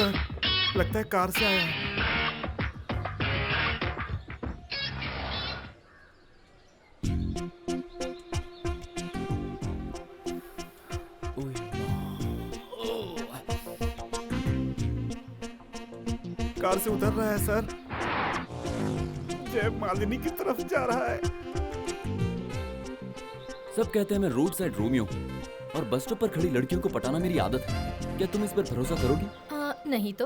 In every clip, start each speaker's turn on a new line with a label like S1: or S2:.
S1: Sir, लगता है car से आया है। कार से उतर रहा है सर, जय मालिनी की तरफ जा रहा है।
S2: सब कहते हैं मैं रोड साइड रोमियो हूँ और बस स्टॉप पर खड़ी लड़कियों को पटाना मेरी आदत है। क्या तुम इस पर भरोसा करोगी?
S3: नहीं तो।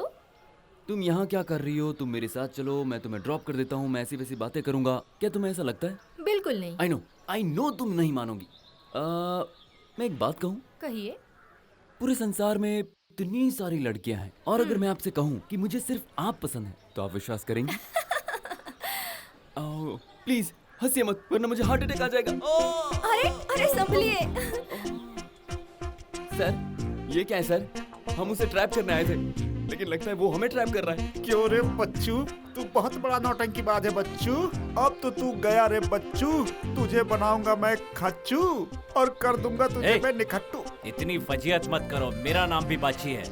S2: तुम यहाँ क्या कर रही हो? तुम मेरे साथ चलो, मैं तुम्हें ड्रॉप कर देता हूँ, मैं ऐसी वैसी बातें करूंगा। क्या तुम्हें ऐसा लगता है?
S3: बिल्कुल नहीं।
S2: आई नो तुम नहीं मानोगी। मैं एक बात कहूँ?
S3: कहिए।
S2: पूरे संसार में इतनी सारी लड़कियां हैं और अगर मैं आपसे कहूँ कि मुझे सिर्फ आप पसंद है तो आप विश्वास करेंगी? प्लीज हंसिए मत वरना मुझे हार्ट अटैक आ जाएगा।
S3: अरे संभलिए।
S2: सर ये क्या है सर? हम उसे ट्रैप करने आए थे लेकिन लगता है वो हमें ट्रैप कर रहा है।
S1: क्यों रे बच्चू, तू बहुत बड़ा नौटंकीबाज है बच्चू। अब तो तू गया रे बच्चू, तुझे बनाऊंगा मैं खच्चू और कर दूंगा तुझे मैं निखट्टू।
S4: इतनी फजीहत मत करो, मेरा नाम भी बाची है।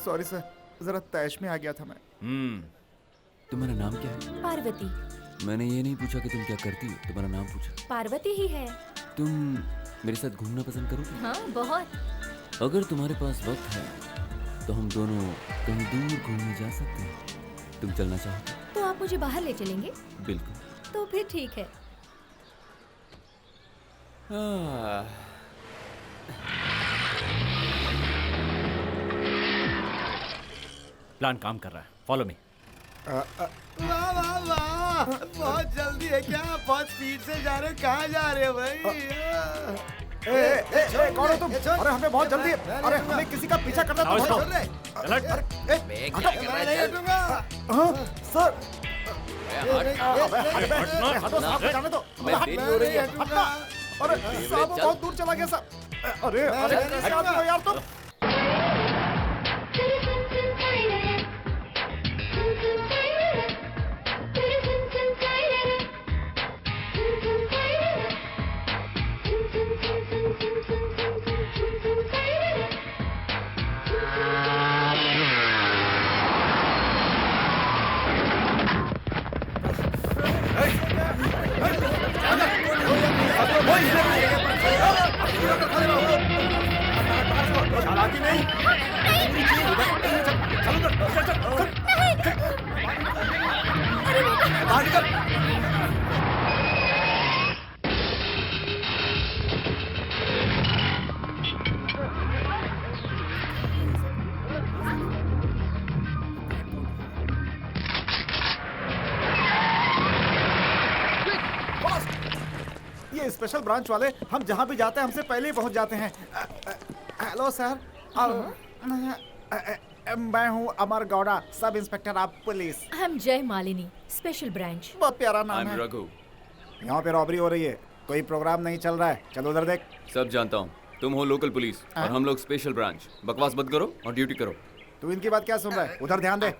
S1: सॉरी सर, जरा तैश में आ गया था मैं।
S2: तुम्हारा नाम क्या है?
S3: पार्वती।
S2: मैंने ये नहीं पूछा कि तुम क्या करती हो, तुम्हारा नाम पूछा।
S3: पार्वती ही है।
S2: तुम मेरे साथ घूमना पसंद करोगी?
S3: हाँ बहुत।
S2: अगर तुम्हारे पास वक्त है तो हम दोनों कहीं दूर घूमने जा सकते हैं। तुम चलना चाहो
S3: तो आप मुझे बाहर ले चलेंगे?
S2: बिल्कुल।
S3: तो फिर ठीक है।
S4: प्लान काम कर रहा है, फॉलो मी।
S5: वाह वाह वाह, बहुत जल्दी है क्या? बहुत स्पीड से जा रहे हो, कहाँ जा रहे हो भाई?
S1: कौन हो तुम? अरे हमें बहुत जल्दी है। अरे हमें किसी का पीछा करना है। सर हटो साहब, जाने दो। अरे साहब बहुत दूर चला गया साहब। अरे कैसे आदमी हो यार तुम? चालाकी नहीं। ये स्पेशल ब्रांच वाले हम जहाँ भी जाते हैं हमसे पहले ही पहुँच जाते हैं। हेलो सर, मैं हूँ अमर Gowda, sub inspector of police.
S3: हम जय मालिनी, स्पेशल ब्रांच।
S1: बहुत प्यारा नाम है।
S2: रघु।
S1: यहाँ पे रॉबरी हो रही है, कोई प्रोग्राम नहीं चल रहा है, चलो उधर देख।
S2: सब जानता हूँ, तुम हो लोकल पुलिस और हम लोग स्पेशल ब्रांच। बकवास मत करो और ड्यूटी करो।
S1: तू इनकी बात क्या सुन रहा है? उधर ध्यान दे।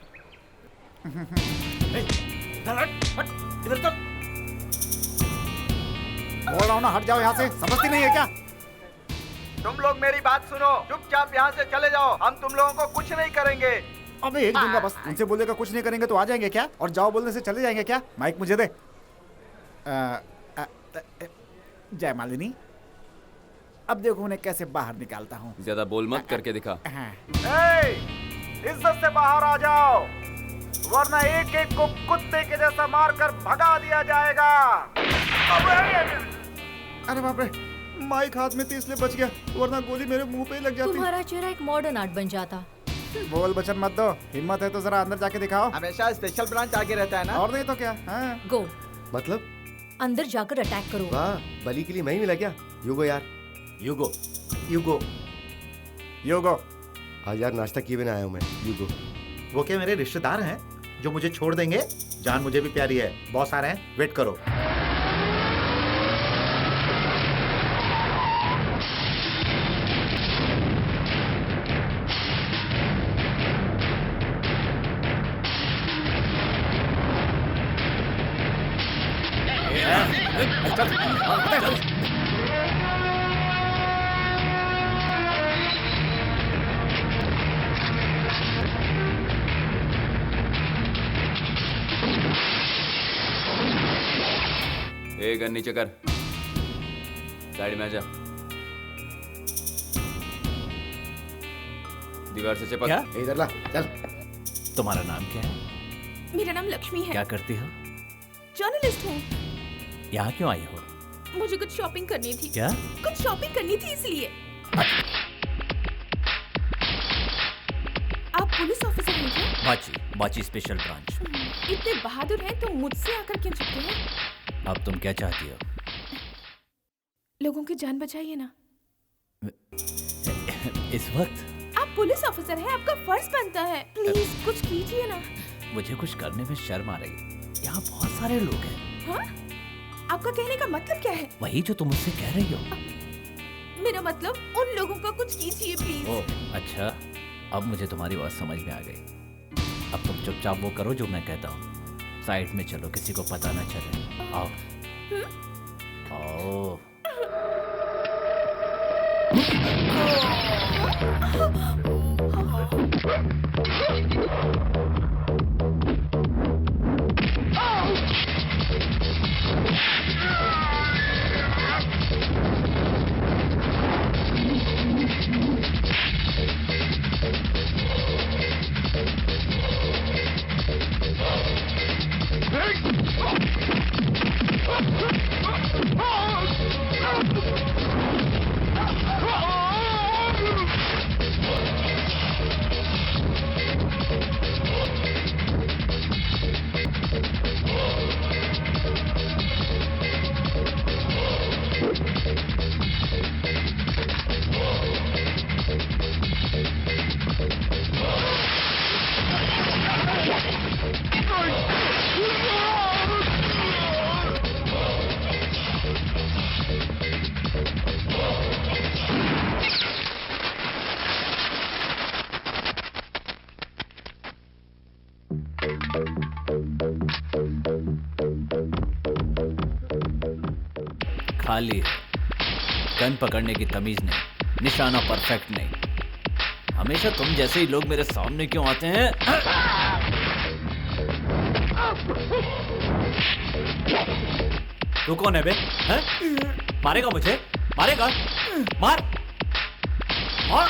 S1: बोल रहा हूँ ना, हट जाओ यहाँ से, समझती नहीं है क्या?
S5: तुम लोग मेरी बात सुनो, चुपचाप यहाँ से चले जाओ, हम तुम लोगों को कुछ नहीं करेंगे।
S1: अबे एक दूंगा बस, उनसे बोलेगा कुछ नहीं करेंगे तो आ जाएंगे क्या? और जाओ बोलने से चले जाएंगे क्या? माइक मुझे दे। जय मालिनी, अब देखो उन्हें कैसे बाहर निकालता हूँ।
S2: ज्यादा बोल मत, करके दिखा।
S5: इज्जत से बाहर आ जाओ, वरना एक एक को कुत्ते के जैसा मारकर भगा दिया जाएगा।
S1: अरे बाप रे, माइक हाथ में थी इसलिए बच गया, वरना गोली मेरे मुंह पे ही लग जाती।
S3: तुम्हारा चेहरा एक मॉडर्न आर्ट बन जाता।
S1: बोल बचन मत दो, हिम्मत है तो जरा अंदर जाके दिखाओ।
S5: हमेशा स्पेशल ब्रांच आगे रहता है ना।
S1: और नहीं तो क्या? हाँ।
S3: गो,
S6: मतलब
S3: अंदर जाकर अटैक करो।
S6: वाह, बली के लिए मैं ही मिला क्या? युगो यार,
S4: युगो।
S6: युगो
S1: योगो।
S6: आज यार नाश्ता किए बिना आया हूँ मैं। युगो।
S5: वो क्या मेरे रिश्तेदार हैं जो मुझे छोड़ देंगे? जान मुझे भी प्यारी है, बॉस आ रहे हैं, वेट करो।
S2: ए गन नीचे कर, साइड में आ जा, दीवार से चिपक।
S4: क्या?
S6: इधर ला चल।
S4: तुम्हारा नाम क्या है?
S7: मेरा नाम लक्ष्मी है।
S4: क्या करती हो?
S7: जर्नलिस्ट हूँ।
S4: यहाँ क्यों आई हो?
S7: मुझे कुछ शॉपिंग करनी थी।
S4: क्या?
S7: कुछ शॉपिंग करनी थी इसलिए। आप पुलिस ऑफिसर हैं क्या?
S4: बाची, बाची स्पेशल ब्रांच।
S7: इतने बहादुर हैं तो मुझसे आकर क्यों छुपते हैं?
S4: अब तुम क्या चाहती हो?
S7: लोगों की जान बचाइए ना।
S4: इस वक्त?
S7: आप पुलिस ऑफिसर हैं, आपका फर्ज बनता है। प्लीज कुछ कीजिए ना।
S4: मुझे कुछ करने में शर्म आ रही है। यहाँ बहुत सारे लोग हैं।
S7: हाँ? आपका कहने का मतलब क्या है?
S4: वही जो तुम मुझसे कह रही हो।
S7: मेरा मतलब उन लोगों का कुछ कीजिए प्लीज।
S4: ओह अच्छा, अब मुझे तुम्हारी बात समझ में आ गई। अब तुम चुपचाप वो करो जो मैं कहता हूँ। साइड में चलो, किसी को पता ना चले। आओ आओ। खाली है। गन पकड़ने की तमीज नहीं, निशाना परफेक्ट नहीं। हमेशा तुम जैसे ही लोग मेरे सामने क्यों आते हैं? तू कौन है बे? हैं? मारेगा मुझे? मारेगा? मार! मार!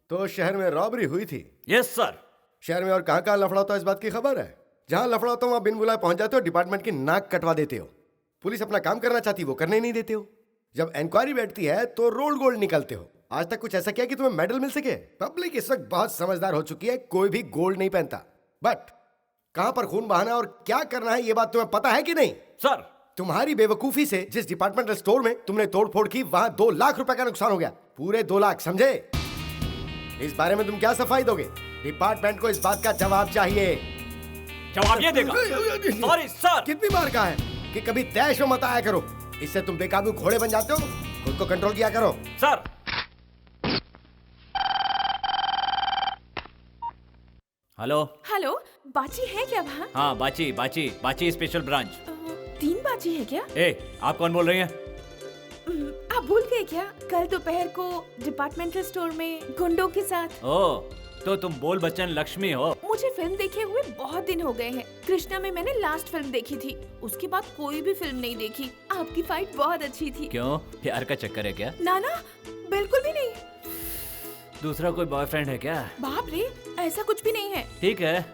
S6: तो शहर में रॉबरी हुई थी?
S4: Yes sir.
S6: शहर में और कहाँ कहाँ लफड़ा होता है इस बात की खबर है? जहाँ लफड़ा होता है वहाँ बिन बुलाए पहुंच जाते हो, डिपार्टमेंट की नाक कटवा देते हो। पुलिस अपना काम करना चाहती, वो करने नहीं देते हो। जब इंक्वायरी बैठती है तो रोल गोल्ड निकलते हो। आज तक कुछ ऐसा किया कि तुम्हें मेडल मिल सके? पब्लिक इस वक्त बहुत समझदार हो चुकी है, कोई भी गोल्ड नहीं पहनता। बट कहां पर खून बहाना और क्या करना है ये बात तुम्हें पता है कि नहीं?
S4: सर
S6: तुम्हारी बेवकूफी से जिस डिपार्टमेंटल स्टोर में तुमने तोड़फोड़ की, वहां 2 लाख रुपए का नुकसान हो गया। पूरे 2 लाख, समझे? इस बारे में तुम क्या सफाई दोगे? डिपार्टमेंट को इस बात का जवाब चाहिए।
S4: जवाब ये देगा। Sorry sir.
S6: कितनी बार कहा है कि कभी तैश में मत आया करो, इससे तुम बेकाबू घोड़े बन जाते हो। खुद को कंट्रोल किया करो।
S4: Sir hello.
S7: हेलो, बाची है क्या वहाँ?
S4: हाँ बाची, बाची, बाची स्पेशल ब्रांच।
S7: 3 बाची है क्या?
S4: ए, आप कौन बोल रही हैं?
S7: आप भूल गए क्या? कल दोपहर को डिपार्टमेंटल स्टोर में गुंडों के साथ।
S4: ओह, तो तुम बोल बच्चन लक्ष्मी हो।
S7: मुझे फिल्म देखे हुए बहुत दिन हो गए हैं। कृष्णा में मैंने लास्ट फिल्म देखी थी, उसके बाद कोई भी फिल्म नहीं देखी। आपकी फाइट बहुत अच्छी थी।
S4: क्यों, प्यार का चक्कर है क्या?
S7: ना ना, बिल्कुल भी नहीं।
S4: दूसरा कोई बॉयफ्रेंड है क्या?
S7: बाप रे, ऐसा कुछ भी नहीं है।
S4: ठीक है,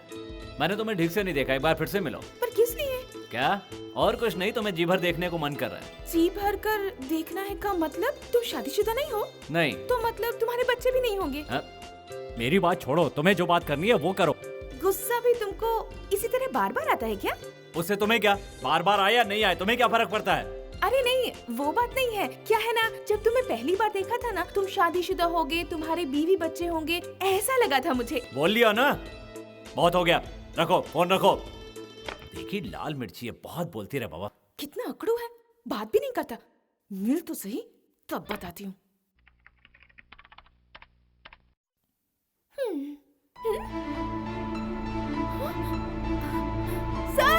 S4: मैंने तुम्हें ठीक से नहीं देखा, एक बार फिर से मिलो।
S7: पर किस लिए?
S4: क्या? और कुछ नहीं, तुम्हें जी भर देखने को मन कर रहा है।
S7: जी भर कर देखना है का मतलब तुम शादीशुदा नहीं हो?
S4: नहीं।
S7: तो मतलब तुम्हारे बच्चे भी नहीं होंगे?
S4: हाँ? मेरी बात छोड़ो, तुम्हें जो बात करनी है वो करो।
S7: गुस्सा भी तुमको इसी तरह बार बार आता है क्या?
S4: उससे तुम्हें क्या, बार बार आए या नहीं आए तुम्हें क्या फर्क पड़ता है?
S7: अरे नहीं, वो बात नहीं है। क्या है ना, जब तुम्हें पहली बार देखा था ना, तुम शादीशुदा होगे, तुम्हारे बीवी बच्चे होंगे, ऐसा लगा था मुझे।
S4: बोल लिया ना, बहुत हो गया। रखो फोन, रखो। देखी लाल मिर्ची है, बहुत बोलती रहे बाबा।
S7: कितना अकड़ू है, बात भी नहीं करता। मिल तो सही, तब बताती हूँ।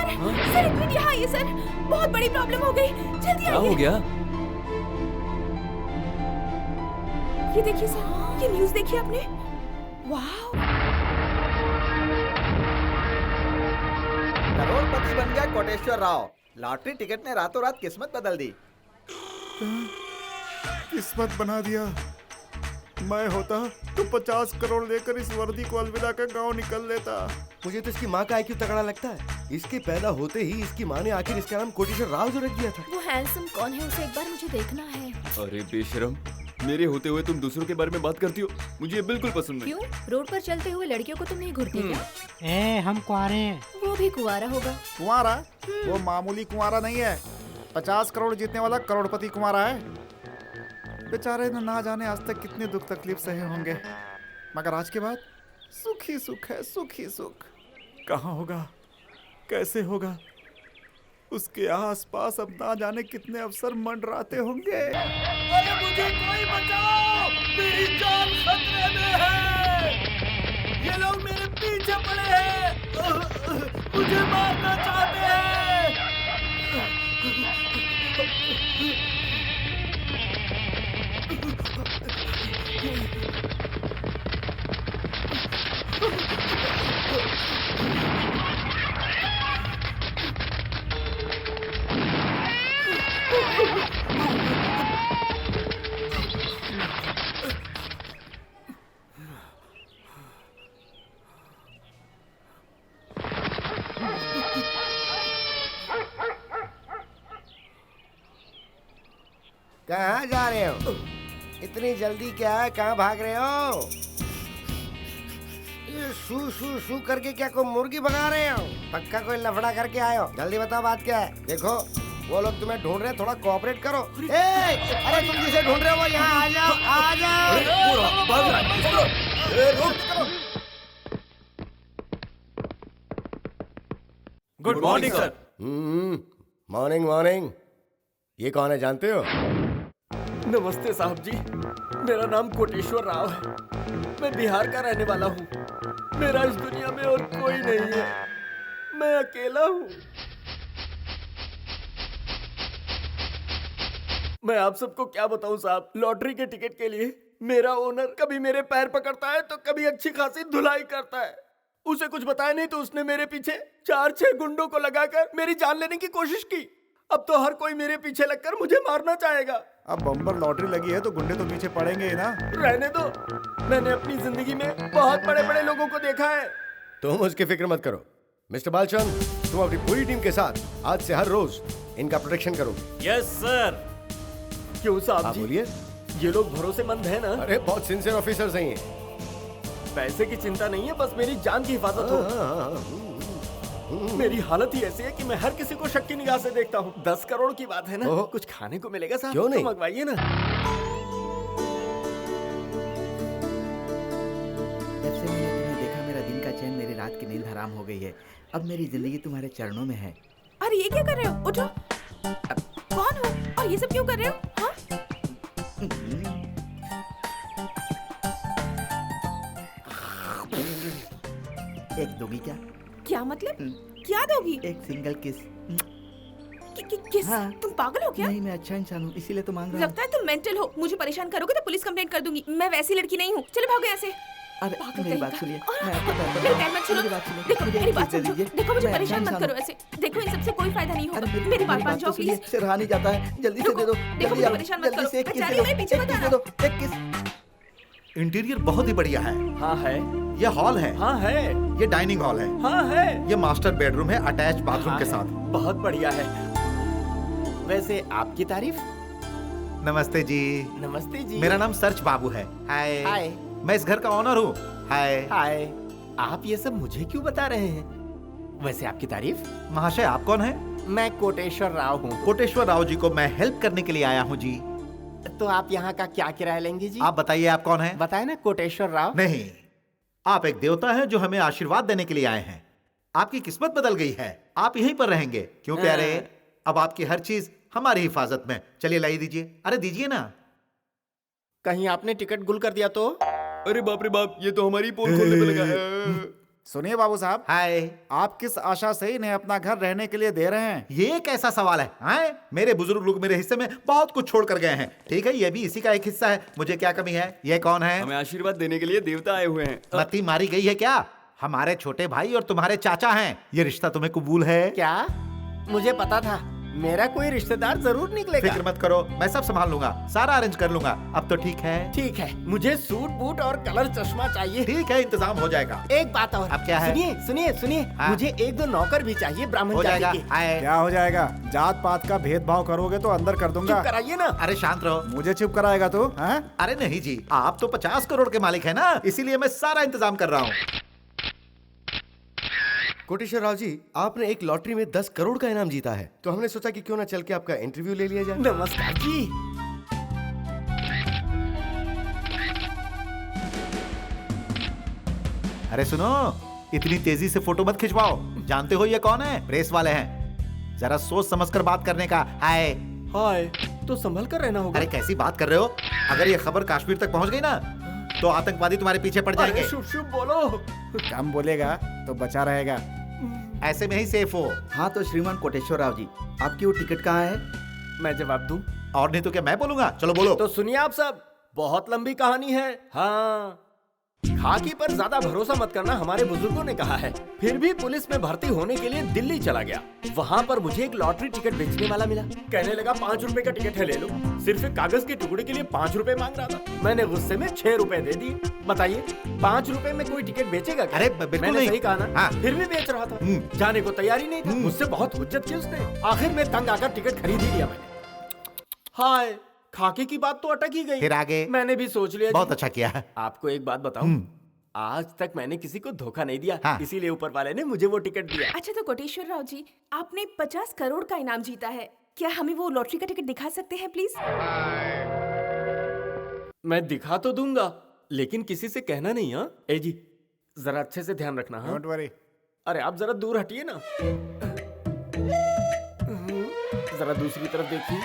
S7: सर एक मिनट यहाँ आइए सर, बहुत बड़ी प्रॉब्लम हो गई, जल्दी
S2: क्या हो
S7: आइए।
S2: गया?
S7: ये देखिए सर, ये न्यूज़ देखी आपने? वाह,
S5: करोड़पति बन गया कोटेश्वर राव। लॉटरी टिकट ने रातों रात किस्मत बदल दी।
S1: किस्मत बना दिया। मैं होता तो 50 करोड़ लेकर इस वर्दी को अलविदा कर गांव निकल लेता।
S6: मुझे तो इसकी माँ का IQ तगड़ा लगता है। इसके पैदा होते ही इसकी माँ ने आखिर इसका नाम कोटेश्वर राव जो रख दिया था।
S3: वो हैंडसम कौन है उसे एक बार मुझे देखना है।
S2: अरे बेशरम, मेरे होते हुए तुम दूसरों के बारे में बात करती हो, मुझे ये बिल्कुल पसंद नहीं।
S3: क्यों? रोड पर चलते हुए लड़कियों को तुम नहीं घूरती क्या?
S8: हम कुआरे हैं।
S3: वो भी कुंवारा होगा।
S1: कुंवारा? वो मामूली कुंवारा नहीं है, 50 करोड़ जीतने वाला करोड़पति कुंवारा है। बेचारे ने ना जाने आज तक कितने दुख तकलीफ सहे होंगे, मगर आज के बाद सुख ही सुख है, सुख ही सुख। कहाँ होगा, कैसे होगा, उसके आसपास अब ना जाने कितने अफसर मंडराते होंगे।
S5: अरे मुझे कोई बचाओ, मेरी जान खतरे में है। ये लोग मेरे पीछे पड़े हैं, मुझे मारना चाहते हैं।
S6: कहाँ जा रहे हो? इतनी जल्दी क्या है, कहाँ भाग रहे हो? ये शू शू शू करके क्या कोई मुर्गी भगा रहे हो? पक्का कोई लफड़ा करके आए हो? जल्दी बताओ बात क्या है। देखो वो लोग तुम्हें ढूंढ रहे हैं, थोड़ा कोऑपरेट करो। अरे तुम जिसे ढूंढ रहे हो वो यहाँ आ जाओ, आ जाओ।
S2: Good morning sir.
S6: Morning morning. ये कौन है जानते हो?
S5: नमस्ते साहब जी, मेरा नाम कोटेश्वर राव है। मैं बिहार का रहने वाला हूँ। मेरा इस दुनिया में और कोई नहीं है, मैं अकेला हूँ। मैं आप सबको क्या बताऊं साहब, लॉटरी के टिकट के लिए मेरा ओनर कभी मेरे पैर पकड़ता है तो कभी अच्छी खासी धुलाई करता है। उसे कुछ बताया नहीं तो उसने मेरे पीछे 4-6 गुंडों को लगाकर मेरी जान लेने की कोशिश की। अब तो हर कोई मेरे पीछे लगकर मुझे मारना चाहेगा।
S1: अब बम्पर लॉटरी लगी है तो गुंडे तो पीछे पड़ेंगे ही ना।
S5: रहने दो, मैंने अपनी जिंदगी में बहुत बड़े बड़े लोगों को देखा है।
S6: तुम उसकी फिक्र मत करो मिस्टर बालचंद, तुम अपनी पूरी टीम के साथ आज से हर रोज इनका प्रोटेक्शन करो।
S4: Yes sir.
S5: क्यों साहब
S6: आप
S5: जी?
S6: बोलिए।
S5: ये लोग भरोसेमंद है ना?
S6: अरे बहुत सिंसियर ऑफिसर्स हैं ये।
S5: पैसे की चिंता नहीं है, बस मेरी जान की हिफाजत हो। मेरी हालत ही ऐसी है कि मैं हर किसी को शक की निगाह से देखता हूँ। 10 करोड़ की बात है ना,
S6: ओहो।
S5: कुछ खाने को मिलेगा साहब?
S6: क्यों नहीं?
S5: तो मंगवाइए ना।
S9: जब से मैंने तुम्हें देखा मेरा दिन का चैन, मेरी रात की नींद हराम हो गई है। अब मेरी जिंदगी तुम्हारे चरणों में है।
S7: अरे ये क्या कर रहे हो? उठो। कौन हो और ये सब क्यों कर रहे हो? हाँ?
S9: एक दोगी क्या?
S7: क्या मतलब? क्या दोगी?
S9: एक सिंगल किस।
S7: किस?
S9: हाँ।
S7: तुम पागल हो क्या?
S9: नहीं, मैं अच्छा इंसान हूँ, इसीलिए तो मांग रहा हूँ।
S7: लगता है तुम मेंटल हो। मुझे परेशान करोगे तो पुलिस कंप्लेंट कर दूंगी। मैं वैसी लड़की नहीं हूँ। चलो भागो यहाँ से।
S9: अरे
S7: पागल
S9: मेरी बात
S7: कहीं
S9: सुनिए,
S7: का।
S9: मैं आपको बताता
S7: मेरी
S9: हूँ।
S7: बात मत सुनो।
S9: मेरी बात सुनिए,
S7: देखो
S9: मुझे
S7: मेरी
S9: एक
S7: बात
S9: किस दे
S7: समझो।
S9: दीजिए।
S7: देखो मुझे
S9: मैं अच्छा
S7: परेशान मत
S9: इंसान
S7: करो
S9: हूँ।
S7: ऐसे। देखो इन सबसे कोई फायदा नहीं
S9: अरे
S7: होगा।
S9: मेरी
S7: मेरी बात मान
S9: बात
S7: जाओ
S9: तो सुनिए,
S7: प्लीज।
S9: से रहा नहीं जाता है। जल्दी से दे दो।
S7: देखो
S9: जल्दी
S7: मुझे
S9: आओ,
S7: परेशान मत
S9: जल्दी
S7: करो।
S9: से एक
S7: मैं
S9: किस
S7: जा
S9: दे
S7: रही हूँ,
S9: दो।
S7: मेरे पीछे
S9: एक
S7: मत
S9: किस दे
S7: आना।
S9: दो। एक किस।
S8: इंटीरियर बहुत ही बढ़िया है।
S5: हाँ है।
S8: ये हॉल है,
S5: हाँ है।
S8: ये डाइनिंग हॉल है,
S5: हाँ है।
S8: ये मास्टर बेडरूम है अटैच बाथरूम
S5: हाँ
S8: के
S5: है।
S8: साथ।
S5: बहुत बढ़िया है। वैसे आपकी तारीफ?
S8: नमस्ते जी।
S5: नमस्ते जी।
S8: मेरा नाम सर्च बाबू है। हाय।
S5: हाय।
S8: मैं इस घर का ऑनर हूँ। हाय।
S5: हाय। आप ये सब मुझे क्यों बता रहे हैं? वैसे आपकी तारीफ?
S8: महाशय आप कौन है?
S5: मैं कोटेश्वर राव हूँ।
S8: कोटेश्वर राव जी को मैं हेल्प करने के लिए आया हूँ जी।
S5: तो आप यहाँ का क्या किराया लेंगे जी?
S8: आप बताइए आप कौन है?
S5: बताए ना, कोटेश्वर राव।
S8: नहीं, आप एक देवता हैं जो हमें आशीर्वाद देने के लिए आए हैं। आपकी किस्मत बदल गई है, आप यहीं पर रहेंगे। क्यों प्यारे? अब आपकी हर चीज हमारी हिफाजत में। चलिए लाई दीजिए। अरे दीजिए ना।
S5: कहीं आपने टिकट गुल कर दिया तो?
S2: अरे बाप रे बाप, ये तो हमारी पोल खोलने पे लगा है।
S1: सुनिए बाबू साहब,
S8: हाय।
S1: आप किस आशा से इन्हें अपना घर रहने के लिए दे रहे हैं?
S8: ये कैसा सवाल है? हाय, मेरे बुजुर्ग लोग मेरे हिस्से में बहुत कुछ छोड़ कर गए हैं। ठीक है, ये भी इसी का एक हिस्सा है। मुझे क्या कमी है? ये कौन है?
S5: हमें आशीर्वाद देने के लिए देवता आए हुए हैं।
S8: मत्ती मारी गई है क्या? हमारे छोटे भाई और तुम्हारे चाचा हैं। ये रिश्ता तुम्हें कबूल है?
S5: क्या? मुझे पता था मेरा कोई रिश्तेदार जरूर निकलेगा।
S8: फिक्र मत करो, मैं सब संभाल लूंगा, सारा अरेंज कर लूंगा। अब तो ठीक है?
S5: ठीक है, मुझे सूट बूट और कलर चश्मा चाहिए।
S8: ठीक है, इंतजाम हो जाएगा।
S5: एक बात और।
S8: अब क्या है?
S5: सुनिए सुनिए सुनिए,
S8: हाँ।
S5: मुझे एक दो नौकर भी चाहिए ब्राह्मण
S8: हो
S5: जाति
S8: जाएगा।
S5: के।
S8: हाय।
S1: क्या हो जाएगा? जात पात का भेदभाव करोगे तो अंदर कर दूंगा।
S5: चुप कराइए ना।
S8: अरे शांत रहो।
S1: मुझे चुप कराएगा तू? हैं?
S8: अरे नहीं जी, आप तो 50 करोड़ के मालिक है ना, इसीलिए मैं सारा इंतजाम कर रहा हूँ।
S6: कोटेश्वर राव जी, आपने एक लॉटरी में 10 करोड़ का इनाम जीता है, तो हमने सोचा कि क्यों ना चल के आपका इंटरव्यू ले लिया जाए।
S5: नमस्कार जी।
S8: अरे सुनो, इतनी तेजी से फोटो मत खिंचवाओ। जानते हो ये कौन है? प्रेस वाले हैं। जरा सोच समझकर बात करने का। हाय।
S5: हाय, तो संभल कर रहना होगा।
S8: अरे कैसी बात कर रहे हो? अगर ये खबर कश्मीर तक पहुंच गई ना, तो आतंकवादी तुम्हारे पीछे पड़ जाएंगे।
S5: शुभ शुभ बोलो।
S1: कम बोलेगा तो बचा रहेगा।
S8: ऐसे में ही सेफ हो।
S9: हाँ तो श्रीमान कोटेश्वर राव जी, आपकी वो टिकट कहाँ है?
S5: मैं जवाब दूं?
S8: और नहीं तो क्या मैं बोलूंगा? चलो बोलो।
S5: तो सुनिए आप सब, बहुत लंबी कहानी है। हाँ, खाकी पर ज्यादा भरोसा मत करना, हमारे बुजुर्गों ने कहा है। फिर भी पुलिस में भर्ती होने के लिए दिल्ली चला गया। वहाँ पर मुझे एक लॉटरी टिकट बेचने वाला मिला। कहने लगा 5 रुपए का टिकट है, ले लो। सिर्फ एक कागज के टुकड़े के लिए 5 रुपए मांग रहा था। मैंने गुस्से में 6 रुपए दे दिए। बताइए, 5 रुपए में कोई टिकट बेचेगा क्या?
S8: अरे बिल्कुल
S5: मैंने
S8: नहीं।
S5: सही कहा ना?
S8: हाँ।
S5: फिर भी बेच रहा था। जाने को तैयारी नहीं था। मुझसे बहुत हुज्जत की उसने। आखिर में तंग आकर टिकट खरीद ही लिया मैंने। हाय, खाके की बात तो अटक ही गई।
S8: फिर आगे?
S5: मैंने भी सोच लिया।
S8: बहुत अच्छा किया।
S5: आपको एक बात बताऊं, आज तक मैंने किसी को धोखा नहीं दिया।
S8: हाँ।
S5: इसीलिए ऊपर वाले ने मुझे वो टिकट दिया।
S7: अच्छा तो कोटेश्वर राव जी, आपने 50 करोड़ का इनाम जीता है। क्या हमें वो लॉटरी का टिकट दिखा सकते हैं प्लीज?
S5: मैं दिखा तो दूंगा, लेकिन किसी से कहना नहीं। हाँ ए जी, जरा अच्छे से ध्यान रखना। हाँ?
S1: Don't worry.
S5: अरे आप जरा दूर हटिए ना। जरा दूसरी तरफ देखिए।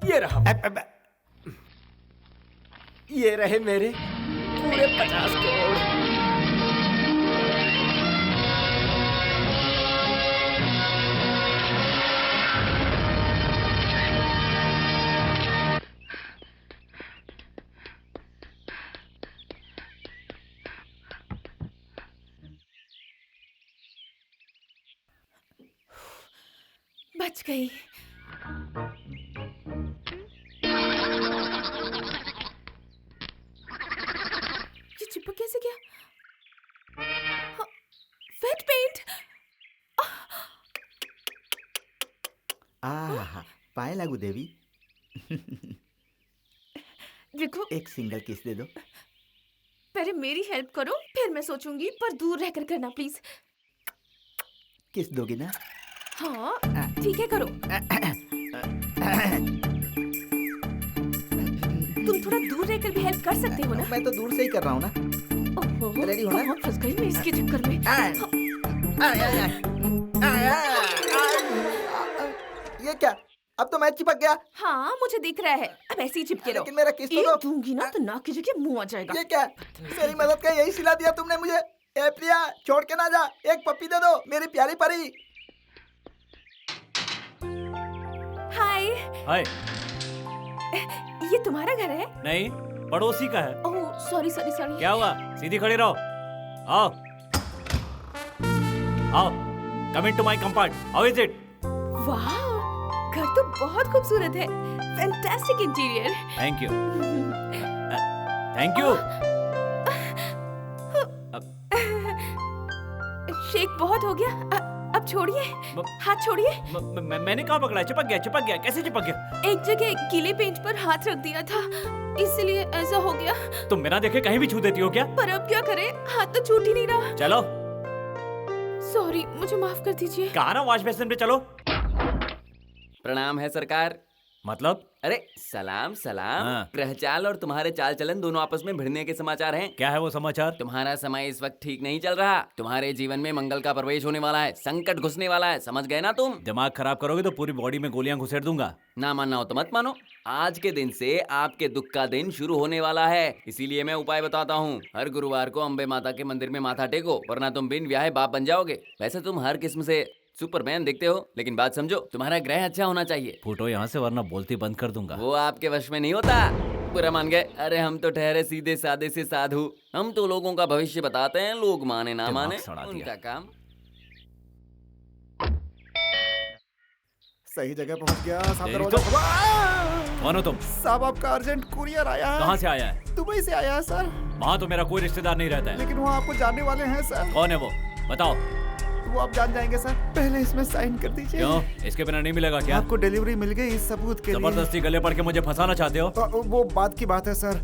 S5: ये रहा। ये रहे मेरे पूरे 50 करोड़।
S7: बच गई। ये चिपक कैसे गया? हाँ, वेट पेंट।
S9: आहा, पाए लागू देवी।
S7: देखो,
S9: एक सिंगल किस दे दो।
S7: पहले मेरी हेल्प करो, फिर मैं सोचूंगी, पर दूर रहकर करना प्लीज।
S9: किस दोगी ना?
S7: हाँ ठीक है, करो। तुम थोड़ा दूर रहकर भी हेल्प कर सकते हो ना?
S9: मैं तो दूर से ही कर रहा हूँ ना।
S7: ओहो,
S9: रेडी हो ना?
S7: कहाँ फंस गई मैं इसके चक्कर में।
S9: ये क्या? अब तो मैं चिपक गया।
S7: हाँ मुझे दिख रहा है, अब ऐसे ही चिपके रहो।
S9: लेकिन मेरा किस तो
S7: एक
S9: दो।
S7: दूंगी ना तो नाक की जगह मुंह आ जाएगा।
S9: ये क्या? मेरी मदद का यही सिला दिया तुमने मुझे। ए प्रिया, छोड़ के ना जा, एक पप्पी दे दो मेरी प्यारी परी।
S7: हाय,
S4: हाय।
S7: ये तुम्हारा घर है?
S4: नहीं, पड़ोसी का है।
S7: Oh sorry sorry sorry.
S4: क्या हुआ? सीधी खड़ी रहो। आओ आओ, come in to my compart. How is it?
S7: वाह, घर तो बहुत खूबसूरत है। Fantastic interior.
S4: Thank you thank you.
S7: शेक बहुत हो गया, अब छोड़िए, हाथ छोड़िए।
S4: मैंने कहाँ पकड़ा? चिपक गया चिपक गया। कैसे चिपक गया?
S7: एक जगह गीले पेंट पर हाथ रख दिया था, इसलिए ऐसा हो गया।
S4: तुम बिना देखे कहीं भी छू देती हो क्या?
S7: पर अब क्या करें, हाथ तो छूट ही नहीं रहा।
S4: चलो।
S7: सॉरी, मुझे माफ कर दीजिए।
S4: कहा ना वॉश बेसिन पे चलो।
S5: प्रणाम है सरकार।
S2: मतलब?
S10: अरे सलाम सलाम।
S2: हाँ।
S10: ग्रहचाल और तुम्हारे चाल चलन दोनों आपस में भिड़ने के समाचार हैं।
S2: क्या है वो समाचार?
S10: तुम्हारा समय इस वक्त ठीक नहीं चल रहा। तुम्हारे जीवन में मंगल का प्रवेश होने वाला है, संकट घुसने वाला है, समझ गए ना तुम?
S2: दिमाग खराब करोगे तो पूरी बॉडी में गोलियां घुसेड़ दूंगा।
S10: ना मानना हो तो मत मानो। आज के दिन से आपके दुख का दिन शुरू होने वाला है, इसीलिए मैं उपाय बताता हूँ। हर गुरुवार को अम्बे माता के मंदिर में माथा टेको, वरना तुम बिन ब्याहे बाप बन जाओगे। वैसे तुम हर किस्म से सुपरमैन दिखते हो, लेकिन बात समझो, तुम्हारा ग्रह अच्छा होना चाहिए।
S2: फूटो यहाँ से वरना बोलती बंद कर दूंगा।
S10: वो आपके वश में नहीं होता। बुरा मान गए? अरे हम तो ठहरे सीधे सादे से साधु। हम तो लोगों का भविष्य बताते हैं, लोग माने ना
S2: दिमाग
S10: माने
S2: सड़ा दिया।
S10: उनका काम।
S1: सही जगह पहुंच गया। साहब
S2: तेरी
S1: दरवाजा
S2: तो- कौन हो तुम?
S1: साहब आपका अर्जेंट कुरियर आया है।
S2: कहाँ से आया है?
S1: दुबई से आया है सर।
S2: वहाँ तो मेरा कोई रिश्तेदार नहीं रहता है।
S1: लेकिन वो आपको जानने वाले हैं सर।
S2: कौन है वो? बताओ।
S1: वो आप जान जाएंगे सर। पहले इसमें साइन कर दीजिए।
S2: क्यों? इसके बिना नहीं मिलेगा क्या?
S1: आपको डिलीवरी मिल गई इस सबूत के लिए।
S2: जबरदस्ती गले पड़ के मुझे फंसाना चाहते हो?
S1: वो बात की बात है सर।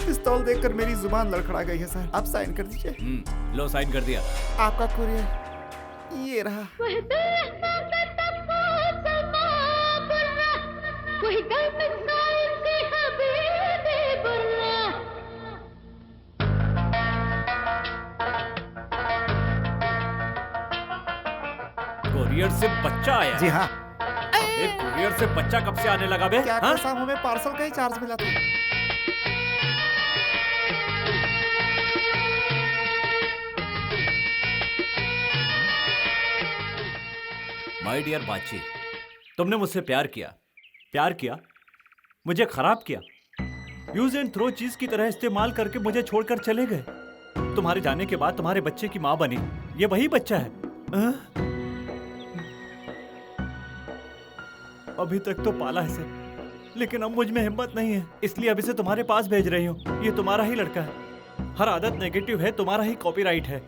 S1: पिस्तौल देखकर मेरी जुबान लड़खड़ा गई है सर। आप साइन कर दीजिए।
S2: लो साइन कर दिया।
S1: आपका कुरियर ये रहा।
S2: कुरियर से बच्चा आया?
S1: जी हाँ।
S2: एक कुरियर से बच्चा कब से आने लगा बे?
S1: क्या
S2: हाँ?
S1: साहब हमें पार्सल का ही चार्ज मिला था।
S2: माय डियर बाची, तुमने मुझसे प्यार किया, प्यार किया, मुझे खराब किया, यूज एंड थ्रो चीज की तरह इस्तेमाल करके मुझे छोड़कर चले गए। तुम्हारे जाने के बाद तुम्हारे बच्चे की माँ बनी, ये वही बच्चा है। अभी तक तो पाला है सर, लेकिन अब मुझ में हिम्मत नहीं है, इसलिए अब इसे तुम्हारे पास भेज रही हूँ। ये तुम्हारा ही लड़का है, हर आदत नेगेटिव है, तुम्हारा ही कॉपीराइट है।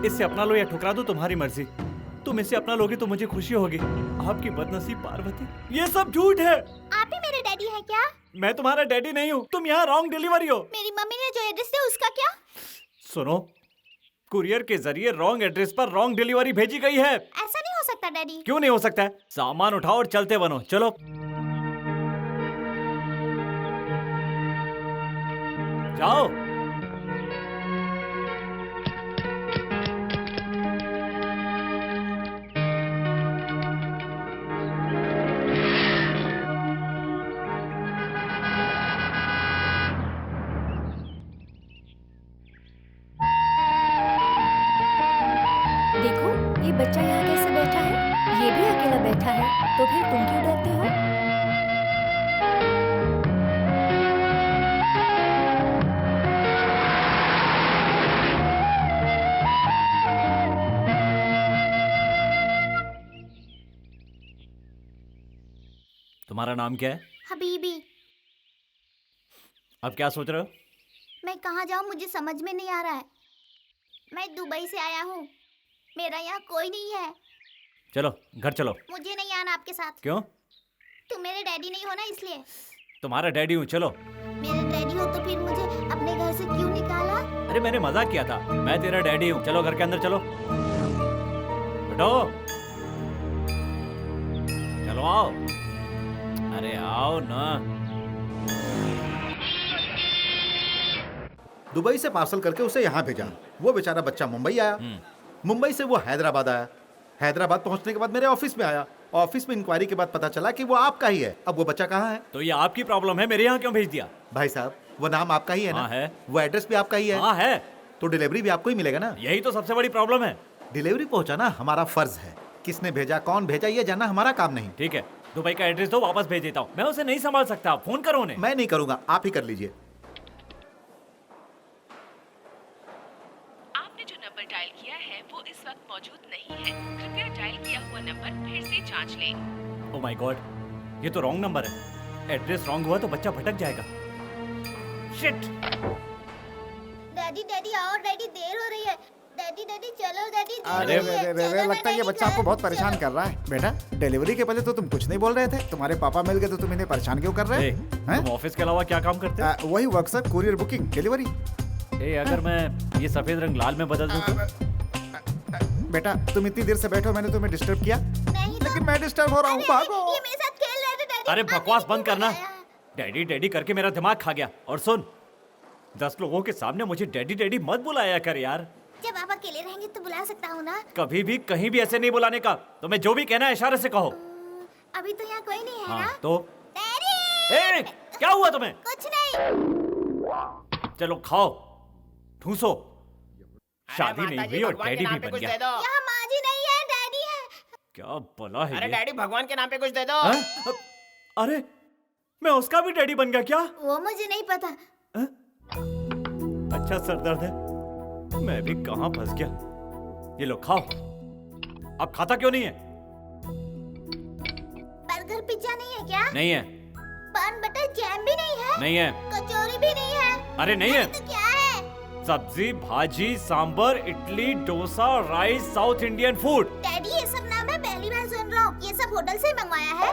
S2: इससे अपना लो या ठुकरा दो, तुम्हारी मर्जी। तुम इसे अपना लोगे तो मुझे खुशी होगी। आपकी बदनसीब पार्वती। ये सब झूठ है।
S11: आप ही मेरे डैडी हैं क्या?
S2: मैं तुम्हारा डैडी नहीं हूँ, तुम यहाँ रॉन्ग डिलीवरी हो।
S11: मेरी मम्मी ने जो एड्रेस दिया उसका क्या?
S2: सुनो, कुरियर के जरिए रॉन्ग एड्रेस पर रॉन्ग डिलीवरी भेजी गई है।
S11: ऐसा नहीं हो सकता डैडी।
S2: क्यों नहीं हो सकता है? सामान उठाओ और चलते बनो। चलो जाओ।
S3: देखो ये बच्चा यहाँ कैसे बैठा है, ये भी अकेला बैठा है, तो फिर तुम क्यों डरते हो?
S2: तुम्हारा नाम क्या है?
S11: हबीबी।
S2: अब क्या सोच रहे हो?
S11: मैं कहाँ जाऊँ मुझे समझ में नहीं आ रहा है। मैं दुबई से आया हूँ, मेरा यहाँ कोई नहीं है।
S2: चलो घर चलो।
S11: मुझे नहीं आना आपके साथ।
S2: क्यों?
S11: तुम मेरे डैडी नहीं हो ना, इसलिए।
S2: तुम्हारा डैडी हूँ, चलो।
S11: मेरे डैडी हो तो फिर मुझे अपने घर से क्यों निकाला?
S2: अरे मैंने मजाक किया था, मैं तेरा डैडी हूँ। चलो घर के अंदर चलो। बैठो। चलो आओ। अरे आओ ना।
S8: दुबई से पार्सल करके उसे यहाँ भेजा। वो बेचारा बच्चा मुंबई आया, मुंबई से वो हैदराबाद आया, हैदराबाद पहुंचने के बाद मेरे ऑफिस में आया, ऑफिस में इंक्वायरी के बाद पता चला कि वो आपका ही है। अब वो बच्चा कहाँ है?
S2: तो ये आपकी प्रॉब्लम है, मेरे यहाँ क्यों भेज दिया?
S8: भाई साहब वो नाम आपका ही है ना?
S2: हाँ है।
S8: वो एड्रेस भी आपका ही है?
S2: हाँ है।
S8: तो डिलीवरी भी आपको ही मिलेगा ना?
S2: यही तो सबसे बड़ी प्रॉब्लम है।
S8: डिलीवरी पहुंचाना हमारा फर्ज है, किसने भेजा कौन भेजा ये जानना हमारा काम नहीं।
S2: ठीक है, दुबई का एड्रेस दो, वापस भेज देता हूँ। मैं उसे नहीं संभाल सकता, फोन करो उन्हें।
S8: मैं नहीं करूंगा, आप ही कर लीजिए।
S7: आपने जो नंबर डायल किया है वो इस वक्त मौजूद नहीं है, कृपया डायल किया हुआ नंबर फिर से जांच लें।
S2: ओह माय गॉड, ये तो रॉन्ग नंबर है। एड्रेस रॉन्ग हुआ तो बच्चा भटक जाएगा। शिट।
S11: डैडी डैडी आओ, डैडी देर हो रही है। डैडी डैडी चलो डैडी।
S1: अरे वे लगता है ये बच्चा आपको बहुत परेशान कर रहा है। बेटा डिलीवरी के पहले तो तुम कुछ नहीं बोल रहे थे, तुम्हारे पापा मिल गए तो तुम इन्हें परेशान क्यों कर रहे हैं?
S2: तुम ऑफिस के अलावा क्या काम करते हो?
S1: वही work sir, courier booking delivery.
S2: अगर मैं ये सफेद रंग लाल में बदल दूं तो?
S1: बेटा तुम इतनी देर से बैठो, मैंने तुम्हें डिस्टर्ब किया?
S11: नहीं तो।
S1: लेकिन मैं डिस्टर्ब हो रहा हूँ, भागो।
S11: ये मेरे साथ खेल रहे थे डैडी।
S2: अरे बकवास बंद करना। डैडी डैडी करके मेरा दिमाग खा गया। और सुन, 10 लोगों के सामने मुझे डैडी डैडी मत बुलाया कर यार।
S11: जब आप अकेले रहेंगे तो बुला सकता हूँ ना।
S2: कभी भी कहीं भी ऐसे नहीं बुलाने का। तुम्हें जो भी कहना है इशारे से कहो।
S11: अभी तो यहाँ कोई नहीं है
S2: हाँ
S11: ना।
S2: तो
S11: डैडी!
S2: ए, क्या हुआ तुम्हें?
S11: कुछ नहीं।
S2: चलो खाओ, ठूसो। शादी नहीं हुई और डैडी भी बन गया।
S11: यहाँ माँ जी नहीं है, डैडी है।
S2: क्या भला है
S5: अरे
S2: ये?
S5: डैडी भगवान के नाम पे कुछ दे दो।
S2: हाँ? अरे मैं उसका भी डैडी बन गया क्या?
S11: वो मुझे नहीं पता।
S2: अच्छा सरदर्द है, मैं भी कहाँ फंस गया। ये लो खाओ। अब खाता क्यों नहीं है?
S11: बर्गर पिज्जा नहीं है क्या?
S2: नहीं है।
S11: पान बटर जैम भी नहीं है?
S2: नहीं है।
S11: कचौरी भी नहीं है?
S2: अरे नहीं है।
S11: तो क्या है?
S2: सब्जी, भाजी, sambar, idli, dosa, rice, South Indian food.
S11: Daddy ये सब नाम मैं पहली बार सुन रहा हूँ। ये सब होटल से मंगवाया है?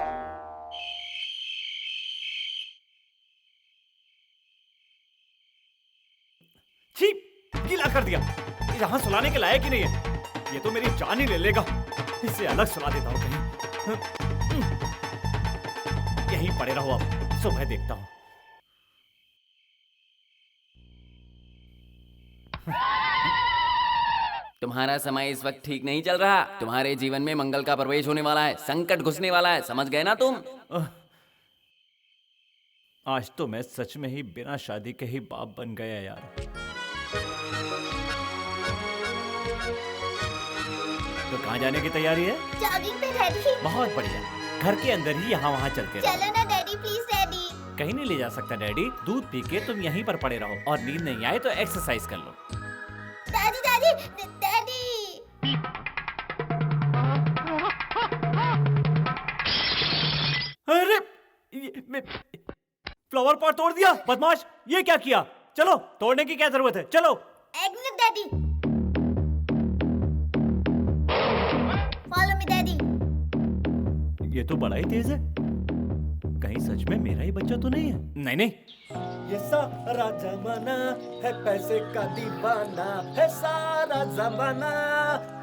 S2: छी, गीला कर दिया। यहाँ सुलाने के लायक ही नहीं है। ये तो मेरी जान ही ले लेगा। इसे अलग सुला देता हूँ कहीं। यहीं पड़े रहो, अब सुबह देखता हूँ।
S10: तुम्हारा समय इस वक्त ठीक नहीं चल रहा। तुम्हारे जीवन में मंगल का प्रवेश होने वाला है, संकट घुसने वाला है, समझ गए ना तुम?
S2: आज तो मैं सच में ही बिना शादी के ही बाप बन गया यार। तो कहाँ जाने की तैयारी है?
S11: जॉगिंग पे डैडी।
S2: बहुत बढ़िया। घर के अंदर ही यहाँ वहाँ चलते रहो।
S11: चलो ना डैडी, प्लीज डैडी।
S2: कहीं नहीं ले जा सकता डैडी। दूध पी के तुम यहीं पर पड़े रहो और नींद नहीं आए तो एक्सरसाइज कर लो।
S11: Daddy daddy daddy.
S2: अरे फ्लावर पॉट तोड़ दिया बदमाश। ये क्या किया? चलो, तोड़ने की क्या जरूरत है, चलो।
S11: एक minute daddy. Follow me daddy.
S2: ये तो बड़ा ही तेज है। कहीं सच में मेरा ही बच्चा तो नहीं है? नहीं नहीं।
S5: ये सारा जमाना है पैसे का दीवाना, है सारा जमाना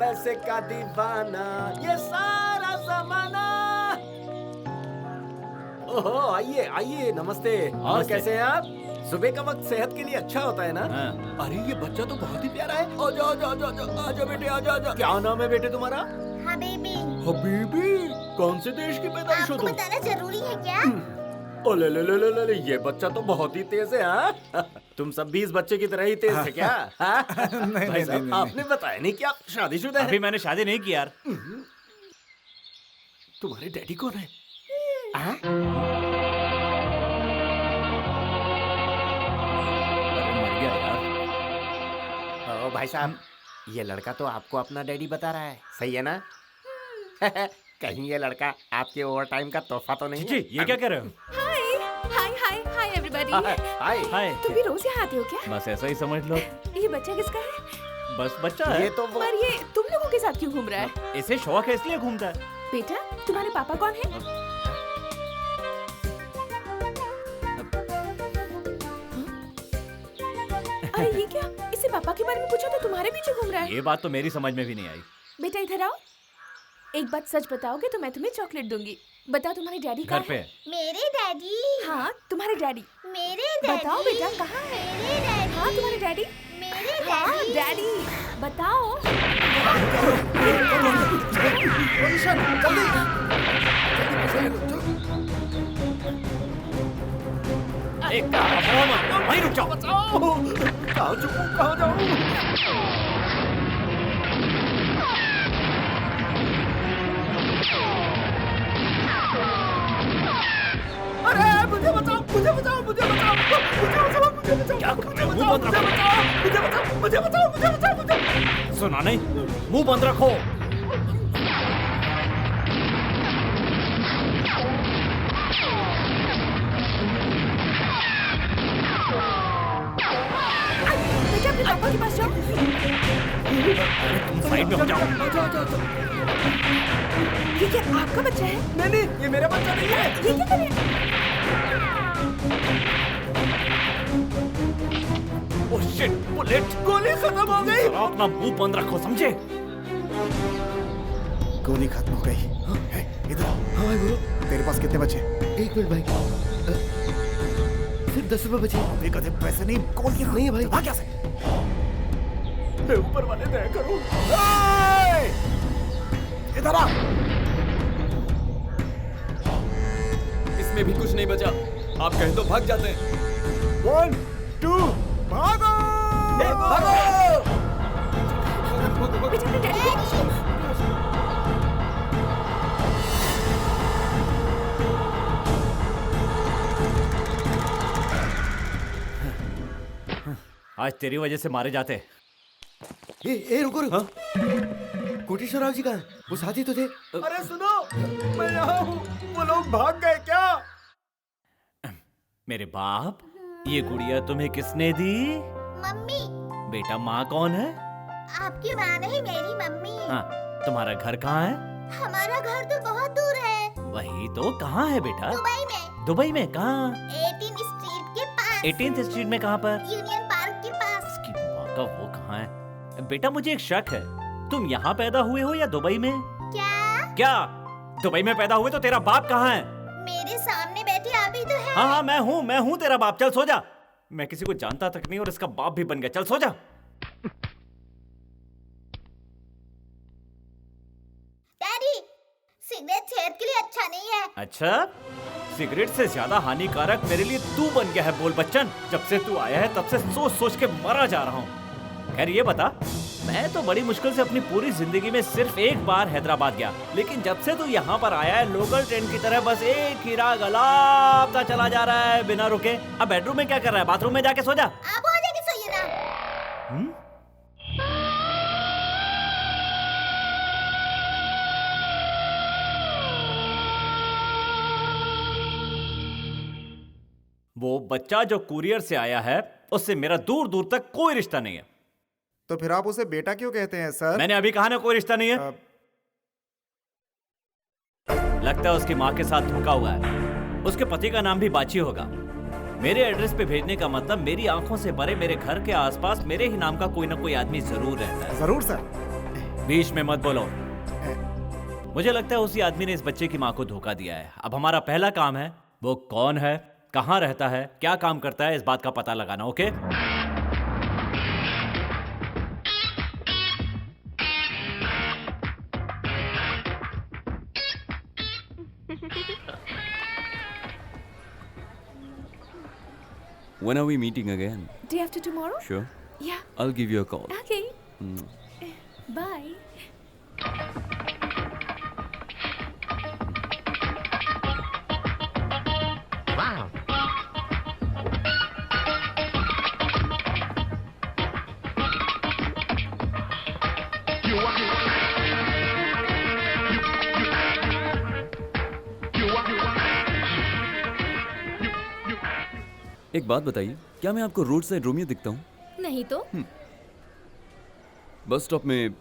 S5: पैसे का दीवाना, ये सारा जमाना। ओहो, आइए आइए, नमस्ते। और
S2: नमस्ते।
S5: कैसे हैं आप? सुबह का वक्त सेहत के लिए अच्छा होता है ना?
S2: हाँ।
S5: अरे ये बच्चा तो बहुत ही प्यारा है। आजा आजा आजा आजा आजा बेटे, आजा आजा। क्या नाम है बेटे तुम्हारा?
S11: हबीबी।
S5: हबीबी? कौन से देश की पैदाइश हो
S11: आपको
S5: तुम?
S11: बताना जरूरी है क्या?
S5: ओले ले ले ले ले, ये बच्चा तो बहुत ही तेज है। हाँ? तुम सब 20 बच्चे की तरह ही तेज है क्या? हाँ? भाई साहब, आपने बताया नहीं कि आप शादीशुदा हैं?
S2: अभी मैंने शादी नहीं की यार।
S5: तुम्हारे डैडी कौन है? हाँ?
S2: अरे मर गया यार।
S5: ओ भाई साहब, ये लड़का तो आपको अपना डैडी बता रहा है, सही है ना? कहीं ये लड़का आपके ओवर टाइम का तोहफा तो नहीं
S2: जी,
S5: है?
S2: ये क्या कह रहे हो?
S7: हाय हाय हाय हाय एवरीबॉडी।
S5: हाय।
S2: हाय।
S7: तुम भी रोज यहाँ आते हो क्या?
S2: बस ऐसा ही समझ लो।
S7: ये बच्चा किसका है?
S2: बस बच्चा है।
S5: ये तो वो
S7: पर ये तुम लोगों के साथ क्यों घूम रहा है?
S2: इसे शौक है इसलिए घूमता है।
S7: बेटा, तुम्हारे पापा कौन है? अरे ये क्या? इससे पापा के बारे में पूछा तो तुम्हारे पीछे घूम रहा है।
S2: ये बात तो मेरी समझ में भी नहीं आई।
S7: बेटा इधर आओ। एक बात सच बताओगे तो मैं तुम्हें चॉकलेट दूंगी। बताओ तुम्हारे डैडी कहाँ
S2: घर पे
S7: है?
S2: है।
S11: मेरे डैडी।
S7: हाँ, तुम्हारे डैडी।
S11: मेरे डैडी।
S7: बताओ बेटा कहाँ है?
S11: मेरे डैडी।
S7: हाँ, तुम्हारे डैडी।
S11: मेरे
S7: हाँ,
S11: डैडी।
S7: डैडी बताओ।
S2: एक वहीं रुक जाओ।
S5: कहाँ जाऊँ, कहाँ जाऊँ? अरे मुझे बचाओ, मुझे बचाओ, मुझे बचाओ, मुझे बचाओ, मुझे बचाओ,
S2: क्या कर रहे हो? मुंह बंद
S5: मुझे
S2: रखो।
S5: बचाओ, मुझे बचाओ, मुझे बचाओ, मुझे बचाओ, मुझे बचाओ।
S2: सुना नहीं? मुंह बंद रखो।
S7: बेटा अपने पापा के पास जाओ।
S2: तुम साइड में हो जाओ।
S7: ये क्या आपका बच्चा है?
S5: नहीं नहीं, ये मेरा बच्चा नहीं है।
S7: ये क्या कर रहे हैं?
S2: Oh shit, bullet.
S5: गोली खत्म हो गई।
S2: जरा अपना मुंह बंद रखो, समझे?
S1: गोली खत्म हो गई। हे, इधर आओ।
S5: हाँ गुरु।
S1: तेरे पास कितने बचे?
S6: एक मिनट भाई, सिर्फ 10 रुपए बचे।
S1: अभी कदे पैसे नहीं, कॉल किया
S6: नहीं है भाई।
S1: भाग यहाँ से।
S5: ऊपर वाले दया करो।
S1: इधर आ।
S10: इसमें भी कुछ नहीं बचा, आप कहें तो भाग जाते हैं।
S1: 1 2 भागो।
S3: बेटा अपने डैडी को
S4: आज तेरी वजह से मारे जाते।
S6: ए रुको रुको। कोटेश्वरराव जी कहाँ हैं? वो साथी तो थे।
S5: अरे सुनो, मैं यहाँ हूँ, वो लोग भाग गए क्या?
S4: मेरे बाप, ये गुड़िया तुम्हें किसने दी?
S11: मम्मी।
S4: बेटा माँ कौन है?
S11: आपकी माँ नहीं, मेरी मम्मी।
S4: हाँ, तुम्हारा घर कहाँ है?
S11: हमारा घर तो बहुत दूर है।
S4: वही तो, कहाँ है बेटा?
S11: दुबई में।
S4: दुबई में कहाँ?
S11: 18th स्ट्रीट के पास।
S4: 18th स्ट्रीट में कहाँ पर?
S11: यूनियन पार्क के पास।
S4: इसकी माँ का वो कहाँ है? बेटा मुझे एक शक है, तुम यहाँ पैदा हुए हो या दुबई में? क्या दुबई में पैदा हुए तो तेरा बाप कहाँ है?
S11: मेरे सामने बैठे अभी तो है।
S4: हाँ मैं हूँ तेरा बाप। चल सो जा। मैं किसी को जानता तक नहीं और इसका बाप भी बन गया। चल सो जा।
S11: डैडी, सिगरेट सेहत के लिए अच्छा नहीं है।
S4: अच्छा, सिगरेट से ज्यादा हानिकारक मेरे लिए तू बन गया है बोल बच्चन। जब से तू आया है तब से सोच सोच के मरा जा रहा हूँ। खैर ये बता, मैं तो बड़ी मुश्किल से अपनी पूरी जिंदगी में सिर्फ एक बार हैदराबाद गया, लेकिन जब से तू यहाँ पर आया है लोकल ट्रेन की तरह बस एक ही राग अलापता चला जा रहा है बिना रुके। अब बेडरूम में क्या कर रहा है? बाथरूम में जाके सो जा।
S11: आप वहाँ जाके सोइए ना।
S4: वो बच्चा जो कुरियर से आया है उससे मेरा दूर दूर तक कोई रिश्ता नहीं है।
S1: तो फिर आप उसे बेटा क्यों कहते हैं सर?
S4: मैंने अभी कहा ना कोई रिश्ता नहीं है। लगता है उसकी माँ के साथ धोखा हुआ है। उसके पति का नाम भी बाची होगा। मेरे एड्रेस पे भेजने का मतलब मेरी आंखों से भरे मेरे घर के आसपास मेरे ही नाम का कोई ना कोई आदमी जरूर रहता है।
S1: जरूर सर।
S4: बीच में मत बोलो। मुझे लगता है उसी आदमी ने इस बच्चे की माँ को धोखा दिया है। अब हमारा पहला काम है, वो कौन है, कहाँ रहता है, क्या काम करता है, इस बात का पता लगाना। Okay?
S10: When are we meeting again?
S7: Day after tomorrow?
S10: Sure.
S7: Yeah.
S10: I'll give you a call.
S7: Okay. Bye.
S10: एक बात बताइए, क्या मैं आपको रोड साइड रोमियो दिखता हूँ?
S3: नहीं तो?
S10: बस स्टॉप में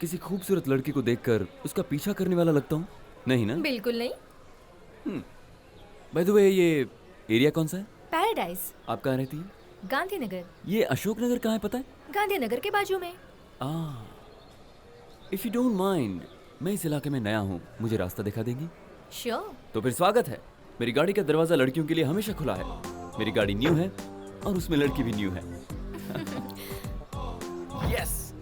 S10: किसी खूबसूरत लड़की को देखकर उसका पीछा करने वाला लगता हूँ? नहीं ना?
S3: बिल्कुल नहीं।
S10: बाय द वे, ये एरिया कौन सा है?
S3: पैराडाइज।
S10: आप कहाँ रहती हैं?
S3: गांधीनगर।
S10: ये अशोक नगर कहाँ है पता है?
S3: गांधीनगर के बाजू में।
S10: इफ यू डोंट माइंड, मैं इस इलाके में नया हूँ, मुझे रास्ता दिखा देंगी?
S3: श्योर।
S10: तो फिर स्वागत है। मेरी गाड़ी का दरवाजा लड़कियों के लिए हमेशा खुला है। मेरी गाड़ी न्यू है और उसमें लड़की भी न्यू है। यस।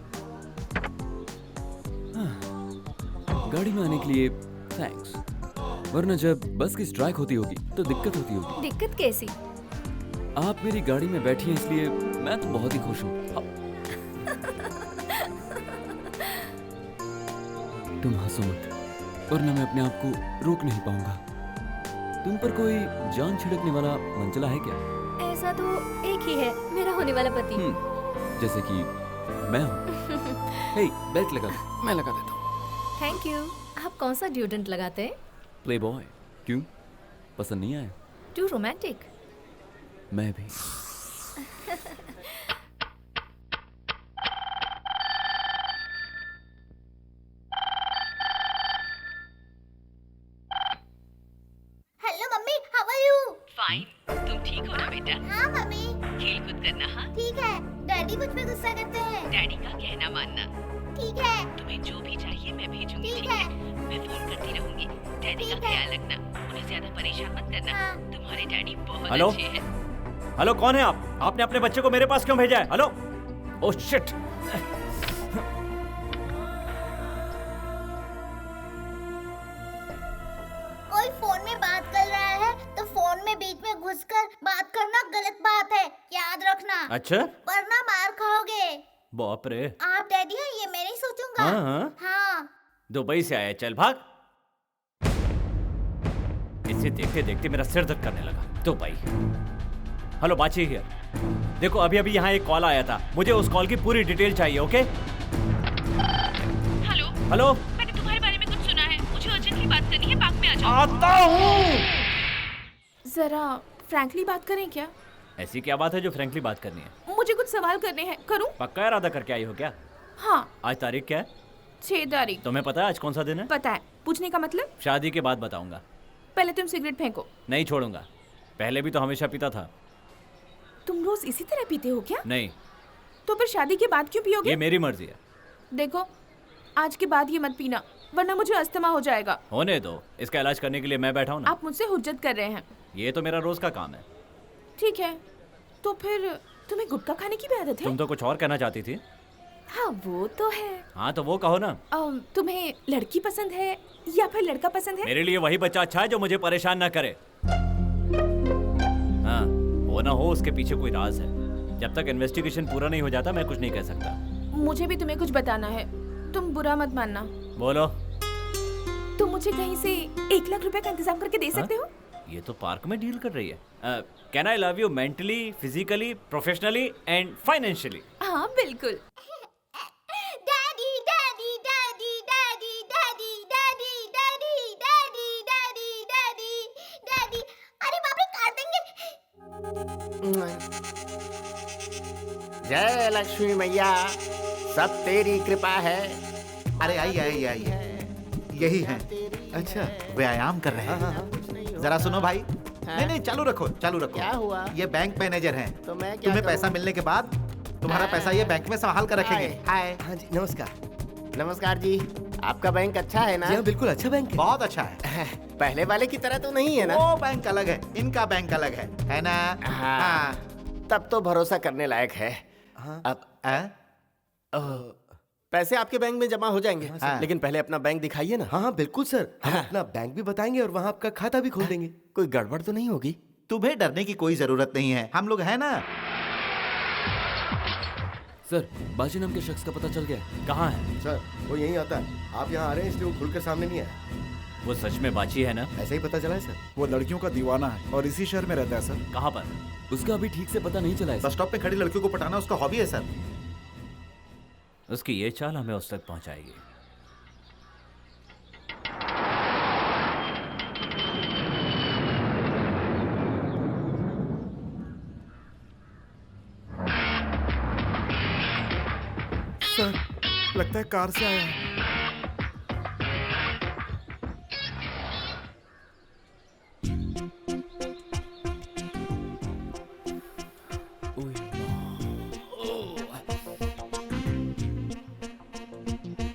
S10: गाड़ी में आने के लिए थैंक्स, वरना जब बस की स्ट्राइक होती होगी तो दिक्कत होती होगी।
S3: दिक्कत कैसी?
S10: आप मेरी गाड़ी में बैठी हैं इसलिए मैं तो बहुत ही खुश हूँ। तुम हंसो मत, वरना मैं अपने आप को रोक नहीं पाऊंगा। तुम पर कोई जान छिड़कने वाला मंचला है क्या?
S3: ऐसा तो एक ही है, मेरा होने वाला पति।
S10: जैसे कि मैं हूँ। हे, बेल्ट लगा दो, मैं लगा देता हूँ।
S3: Thank you. आप कौन सा डिओड्रेंट लगाते हैं?
S10: Play boy. क्यों, पसंद नहीं आया?
S3: Too romantic.
S10: मैं भी।
S11: Hello mummy, how are you?
S12: Fine. तुम ठीक हो ना बेटा?
S11: हाँ मम्मी।
S12: खेल कूद करना। हाँ
S11: ठीक है। डैडी मुझ पे गुस्सा करते हैं।
S12: डैडी का कहना मानना।
S11: ठीक है।
S12: तुम्हें जो भी चाहिए मैं भेजूंगी।
S11: ठीक है।
S12: मैं फोन करती रहूंगी। डैडी का ख्याल रखना, उन्हें ज्यादा परेशान मत करना। तुम्हारे डैडी बहुत
S4: हेलो?
S12: अच्छे हैं।
S4: हेलो, कौन है आप? आपने अपने बच्चे को मेरे पास क्यों भेजा है? हेलो? Oh shit!
S11: कोई फोन में बात कर रहा है तो फोन में बीच में घुसकर बात करना गलत बात है, याद रखना।
S4: अच्छा?
S11: वरना मार खाओगे।
S4: बाप रे।
S11: आप डैडी हैं ये मैं नहीं सोचूंगा।
S4: हाँ?
S11: हाँ।
S4: दुबई से आया, चल भाग। इसे देखते देखते मेरा सिर दर्द करने लगा। दुबई। हेलो बाची हियर। देखो अभी अभी यहाँ एक कॉल आया था, मुझे उस कॉल की पूरी डिटेल चाहिए। ओके?
S12: हेलो?
S4: हेलो?
S12: मैंने तुम्हारे बारे में कुछ सुना है, मुझे अर्जेंटली बात करनी है, पार्क में आ जाओ।
S4: आता हूँ।
S7: जरा फ्रैंकली बात करें क्या?
S4: ऐसी क्या बात है जो फ्रैंकली बात करनी है?
S7: मुझे कुछ सवाल करने हैं, करूं?
S4: पक्का इरादा करके आई हो क्या?
S7: हाँ।
S4: आज तारीख क्या है?
S7: 6 तारीख।
S4: तुम्हें पता है आज कौन सा दिन है?
S7: पता है। पूछने का मतलब?
S4: शादी के बाद बताऊंगा।
S7: पहले तुम सिगरेट फेंको।
S4: नहीं छोड़ूंगा। पहले भी तो हमेशा पीता था।
S7: तुम रोज इसी तरह पीते हो क्या?
S4: नहीं।
S7: तो फिर शादी के बाद क्यों पियोगे?
S4: ये मेरी मर्जी है।
S7: देखो, आज के बाद ये मत पीना, वरना मुझे अस्थमा हो जाएगा।
S4: होने दो, इसका इलाज करने के लिए मैं बैठा हूँ ना।
S7: आप मुझसे हुज्जत कर रहे हैं।
S4: ये तो मेरा रोज का काम है।
S7: ठीक है, तो फिर तुम्हें गुटखा खाने की भी आदत है?
S4: तुम तो कुछ और कहना चाहती थी।
S7: हाँ वो तो है।
S4: हाँ तो वो कहो ना।
S7: तुम्हें लड़की पसंद है या फिर लड़का पसंद है?
S4: मेरे लिए वही बच्चा अच्छा है जो मुझे परेशान ना करे। हाँ, वो ना हो उसके पीछे कोई राज है। जब तक इन्वेस्टिगेशन पूरा नहीं हो जाता मैं कुछ नहीं कह सकता।
S7: मुझे भी तुम्हें कुछ बताना है, तुम बुरा मत मानना।
S4: बोलो।
S7: तुम मुझे कहीं से 1 लाख रुपए का इंतजाम करके दे सकते हो?
S4: ये तो पार्क में डील कर रही है। Can I love you mentally, physically, professionally and financially?
S7: हाँ बिल्कुल।
S11: Daddy daddy daddy daddy daddy daddy daddy daddy daddy daddy daddy. अरे बाप रे, काट देंगे।
S5: जय लक्ष्मी मैया, सब तेरी कृपा है।
S8: अरे आइए आइए आइए, यही है। अच्छा, व्यायाम कर रहे हैं। जरा सुनो भाई। नहीं नहीं, चालू रखो चालू रखो।
S5: क्या हुआ?
S8: ये बैंक मैनेजर हैं।
S5: तो मैं क्या
S8: तुम्हें
S5: करूं?
S8: पैसा मिलने के बाद तुम्हारा पैसा ये बैंक में संभाल कर रखेंगे। हाय।
S5: हाँ जी, नमस्कार। नमस्कार जी, आपका बैंक अच्छा है ना?
S6: जी हाँ, बिल्कुल अच्छा बैंक है।
S8: बहुत अच्छा है।
S5: पहले वाले की तरह तो नहीं है ना?
S8: वो बैंक अलग है, इनका बैंक अलग है ना?
S5: हाँ। तब तो भरोसा करने लायक है।
S8: हाँ।
S5: अब पैसे आपके बैंक में जमा हो जाएंगे।
S8: हाँ।
S5: लेकिन पहले अपना बैंक दिखाइए ना।
S6: हाँ हाँ बिल्कुल सर, हम अपना बैंक भी बताएंगे और वहाँ आपका खाता भी खोल देंगे।
S5: कोई गड़बड़ तो नहीं होगी?
S8: तुम्हें डरने की कोई जरूरत नहीं है, हम लोग हैं ना।
S10: सर, बाजी नाम के शख्स का पता चल गया है।
S4: कहाँ है?
S6: सर वो यहीं आता है, आप यहाँ आ रहे हैं इसलिए वो खुलकर सामने नहीं आया।
S4: वो सच में बाची है ना?
S6: ऐसा ही पता चला है सर।
S1: वो लड़कियों का दीवाना है और इसी शहर में रहता है सर।
S4: कहाँ पर?
S10: उसका अभी ठीक से पता नहीं चला है।
S8: बस स्टॉप पे खड़ी लड़कियों को पटाना उसका हॉबी है सर।
S4: उसकी ये चाल हमें उस तक पहुंचाएगी।
S1: सर लगता है कार से आया है।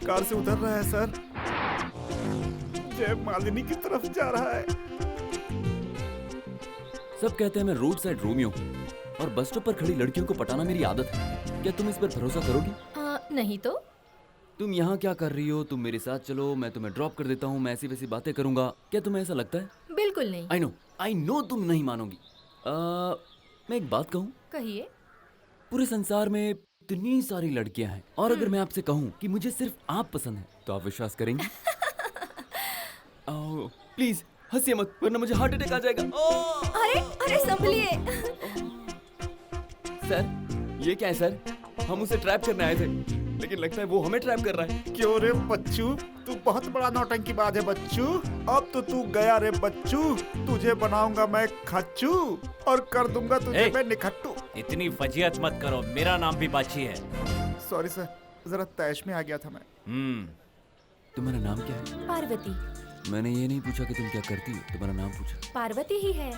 S1: कार से उतर रहा है सर। जय मालिनी की तरफ जा रहा है।
S10: सब कहते हैं मैं रोड साइड रोमियो हूँ और बस स्टॉप पर खड़ी लड़कियों को पटाना मेरी आदत है। क्या तुम इस पर भरोसा करोगी?
S3: नहीं तो।
S10: तुम यहाँ क्या कर रही हो? तुम मेरे साथ चलो, मैं तुम्हें ड्रॉप कर देता हूँ, मैं ऐसी वैसी बातें करूंगा। क्या तुम्हें ऐसा लगता है?
S3: बिल्कुल नहीं।
S10: आई नो तुम नहीं मानोगी। मैं एक बात कहूँ?
S3: कहिए।
S10: पूरे संसार में इतनी सारी लड़कियां हैं और अगर मैं आपसे कहूँ कि मुझे सिर्फ आप पसंद है तो आप विश्वास करेंगे? प्लीज हंसिए मत, वरना मुझे हार्ट अटैक आ जाएगा।
S3: अरे अरे संभलिए।
S10: सर ये क्या है सर? हम उसे ट्रैप करने आए थे, लेकिन लगता है वो हमें ट्रैप कर रहा है।
S1: क्यों रे बच्चू, तू बहुत बड़ा नौटंकीबाज है बच्चू। अब तो तू गया रे बच्चू, तुझे बनाऊंगा मैं खच्चू और कर दूंगा तुझे मैं निखट्टू।
S4: इतनी फजीहत मत करो, मेरा नाम भी बाची है।
S1: सॉरी सर, जरा तैश में आ गया था मैं।
S10: तुम्हारा नाम क्या है?
S3: पार्वती।
S10: मैंने ये नहीं पूछा कि तुम क्या करती हो, तुम्हारा नाम पूछा।
S3: पार्वती ही है।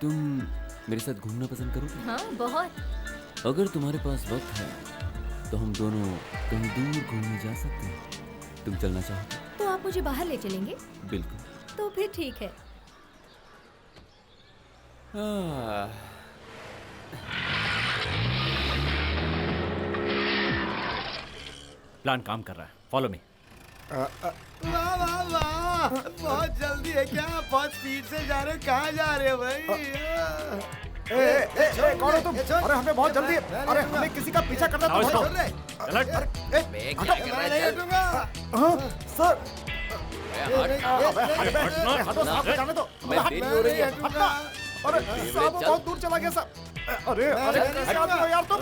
S10: तुम मेरे साथ घूमना पसंद करोगी?
S3: हाँ बहुत।
S10: अगर तुम्हारे पास वक्त है तो हम दोनों कहीं दूर घूमने जा सकते हैं। तुम चलना चाहो?
S3: तो आप मुझे बाहर ले चलेंगे?
S10: बिल्कुल।
S3: तो फिर ठीक है।
S4: प्लान काम कर रहा है, फॉलो मी।
S6: वाह वाह वाह, बहुत जल्दी है क्या? बहुत स्पीड से जा रहे हो, कहाँ जा रहे हो भाई?
S1: कौन हो तुम? अरे हमें बहुत जल्दी है। अरे हमें किसी का पीछा करना
S4: आओ इसको।
S10: बे, क्या कर रहा है? चल।
S1: सर
S10: हट।
S1: हटो साहब, जाने दो।
S10: मैं देरी हो रही है।
S1: हटना। अरे साहब वो बहुत दूर चला गया साहब। अरे अरे कैसे आदमी हो यार तुम?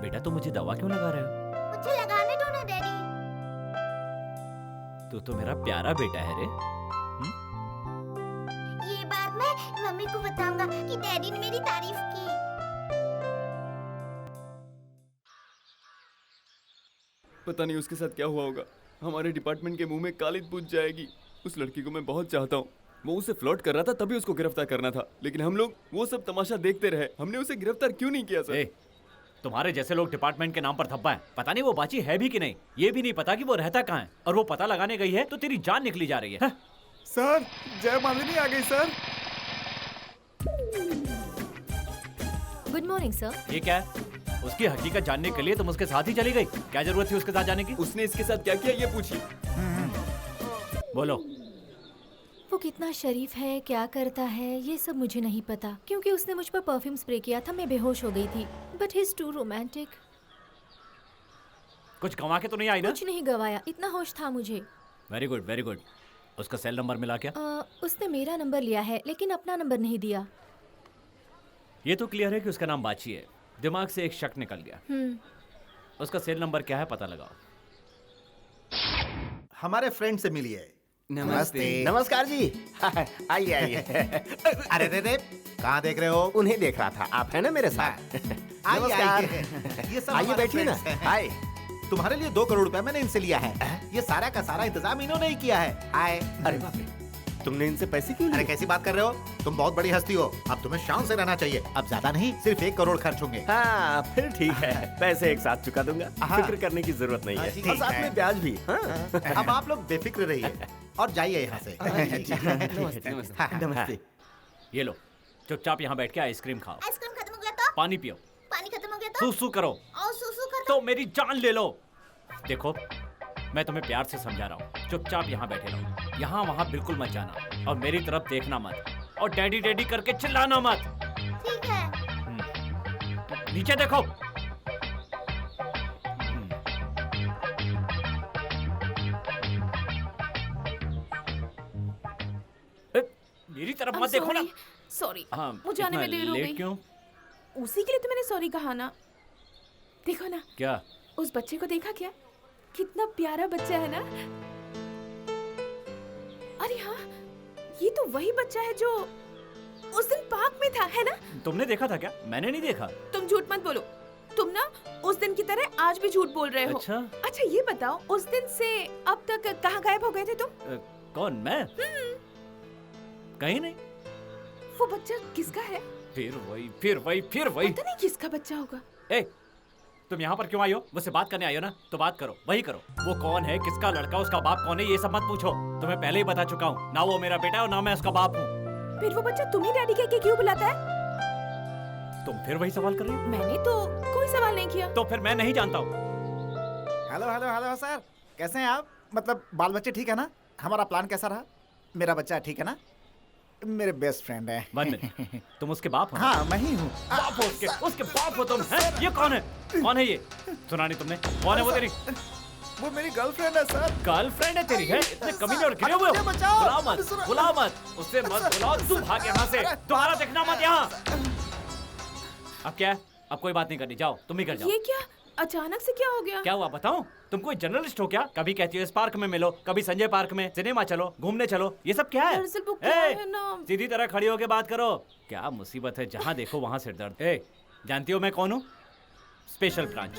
S4: बेटा तुम मुझे दवा क्यों लगा रहे हो?
S11: मुझे लगाने दो ना डैडी।
S4: तू तो मेरा प्यारा बेटा है रे।
S11: ये बात मैं मम्मी को बताऊंगा कि डैडी ने मेरी तारीफ की।
S5: पता नहीं उसके साथ क्या हुआ होगा। हमारे डिपार्टमेंट के मुंह में कालिद पूछ जाएगी। उस लड़की को मैं बहुत चाहता हूँ। वो उसे फ्लर्ट कर रहा था, तभी उसको गिरफ्तार करना था, लेकिन हम लोग वो सब तमाशा देखते रहे। हमने उसे गिरफ्तार क्यों नहीं किया सर?
S4: तुम्हारे जैसे लोग डिपार्टमेंट के नाम पर थप्पा है। पता नहीं वो बाची है भी कि नहीं, ये भी नहीं पता कि वो रहता कहाँ है, और वो पता लगाने गई है तो तेरी जान निकली जा रही है।
S1: सर जय मालिनी आ गई सर।
S3: Good morning sir.
S4: ये क्या है? उसकी हकीकत जानने के लिए तुम उसके साथ ही चली गई? क्या जरूरत थी उसके साथ जाने की?
S5: उसने इसके साथ क्या किया ये पूछिए।
S4: बोलो।
S3: वो कितना शरीफ है, क्या करता है, ये सब मुझे नहीं पता, क्योंकि उसने मुझ पर परफ्यूम स्प्रे किया था, मैं बेहोश हो गई थी। But he is too romantic.
S4: कुछ गंवा के तो नहीं आई ना?
S3: कुछ नहीं गवाया, इतना होश था मुझे।
S4: Very good very good. उसका सेल नंबर मिला क्या?
S3: उसने मेरा नंबर लिया है, लेकिन अपना नंबर नहीं दिया।
S4: ये तो क्लियर है कि उसका नाम बाची है। दिमाग से एक शक निकल गया। उसका सेल नंबर क्या है, पता लगाओ।
S8: हमारे फ्रेंड से मिलिए।
S10: नमस्ते।
S13: नमस्कार जी। आइए आइए।
S8: अरे रे रे, कहाँ देख रहे हो?
S13: उन्हें देख रहा था। आप है ना मेरे साथ?
S8: नमस्कार। ये सब
S13: आइए बैठिए ना।
S8: हाय। तुम्हारे लिए 2 करोड़ रुपए मैंने इनसे लिया है। ये सारा का सारा इंतजाम इन्होंने ही किया है। हाय।
S13: अरे बाप रे, तुमने इनसे पैसे क्यों लिए?
S8: अरे कैसी बात कर रहे हो? तुम बहुत बड़ी हस्ती हो, अब तुम्हें शान से रहना चाहिए। अब ज्यादा नहीं, सिर्फ 1 करोड़ खर्च होंगे।
S13: हाँ फिर ठीक है, पैसे एक साथ चुका दूंगा, फिक्र करने की जरूरत नहीं है, और साथ में ब्याज भी।
S8: अब आप लोग बेफिक्र रहिए और जाइए यहाँ से।
S13: नमस्ते।
S4: ये लो, चुपचाप यहाँ बैठ के आइसक्रीम खाओ।
S11: आइसक्रीम खत्म हो गया तो?
S4: पानी पियो।
S11: पानी खत्म हो गया तो?
S4: सूसू करो।
S11: और सूसू कर
S4: तो मेरी जान ले लो। देखो, मैं तुम्हें प्यार से समझा रहा हूँ, चुपचाप यहाँ बैठे रहो। यहाँ वहाँ बिल्कुल मत जाना, और मेरी तरफ देखना मत, और डैडी डैडी करके चिल्लाना मत।
S11: ठीक है।
S4: नीचे देखो। मेरी तरफ मत देखो ना।
S7: सॉरी,
S4: हाँ,
S7: मुझे आने में देर हो गई।
S4: क्यों?
S7: उसी के लिए तो मैंने सॉरी कहा ना। देखो ना,
S4: क्या?
S7: उस बच्चे को देखा क्या? कितना प्यारा बच्चा है ना। अरे हाँ, ये तो वही बच्चा है जो उस दिन पार्क में था, है ना?
S4: तुमने देखा था क्या? मैंने नहीं देखा।
S7: तुम झूठ मत बोलो। तुम ना उस दिन की तरह आज भी झूठ बोल रहे हो। अच्छा ये बताओ, उस दिन से अब तक कहाँ गायब हो गए थे तुम?
S4: कौन, मैं? कहीं नहीं।
S7: वो बच्चा किसका है?
S4: फिर वही
S7: पता नहीं किसका बच्चा होगा।
S4: ए, तुम यहाँ पर क्यों आई हो? मुझसे बात करने आई हो ना, तो बात करो, वही करो। वो कौन है, किसका लड़का, उसका बाप कौन है, ये सब मत पूछो। तुम्हें पहले ही बता चुका हूँ, ना वो मेरा बेटा है और ना मैं उसका बाप हूँ।
S7: फिर वो बच्चा तुम्हें डैडी कह के क्यों बुलाता है?
S4: तुम फिर वही सवाल कर रही हो?
S7: मैंने तो कोई सवाल नहीं किया।
S4: तो फिर मैं नहीं जानता हूँ।
S1: हेलो हेलो हेलो सर, कैसे हैं आप? मतलब बाल बच्चे ठीक है ना? हमारा प्लान कैसा रहा? मेरा बच्चा ठीक है ना? मेरे बेस्ट फ्रेंड है।
S4: 1 मिनट, तुम उसके बाप हो?
S1: हाँ मैं ही हूँ।
S4: बाप हो उसके बाप हो तुम? हैं? ये कौन है? कौन है ये? सुना नहीं तुमने? कौन है वो तेरी?
S1: वो मेरी गर्लफ्रेंड है सर।
S4: गर्लफ्रेंड है तेरी? है इतने कमीने और गिरे हुए हो? बुला मत, उससे मत बुलाओ। तू भाग यहाँ से, तुम्हारा देखना मत यहाँ। अब क्या है? अब कोई बात नहीं करनी, जाओ तुम ही कर जाओ।
S7: ये क्या अचानक से क्या हो गया?
S4: क्या हुआ बताऊं? तुम कोई जर्नलिस्ट हो क्या? कभी कहती हो इस पार्क में मिलो, कभी संजय पार्क में, सिनेमा चलो, घूमने चलो, ये सब क्या है?
S7: दरअसल वो क्या है ना,
S4: सीधी तरह खड़ी होके बात करो। क्या मुसीबत है, जहाँ देखो वहाँ सिर दर्द। जानती हो मैं कौन हूँ? Special branch.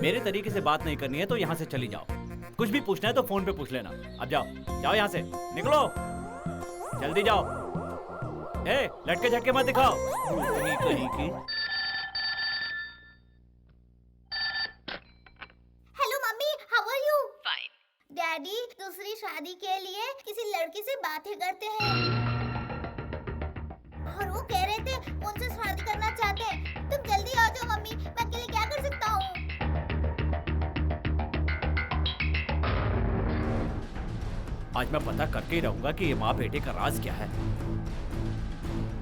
S4: मेरे तरीके से बात नहीं करनी है तो यहाँ से चली जाओ। कुछ भी पूछना है तो फोन पे पूछ लेना। अब जाओ जाओ यहाँ से, निकलो जल्दी जाओ। ए लटके झटके मत दिखाओ कहीं की।
S11: Hello mummy, how are you? Fine. Daddy दूसरी शादी के लिए किसी लड़की से बातें करते हैं और वो कह रहे थे उनसे शादी करना चाहते हैं। तुम जल्दी आ जाओ मम्मी, मैं अकेले क्या कर सकता हूँ?
S4: आज मैं पता करके ही रहूंगा कि ये माँ बेटे का राज क्या है।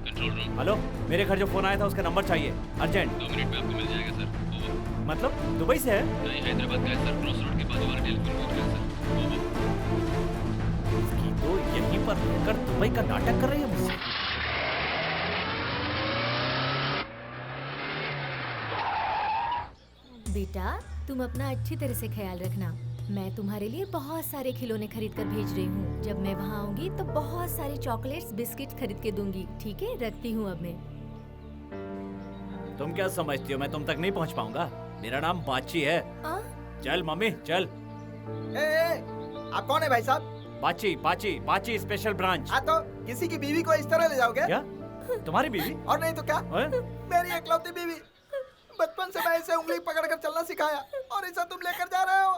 S14: Control room.
S4: हेलो, मेरे घर जो फोन आया था उसका नंबर चाहिए अर्जेंट।
S14: 2 मिनट में आपको मिल जाएगा सर। ओवर।
S4: मतलब दुबई से है?
S14: नहीं, हैदराबाद का है सर, क्रॉस रोड के बाद हमारा टेलीफोन बूथ है सर। ओवर।
S4: इसकी तो यहीं पर रहकर दुबई का नाटक कर रही है मुझसे।
S3: बेटा तुम अपना अच्छी तरह से ख्याल रखना। मैं तुम्हारे लिए बहुत सारे खिलौने खरीद कर भेज रही हूँ। जब मैं वहाँ आऊंगी तो बहुत सारे चॉकलेट्स बिस्किट खरीद के दूंगी। ठीक है, रखती हूँ अब मैं।
S4: तुम क्या समझती हो मैं तुम तक नहीं पहुँच पाऊंगा? मेरा नाम बाची है। चल मम्मी चल।
S15: आप कौन है भाई साहब?
S4: बाची बाची बाची स्पेशल ब्रांच।
S15: हाँ तो किसी की बीवी को इस तरह ले जाओगे?
S4: क्या तुम्हारी बीवी?
S15: और नहीं तो क्या, मेरी इकलौती बीवी। बचपन से मैं इसे उंगली पकड़कर चलना सिखाया और इसे तुम लेकर जा रहे हो।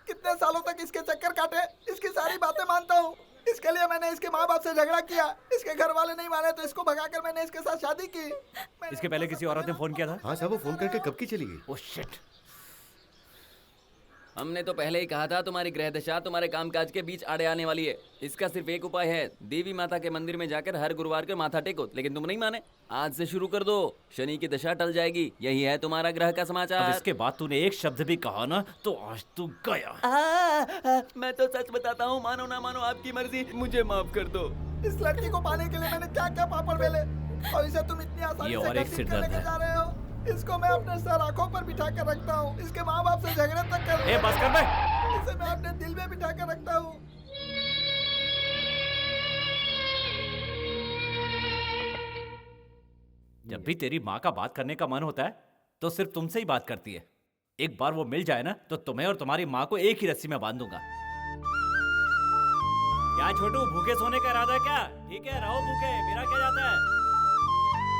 S15: कितने सालों तक इसके चक्कर काटे, इसकी सारी बातें मानता हूँ। इसके लिए मैंने इसके माँ बाप से झगड़ा किया, इसके घर वाले नहीं माने तो इसको भगाकर मैंने इसके साथ शादी की।
S4: इसके पहले किसी औरत ने फोन किया था?
S6: हाँ साहब, वो फोन करके कब की चली गई।
S4: Oh shit.
S10: हमने तो पहले ही कहा था तुम्हारी ग्रह दशा तुम्हारे कामकाज के बीच आड़े आने वाली है। इसका सिर्फ एक उपाय है, देवी माता के मंदिर में जाकर हर गुरुवार को माथा टेको। लेकिन तुम नहीं माने। आज से शुरू कर दो, शनि की दशा टल जाएगी। यही है तुम्हारा ग्रह का समाचार।
S4: अब इसके बाद तूने एक शब्द भी कहा ना तो आज तू गया।
S10: मैं तो सच बताता हूँ, मानो ना मानो आपकी मर्जी, मुझे माफ कर दो।
S15: इस लड़की को पाने के लिए मैंने क्या क्या पापड़ बेले और इसे तुम इतनी आसानी
S4: ये
S15: से
S4: और एक
S15: घसीट
S4: सिरदर्द
S15: कर लेके
S4: है।
S15: जा रहे हो। इसको मैं अपने सर आंखों पर बिठा कर रखता हूँ। इसके माँ बाप से झगड़े तक कर
S4: ए बस कर बे।
S15: इसे मैं अपने दिल में बिठा कर रखता हूँ।
S4: जब भी तेरी माँ का बात करने का मन होता है तो सिर्फ तुमसे ही बात करती है। एक बार वो मिल जाए ना तो तुम्हें और तुम्हारी माँ को एक ही रस्सी में बांध दूंगा। क्या छोटू, भूखे सोने का इरादा है क्या? ठीक है रहो भूखे, मेरा क्या जाता है।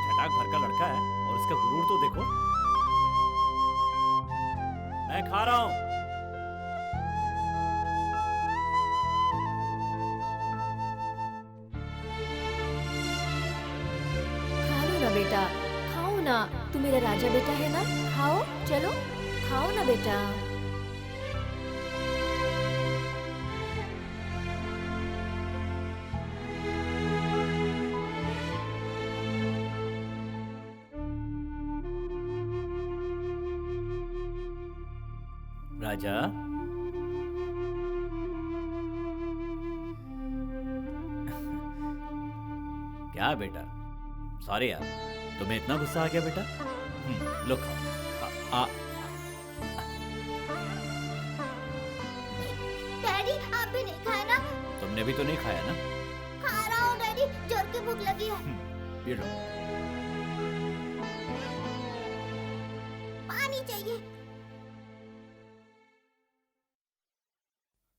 S4: छटाक भर का लड़का है और उसका गुरूर तो देखो। मैं खा रहा हूँ।
S3: खा लो ना बेटा, खाओ ना। तू मेरा राजा बेटा है ना, खाओ। चलो खाओ ना बेटा।
S4: राजा, क्या बेटा? सॉरी यार, तुम्हें इतना गुस्सा आ गया बेटा? लो खाओ।
S11: डैडी आप भी नहीं खाए ना?
S4: तुमने भी तो नहीं खाया ना?
S11: खा रहा हूँ डैडी, जोर की भूख लगी है।
S4: ये लो।
S11: पानी चाहिए।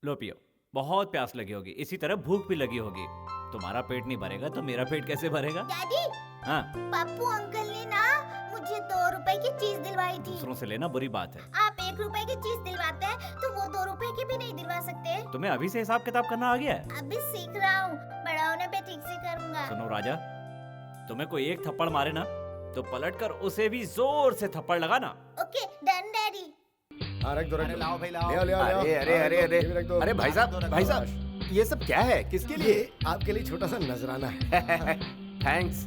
S4: लो पियो, बहुत प्यास लगी होगी, इसी तरह भूख भी लगी होगी। तुम्हारा पेट नहीं भरेगा तो मेरा पेट कैसे भरेगा?
S11: डैडी,
S4: हाँ,
S11: पप्पू अंकल ने ना मुझे 2 रुपए की चीज दिलवाई थी।
S4: दूसरों से लेना बुरी बात है।
S11: आप 1 रुपए की चीज दिलवाते हैं तो वो 2 रुपए की भी नहीं दिलवा सकते।
S4: तुम्हें अभी से हिसाब किताब करना आ गया है?
S11: अभी सीख रहा हूँ, बड़ा होने पे ठीक से करूँगा।
S4: सुनो राजा, तुम्हें कोई एक थप्पड़ मारे ना तो पलटकर उसे भी जोर से थप्पड़ लगाना।
S11: Okay done daddy.
S6: रख दो,
S9: लाओ भाई लाओ।
S6: ले आओ।
S13: अरे भाई साहब ये सब क्या है, किसके लिए?
S6: आपके लिए छोटा सा नजराना है।
S13: थैंक्स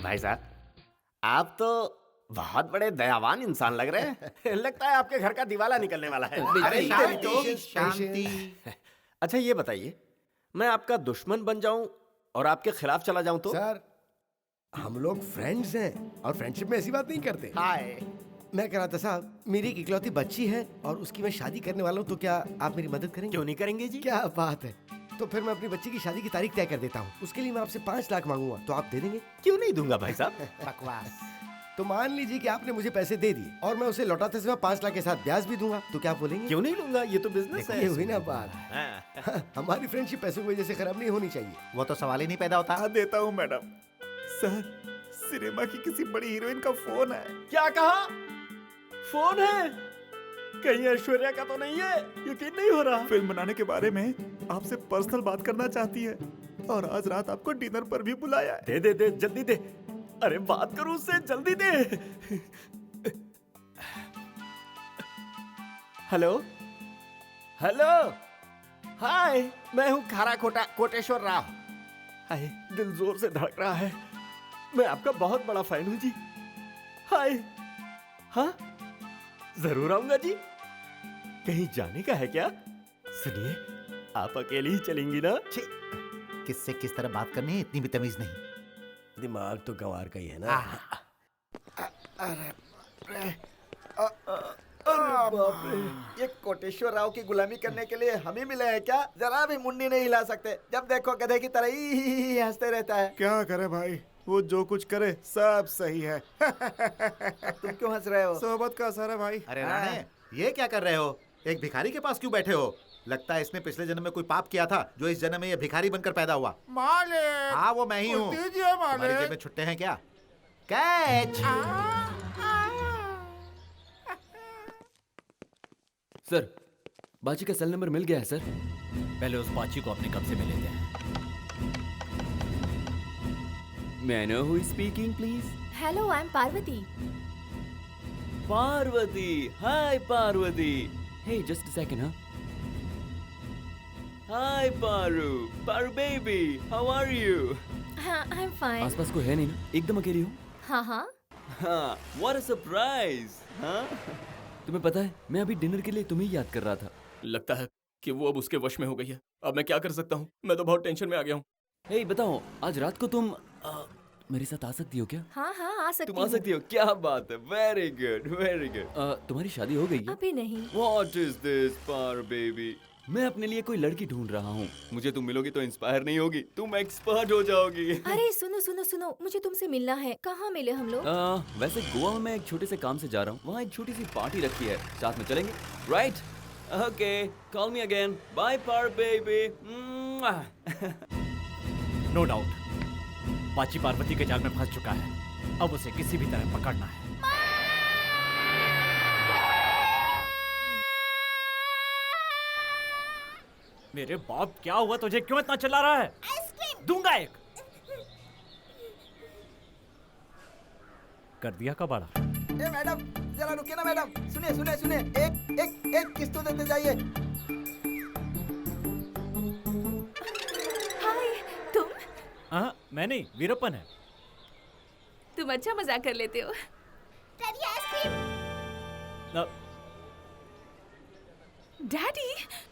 S13: भाई साहब, आप तो बहुत बड़े दयावान इंसान लग रहे हैं। लगता है आपके घर का दिवाला निकलने वाला है।
S9: अरे
S13: शांति,
S9: शांति।
S13: अच्छा ये बताइए, मैं आपका दुश्मन बन जाऊं और आपके खिलाफ चला जाऊं तो?
S6: सर हम लोग फ्रेंड्स हैं और फ्रेंडशिप में ऐसी बात नहीं करते।
S13: हाय,
S6: मैं कह रहा था साहब, मेरी एक इकलौती बच्ची है और उसकी मैं शादी करने वाला हूँ, तो क्या आप मेरी मदद करेंगे?
S13: क्यों नहीं करेंगे जी?
S6: क्या बात है। तो फिर मैं अपनी बच्ची की शादी की तारीख तय कर देता हूँ। उसके लिए मैं आपसे 5 लाख मांगूंगा, तो आप दे देंगे?
S13: क्यों नहीं दूंगा भाई साहब।
S9: बकवास।
S6: तो मान लीजिए कि आपने मुझे पैसे दे दिए और मैं उसे लौटाते समय 5 लाख के साथ ब्याज भी दूंगा, तो क्या आप बोलेंगे?
S5: क्यों नहीं लूंगा, ये तो बिजनेस
S6: देखो,
S5: है।
S6: ये हुई ना बात। हमारी फ्रेंडशिप पैसों की वजह से खराब नहीं होनी चाहिए।
S8: वो तो सवाल ही नहीं पैदा होता।
S1: देता हूँ मैडम। सर, सिनेमा की किसी बड़ी हीरोइन का फोन है।
S5: क्या कहा? फोन है? कहीं ऐश्वर्या का तो नहीं है? यकीन नहीं हो रहा।
S1: फिल्म बनाने के बारे में आपसे पर्सनल बात करना चाहती है और आज रात आपको डिनर पर भी बुलाया है।
S5: दे दे दे, जल्दी दे। अरे बात करो उससे, जल्दी दे। हेलो हेलो, हाय, मैं हूँ खारा खोटा कोटेश्वर राव। हाय, दिल जोर से धड़क रहा है। मैं आपका बहुत बड़ा फैन हूँ जी। हाय, हाँ जरूर आऊंगा जी। कहीं जाने का है क्या? सुनिए, आप अकेले ही चलेंगी ना?
S8: किससे किस तरह बात करनी है, इतनी भी तमीज नहीं।
S6: दिमाग तो गंवार का ही है ना।
S15: बाप रे, ये कोटेश्वर राव की गुलामी करने के लिए हम ही मिले हैं क्या? जरा भी मुंडी नहीं हिला सकते। जब देखो गधे की तरह ही हंसते रहता है।
S1: क्या करे भाई, वो जो कुछ करे सब सही है।
S15: तुम क्यों हंस रहे हो?
S1: सोहबत का असर है भाई।
S8: अरे राणे, ये क्या कर रहे हो? एक भिखारी के पास क्यों बैठे हो? लगता है इसने पिछले जन्म में कोई पाप किया था, जो इस जन्म में ये भिखारी बनकर पैदा हुआ।
S1: मालिक,
S8: हाँ, वो मैं ही हूँ। तुम्हारी जेब में छुट्टे हैं क्या? कैच।
S10: सर, बाची का सेल नंबर मिल गया है सर। पहले उस बाची को अपने कब्जे में लेते हैं। May I know who is speaking, please?
S3: Hello, I am Parvati.
S10: Parvati, hi Parvati. Hey, just a second, huh? Hi Paru, Paru baby, how are you?
S3: हाँ, आई एम फाइन।
S10: आसपास कोई है नहीं ना? एकदम अकेली हो?
S3: हाँ हाँ।
S10: हाँ, what a surprise, हाँ? तुम्हें पता है, मैं अभी डिनर के लिए तुम्हें याद कर रहा था।
S5: लगता है कि वो अब उसके वश में हो गई है। अब मैं क्या कर सकता हूँ? मैं तो बहुत टेंशन में आ गया हूँ।
S10: हे बताओ, आज रात को तुम मेरे साथ आ सकती हो क्या?
S3: हाँ हाँ, आ सकती
S10: तुम आ सकती हो? क्या बात है, वेरी गुड वेरी गुड। तुम्हारी शादी हो गई है?
S3: अभी नहीं।
S10: What is this, पार बेबी? मैं अपने लिए कोई लड़की ढूंढ रहा हूँ। मुझे तुम मिलोगी तो इंस्पायर नहीं होगी, तुम एक्सपर्ट हो जाओगी।
S3: अरे सुनो सुनो सुनो, मुझे तुमसे मिलना है। कहाँ मिले हम लोग?
S10: वैसे गोवा में मैं एक छोटे से काम से जा रहा हूँ, वहाँ एक छोटी सी पार्टी रखी है, साथ में चलेंगे? Right? Okay, call me again. Bye पार बेबी।
S2: नो डाउट, बाची पार्वती के जाल में फंस चुका है। अब उसे किसी भी तरह पकड़ना है। मेरे बाप, क्या हुआ तुझे? क्यों इतना चिल्ला रहा है? दूंगा एक। कर दिया कबाड़ा।
S15: ए मैडम, जरा रुकिए ना मैडम। सुनिए सुनिए सुनिए, एक एक एक किस्त तो देते जाइए।
S7: हाय, तुम?
S2: हाँ, मैं नहीं, वीरप्पन है।
S7: तुम अच्छा मजाक कर लेते हो। डैडी,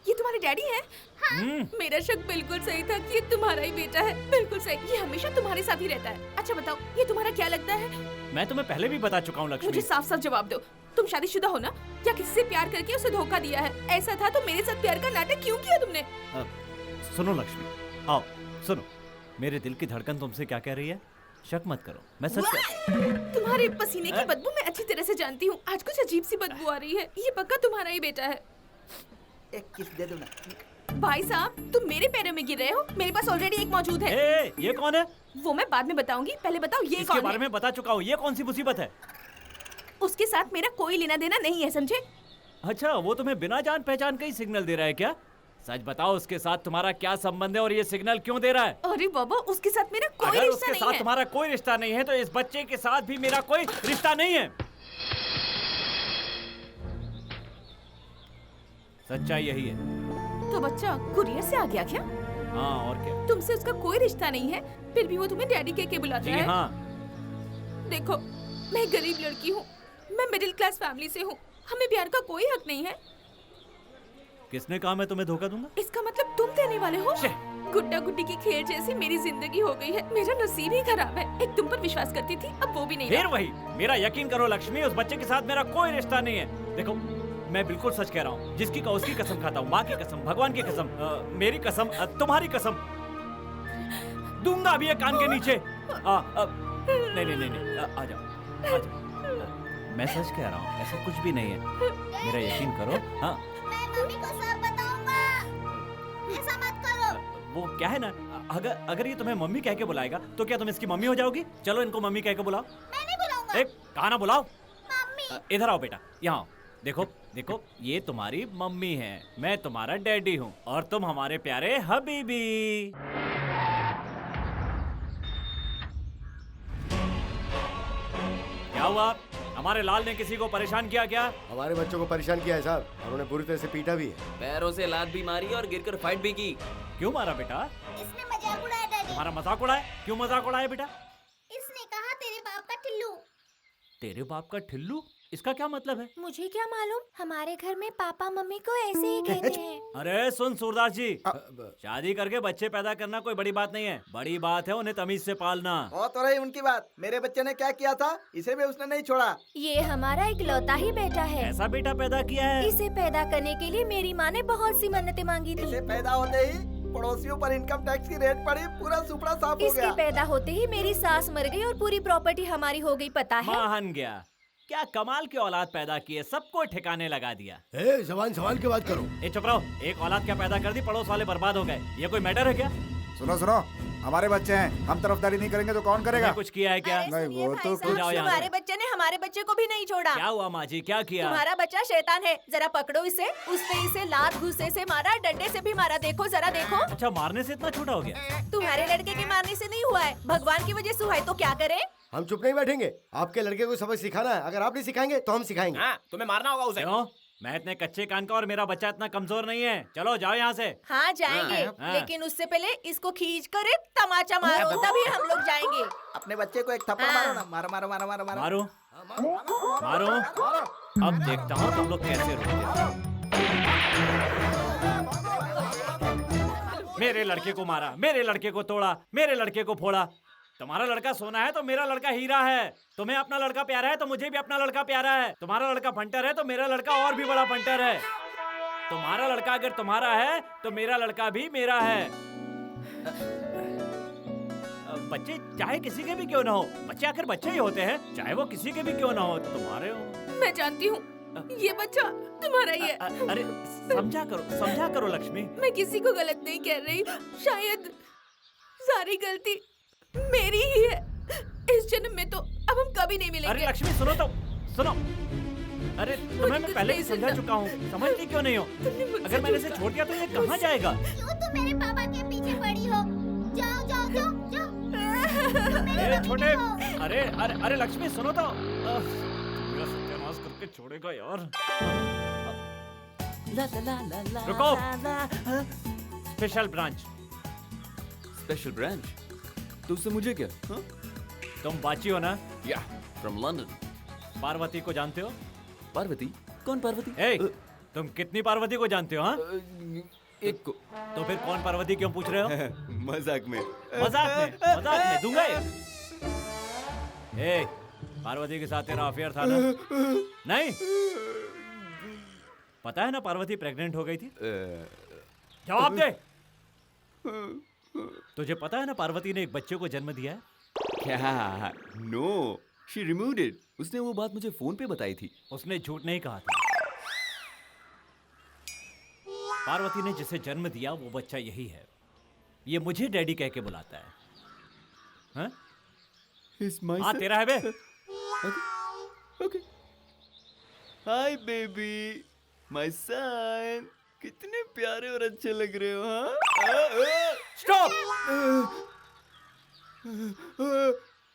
S7: ये तुम्हारे डैडी हैं? हाँ। मेरा शक बिल्कुल सही था कि ये तुम्हारा ही बेटा है। बिल्कुल सही, ये हमेशा तुम्हारे साथ ही रहता है। अच्छा बताओ, ये तुम्हारा क्या लगता है?
S2: मैं तुम्हें पहले भी बता चुका हूँ लक्ष्मी।
S7: मुझे साफ साफ जवाब दो, तुम शादीशुदा हो ना? या किसी से प्यार करके उसे धोखा दिया है? ऐसा था तो मेरे साथ प्यार का नाटक क्यों किया तुमने?
S2: सुनो लक्ष्मी, आओ सुनो। मेरे दिल की धड़कन तुमसे क्या कह रही है? शक मत करो, मैं सच
S7: तुम्हारे पसीने की बदबू मैं अच्छी तरह से जानती हूँ। आज कुछ अजीब सी बदबू आ रही है। ये पक्का तुम्हारा ही बेटा है।
S15: एक किस दे दो ना।
S7: भाई साहब, तुम मेरे पैरों में गिर रहे हो। मेरे पास ऑलरेडी एक मौजूद है।
S2: ये कौन है?
S7: वो मैं बाद में बताऊंगी, पहले बताओ ये कौन है?
S2: इसके बारे में बता चुका हूँ। ये कौन सी मुसीबत है?
S7: उसके साथ मेरा कोई लेना देना नहीं है, समझे?
S2: अच्छा, वो तुम्हें बिना जान पहचान का ही सिग्नल दे रहा है क्या? सच बताओ, उसके साथ तुम्हारा क्या संबंध है और ये सिग्नल क्यों दे रहा है?
S7: अरे बाबा, उसके साथ मेरा कोई
S2: अगर
S7: रिश्ता
S2: उसके
S7: नहीं
S2: साथ
S7: है।
S2: तुम्हारा कोई रिश्ता नहीं है तो इस बच्चे के साथ भी मेरा कोई रिश्ता नहीं है। सच्चाई यही है।
S7: तो बच्चा कुरियर से आ गया क्या?
S2: हाँ, और क्या?
S7: तुमसे उसका कोई रिश्ता नहीं है, फिर भी वो तुम्हें डैडी कह के बुलाता
S2: जी
S7: है।
S2: हाँ।
S7: देखो, मैं गरीब लड़की हूँ, मैं मिडिल क्लास फैमिली से हूँ, हमें प्यार का कोई हक नहीं है।
S2: किसने कहा मैं तुम्हें धोखा दूंगा?
S7: इसका मतलब तुम देने वाले हो? गुड्डा गुड्डी की खेल जैसी मेरी जिंदगी हो गई है। मेरा नसीब ही खराब है। एक तुम पर विश्वास करती थी, अब वो भी नहीं।
S2: फिर वही, मेरा यकीन करो लक्ष्मी, उस बच्चे के साथ मेरा कोई रिश्ता नहीं है। देखो, मैं बिल्कुल सच कह रहा हूँ। जिसकी का उसकी कसम खाता हूँ, माँ की कसम, भगवान की कसम, मेरी कसम, तुम्हारी कसम। दूंगा भी ये कान के नीचे। नहीं नहीं नहीं, नहीं, आ जाओ।
S4: मैं सच कह रहा हूँ, ऐसा कुछ भी नहीं है, मेरा यकीन करो। हाँ
S11: मैं मम्मी को सब बताऊंगा। ऐसा मत करो।
S4: वो क्या है ना, अगर ये तुम्हें मम्मी कह के बुलाएगा तो क्या तुम इसकी मम्मी हो जाओगी? चलो इनको मम्मी कह के बुलाओ।
S11: मैं नहीं बुलाऊंगा।
S4: एक कहा ना बुलाओ।
S11: मम्मी।
S4: इधर आओ बेटा, यहाँ आओ। देखो देखो, ये तुम्हारी मम्मी है, मैं तुम्हारा डैडी हूँ और तुम हमारे प्यारे हबीबी। क्या हुआ? हमारे लाल ने किसी को परेशान किया क्या?
S6: हमारे बच्चों को परेशान किया है साहब, और उन्हें बुरी तरह से पीटा भी है।
S10: पैरों से लात भी मारी और गिरकर फाइट भी की।
S4: क्यों मारा बेटा?
S11: इसने मजाक उड़ाया डैडी।
S4: तुम्हारा मजाक उड़ाया? क्यों मजाक उड़ाया बेटा?
S11: इसने कहा तेरे बाप का टिल्लू।
S4: तेरे बाप का ठिल्लू? इसका क्या मतलब है?
S3: मुझे क्या मालूम, हमारे घर में पापा मम्मी को ऐसे ही कहते हैं।
S4: अरे सुन सूरदास जी, शादी करके बच्चे पैदा करना कोई बड़ी बात नहीं है, बड़ी बात है उन्हें तमीज से पालना।
S15: और तो रही उनकी बात, मेरे बच्चे ने क्या किया था, इसे भी उसने नहीं छोड़ा।
S3: ये हमारा इकलौता ही बेटा है।
S4: ऐसा बेटा पैदा किया है?
S3: इसे पैदा करने के लिए मेरी माँ ने बहुत सी मन्नतें मांगी थी।
S15: इसे पैदा होते ही पड़ोसियों पर इनकम टैक्स की रेट पड़ी, पूरा सुपड़ा साफ हो
S3: इसके
S15: गया।
S3: पैदा होते ही मेरी सास मर गई और पूरी प्रॉपर्टी हमारी हो गई, पता है?
S4: महान गया, क्या कमाल की औलाद पैदा की है, सबको ठिकाने लगा दिया।
S6: जवान सवाल की बात करो।
S4: चुप रहो, एक औलाद क्या पैदा कर दी, पड़ोस वाले बर्बाद हो गए, ये कोई मैटर है क्या?
S1: सुनो सुनो, हमारे बच्चे हैं, हम तरफदारी नहीं करेंगे तो कौन करेगा?
S4: कुछ किया है क्या?
S1: नहीं वो तो कुछ।
S4: जाओ यहाँ
S7: हमारे
S4: से।
S7: बच्चे ने हमारे बच्चे को भी नहीं छोड़ा।
S4: क्या हुआ माँ जी, क्या किया?
S7: तुम्हारा बच्चा शैतान है, जरा पकड़ो इसे। उसने इसे लात घुसे से मारा, डंडे से भी मारा, देखो जरा देखो।
S4: अच्छा, मारने से इतना छोटा हो गया?
S7: तुम्हारे लड़के के मारने से नहीं हुआ है, भगवान की वजह से हुआ है, तो क्या करे?
S6: हम चुप नहीं बैठेंगे, आपके लड़के को सबक सिखाना है, अगर आप नहीं सिखाएंगे तो हम सिखाएंगे।
S10: तुम्हें मारना होगा उसे।
S4: क्यों? मैं इतने कच्चे कान का और मेरा बच्चा इतना कमजोर नहीं है। चलो जाओ यहाँ से।
S7: हाँ जाएंगे,
S4: हाँ।
S7: लेकिन उससे पहले इसको खींच कर एक तमाचा मारो, तभी हम लोग जाएंगे।
S15: अपने बच्चे को एक थप्पड़ मारो ना, मारो मारो मारो मारो मारो।
S4: मारो मारो, अब देखता हूँ तुम लोग कैसे रुकते हो। मेरे लड़के को मारा, मेरे लड़के को तोड़ा, मेरे लड़के को फोड़ा। तुम्हारा लड़का सोना है तो मेरा लड़का हीरा है। तुम्हें अपना लड़का प्यारा है तो मुझे भी अपना लड़का प्यारा है। तुम्हारा लड़का फंटर है तो मेरा लड़का और भी बड़ा फंटर है। तुम्हारा लड़का अगर तुम्हारा है तो मेरा लड़का भी मेरा है। बच्चे चाहे किसी के भी क्यों ना हो, बच्चे आखिर बच्चे ही होते हैं, चाहे वो किसी के भी क्यों ना हो। तुम्हारे हो।
S7: मैं जानती हूँ ये बच्चा तुम्हारा ही है।
S4: अरे समझा करो लक्ष्मी।
S7: मैं किसी को गलत नहीं कह रही, शायद सारी गलती मेरी ही है। इस जन्म में तो अब हम कभी नहीं मिलेंगे।
S4: अरे लक्ष्मी सुनो तो, सुनो। अरे तुम्हें मैं पहले ही समझा चुका हूँ, समझती क्यों नहीं हो? अगर मैंने इसे छोड़ दिया तो ये कहाँ जाएगा?
S11: क्यों तुम मेरे पापा के पीछे पड़ी हो? जाओ जाओ जाओ जाओ।
S4: अरे छोटे, अरे अरे अरे लक्ष्मी सुनो तो। मेरा सत्यानाश करके छोड़ेगा यार। रुको। Special branch.
S10: Special branch? तो उससे मुझे क्या?
S4: तुम बाची हो ना?
S10: या फ्रॉम लंदन।
S4: पार्वती को जानते हो?
S10: पार्वती? कौन पार्वती?
S4: तुम कितनी पार्वती को जानते हो? हाँ,
S10: एक को।
S4: तो फिर कौन पार्वती क्यों पूछ रहे हो?
S10: मजाक में।
S4: मजाक में दूंगा ये। पार्वती के साथ तेरा अफेयर था ना? नहीं? पता है ना पार्वती प्रेग्नेंट हो गई थी? जवाब दे। तुझे पता है ना पार्वती ने एक बच्चे को जन्म दिया है?
S10: क्या? No, she removed it. उसने वो बात मुझे फोन पे बताई थी।
S4: उसने झूठ नहीं कहा था। पार्वती ने जिसे जन्म दिया वो बच्चा यही है। ये मुझे डैडी कह के बुलाता है। हाँ? हाँ तेरा है बे।
S5: Okay. Hi baby, my son. कितने प्यारे और अच्छे लग रहे हो। हाँ?
S4: स्टॉप।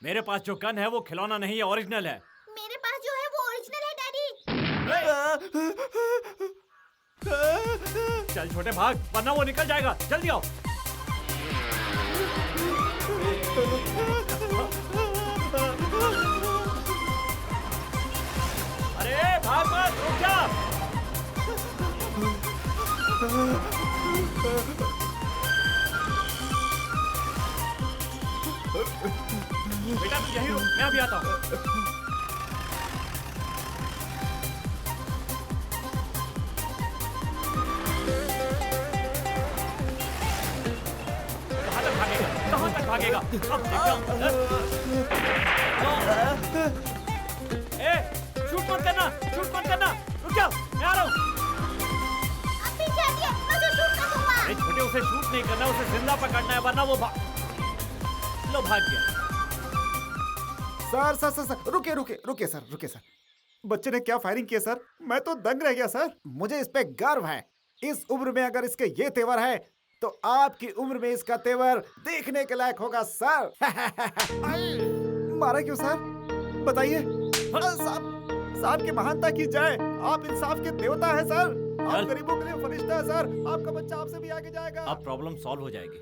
S4: मेरे पास जो गन है वो खिलौना नहीं है, ओरिजिनल है।
S11: मेरे पास जो है वो ओरिजिनल है डैडी।
S4: चल छोटे भाग, वरना वो निकल जाएगा। जल्दी आओ। अरे भाग मत, रुक जा। बेटा तू यहीं रुक, मैं अभी आता हूँ। कहाँ तक भागेगा? अब देखो। करना, शूट मत करना, रुक जाओ, मैं आ रहा हूँ।
S11: आप पीछे हटिए, मैं उसे शूट कर दूंगा।
S4: अरे छोटे, उसे शूट नहीं करना, उसे जिंदा पकड़ना है, वरना वो लो भाग गया।
S1: सर रुके रुके रुके सर, रुके सर। बच्चे ने क्या फायरिंग की है सर, मैं तो दंग रह गया सर। मुझे इस पे गर्व है। इस उम्र में अगर इसके ये तेवर है तो आपकी उम्र में इसका तेवर देखने के लायक होगा सर। मारा क्यों सर, बताइए। साहब की महानता की जय। आप इंसाफ के देवता हैं सर। आप गरीबों के लिए फरिश्ता है सर। आपका बच्चा आपसे भी आगे जाएगा।
S4: अब प्रॉब्लम सॉल्व हो जाएगी।